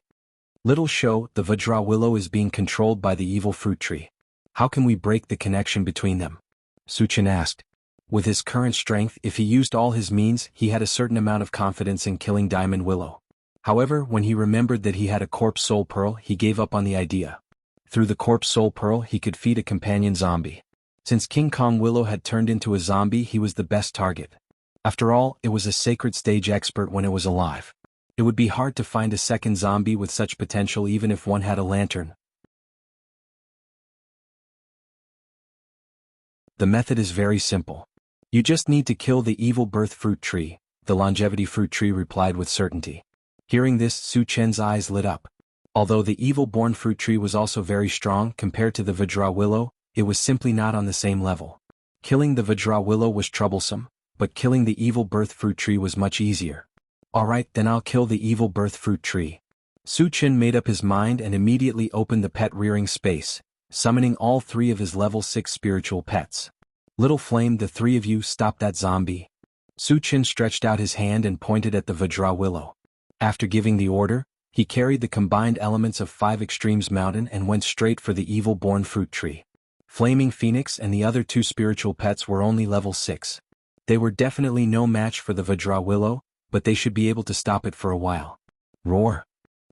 Little show, the Vajra willow is being controlled by the evil fruit tree. How can we break the connection between them? Suchin asked. With his current strength, if he used all his means, he had a certain amount of confidence in killing Diamond Willow. However, when he remembered that he had a corpse soul pearl, he gave up on the idea. Through the corpse soul pearl, he could feed a companion zombie. Since King Kong Willow had turned into a zombie, he was the best target. After all, it was a sacred stage expert when it was alive. It would be hard to find a second zombie with such potential even if one had a lantern. The method is very simple. You just need to kill the evil birth fruit tree, the longevity fruit tree replied with certainty. Hearing this, Su Chen's eyes lit up. Although the evil-born fruit tree was also very strong compared to the Vajra willow, it was simply not on the same level. Killing the Vajra willow was troublesome, but killing the evil birth fruit tree was much easier. Alright, then I'll kill the evil birth fruit tree. Su Chen made up his mind and immediately opened the pet rearing space, summoning all 3 of his level 6 spiritual pets. Little Flame, the 3 of you stop that zombie. Su Chen stretched out his hand and pointed at the Vajra willow. After giving the order, he carried the combined elements of 5 Extremes Mountain and went straight for the evil-born fruit tree. Flaming Phoenix and the other 2 spiritual pets were only level 6. They were definitely no match for the Vajra willow, but they should be able to stop it for a while. Roar!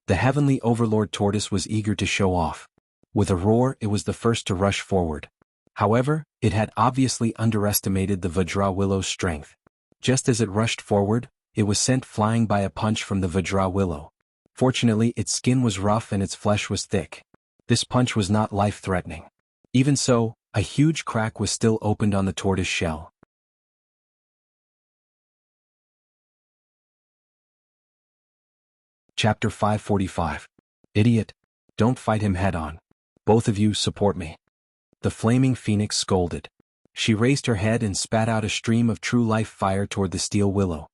The heavenly overlord tortoise was eager to show off. With a roar, it was the first to rush forward. However, it had obviously underestimated the Vajra willow's strength. Just as it rushed forward, it was sent flying by a punch from the Vajra willow. Fortunately, its skin was rough and its flesh was thick. This punch was not life-threatening. Even so, a huge crack was still opened on the tortoise shell. Chapter 545. Idiot! Don't fight him head-on. Both of you support me. The Flaming Phoenix scolded. She raised her head and spat out a stream of true life fire toward the steel willow.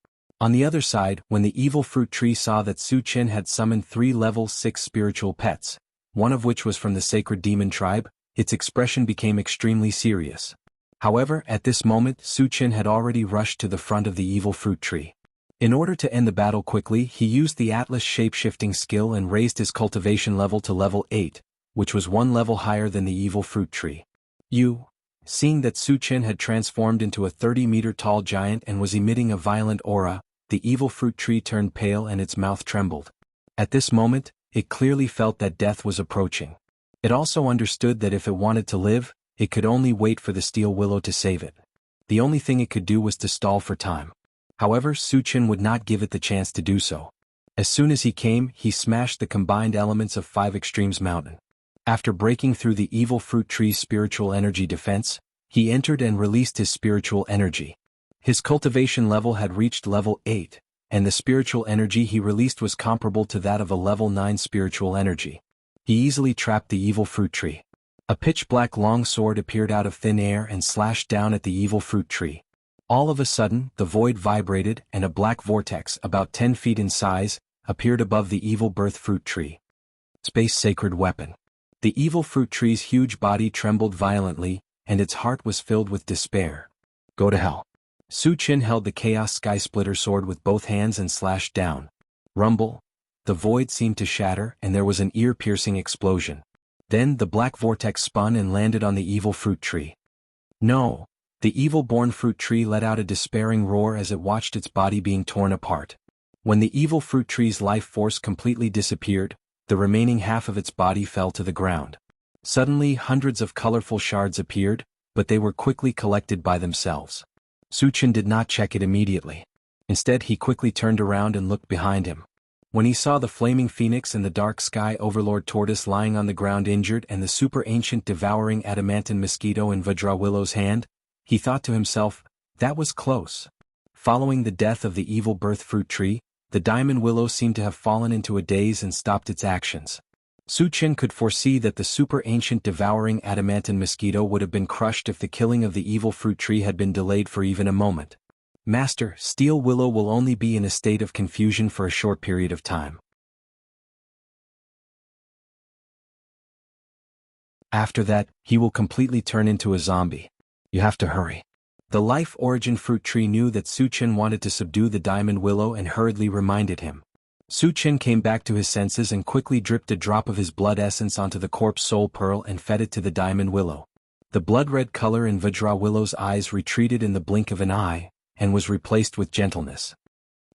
On the other side, when the evil fruit tree saw that Su Chen had summoned 3 level 6 spiritual pets, one of which was from the sacred demon tribe, its expression became extremely serious. However, at this moment, Su Chen had already rushed to the front of the evil fruit tree. In order to end the battle quickly, he used the Atlas shape-shifting skill and raised his cultivation level to level 8, which was 1 level higher than the evil fruit tree. Seeing that Su Chen had transformed into a 30-meter-tall giant and was emitting a violent aura, the evil fruit tree turned pale and its mouth trembled. At this moment, it clearly felt that death was approaching. It also understood that if it wanted to live, it could only wait for the steel willow to save it. The only thing it could do was to stall for time. However, Su Chen would not give it the chance to do so. As soon as he came, he smashed the combined elements of 5 Extremes Mountain. After breaking through the evil fruit tree's spiritual energy defense, he entered and released his spiritual energy. His cultivation level had reached level 8, and the spiritual energy he released was comparable to that of a level 9 spiritual energy. He easily trapped the evil fruit tree. A pitch-black long sword appeared out of thin air and slashed down at the evil fruit tree. All of a sudden, the void vibrated and a black vortex, about 10 feet in size, appeared above the evil birth fruit tree. Space Sacred Weapon. The evil fruit tree's huge body trembled violently, and its heart was filled with despair. Go to hell. Su Chen held the Chaos Sky Splitter sword with both hands and slashed down. Rumble. The void seemed to shatter and there was an ear-piercing explosion. Then the black vortex spun and landed on the evil fruit tree. No! The evil-born fruit tree let out a despairing roar as it watched its body being torn apart. When the evil fruit tree's life force completely disappeared, the remaining half of its body fell to the ground. Suddenly, hundreds of colorful shards appeared, but they were quickly collected by themselves. Su Chen did not check it immediately. Instead, he quickly turned around and looked behind him. When he saw the Flaming Phoenix and the Dark Sky Overlord Tortoise lying on the ground injured and the super ancient devouring adamantine mosquito in Vajra Willow's hand, he thought to himself, that was close. Following the death of the evil birth fruit tree, the Diamond Willow seemed to have fallen into a daze and stopped its actions. Su Chen could foresee that the super ancient devouring adamantine mosquito would have been crushed if the killing of the evil fruit tree had been delayed for even a moment. Master, Steel Willow will only be in a state of confusion for a short period of time. After that, he will completely turn into a zombie. You have to hurry. The life origin fruit tree knew that Suchin wanted to subdue the diamond willow and hurriedly reminded him. Suchin came back to his senses and quickly dripped a drop of his blood essence onto the corpse soul pearl and fed it to the diamond willow. The blood-red color in Vajra Willow's eyes retreated in the blink of an eye, and was replaced with gentleness.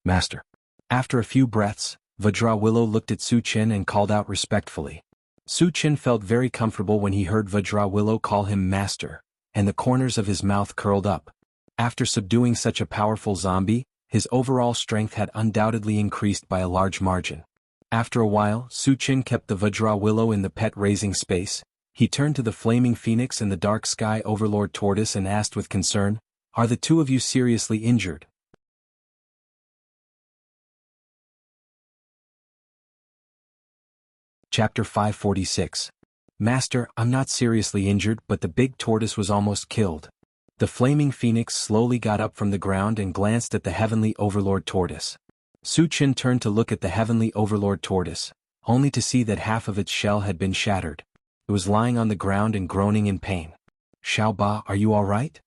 Master. After a few breaths, Vajra Willow looked at Suchin and called out respectfully. Suchin felt very comfortable when he heard Vajra Willow call him master, and the corners of his mouth curled up. After subduing such a powerful zombie, his overall strength had undoubtedly increased by a large margin. After a while, Suchin kept the Vajra Willow in the pet-raising space. He turned to the flaming phoenix and the dark sky overlord tortoise and asked with concern, "Are the two of you seriously injured?" Chapter 546. Master, I'm not seriously injured, but the big tortoise was almost killed. The flaming phoenix slowly got up from the ground and glanced at the heavenly overlord tortoise. Suchin turned to look at the heavenly overlord tortoise, only to see that half of its shell had been shattered. It was lying on the ground and groaning in pain. Xiaoba, are you all right?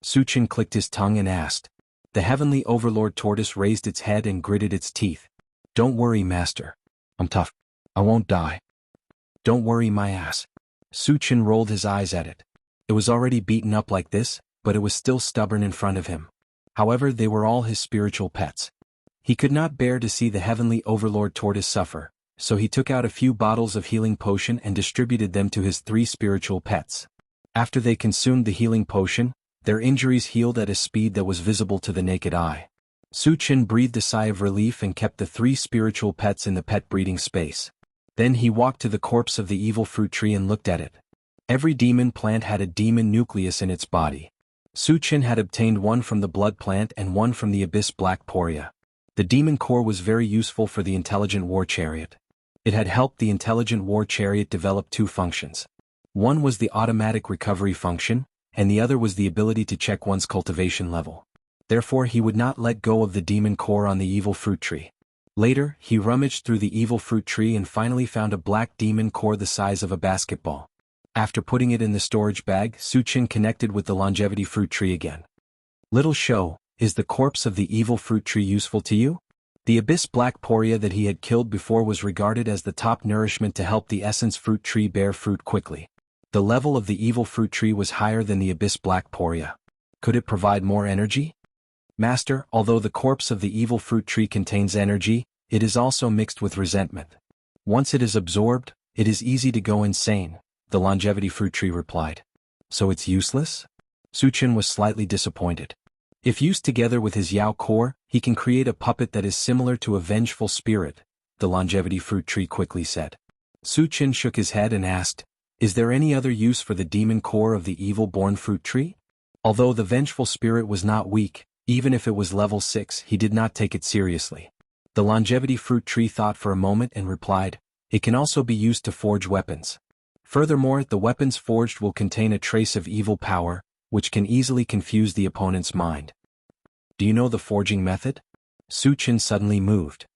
Suchin clicked his tongue and asked. The heavenly overlord tortoise raised its head and gritted its teeth. Don't worry, master. I'm tough. I won't die. Don't worry my ass. Suchin rolled his eyes at it. It was already beaten up like this, but it was still stubborn in front of him. However, they were all his spiritual pets. He could not bear to see the heavenly overlord tortoise suffer, so he took out a few bottles of healing potion and distributed them to his 3 spiritual pets. After they consumed the healing potion, their injuries healed at a speed that was visible to the naked eye. Suchin breathed a sigh of relief and kept the 3 spiritual pets in the pet breeding space. Then he walked to the corpse of the evil fruit tree and looked at it. Every demon plant had a demon nucleus in its body. Suchin had obtained one from the blood plant and one from the abyss black poria. The demon core was very useful for the intelligent war chariot. It had helped the intelligent war chariot develop 2 functions. One was the automatic recovery function, and the other was the ability to check one's cultivation level. Therefore he would not let go of the demon core on the evil fruit tree. Later, he rummaged through the evil fruit tree and finally found a black demon core the size of a basketball. After putting it in the storage bag, Suchin connected with the longevity fruit tree again. Little show, is the corpse of the evil fruit tree useful to you? The abyss black poria that he had killed before was regarded as the top nourishment to help the essence fruit tree bear fruit quickly. The level of the evil fruit tree was higher than the abyss black poria. Could it provide more energy? Master, although the corpse of the evil fruit tree contains energy, it is also mixed with resentment. Once it is absorbed, it is easy to go insane, the longevity fruit tree replied. So it's useless? Suchin was slightly disappointed. If used together with his Yao core, he can create a puppet that is similar to a vengeful spirit, the longevity fruit tree quickly said. Suchin shook his head and asked, is there any other use for the demon core of the evil-born fruit tree? Although the vengeful spirit was not weak, even if it was level 6, he did not take it seriously. The longevity fruit tree thought for a moment and replied, it can also be used to forge weapons. Furthermore, the weapons forged will contain a trace of evil power, which can easily confuse the opponent's mind. Do you know the forging method? Suchin suddenly moved.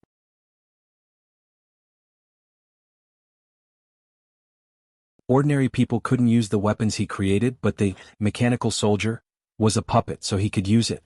Ordinary people couldn't use the weapons he created, but the mechanical soldier was a puppet, so he could use it.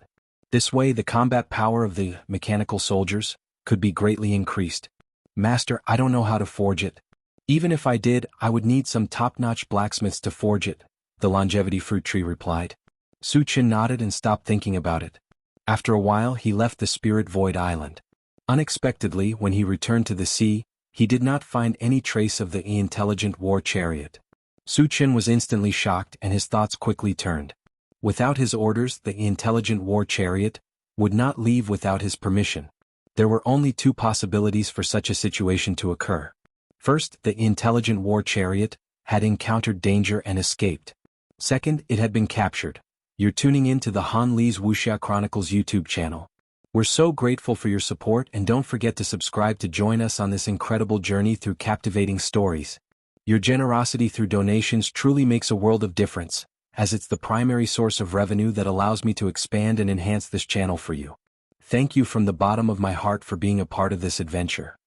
This way the combat power of the mechanical soldiers could be greatly increased. Master, I don't know how to forge it. Even if I did, I would need some top-notch blacksmiths to forge it, the longevity fruit tree replied. Suchin nodded and stopped thinking about it. After a while he left the spirit void island. Unexpectedly, when he returned to the sea, he did not find any trace of the intelligent war chariot. Suchin was instantly shocked and his thoughts quickly turned. Without his orders, the intelligent war chariot would not leave without his permission. There were only 2 possibilities for such a situation to occur. First, the intelligent war chariot had encountered danger and escaped. Second, it had been captured. You're tuning in to the Han Li's Wuxia Chronicles YouTube channel. We're so grateful for your support, and don't forget to subscribe to join us on this incredible journey through captivating stories. Your generosity through donations truly makes a world of difference, as it's the primary source of revenue that allows me to expand and enhance this channel for you. Thank you from the bottom of my heart for being a part of this adventure.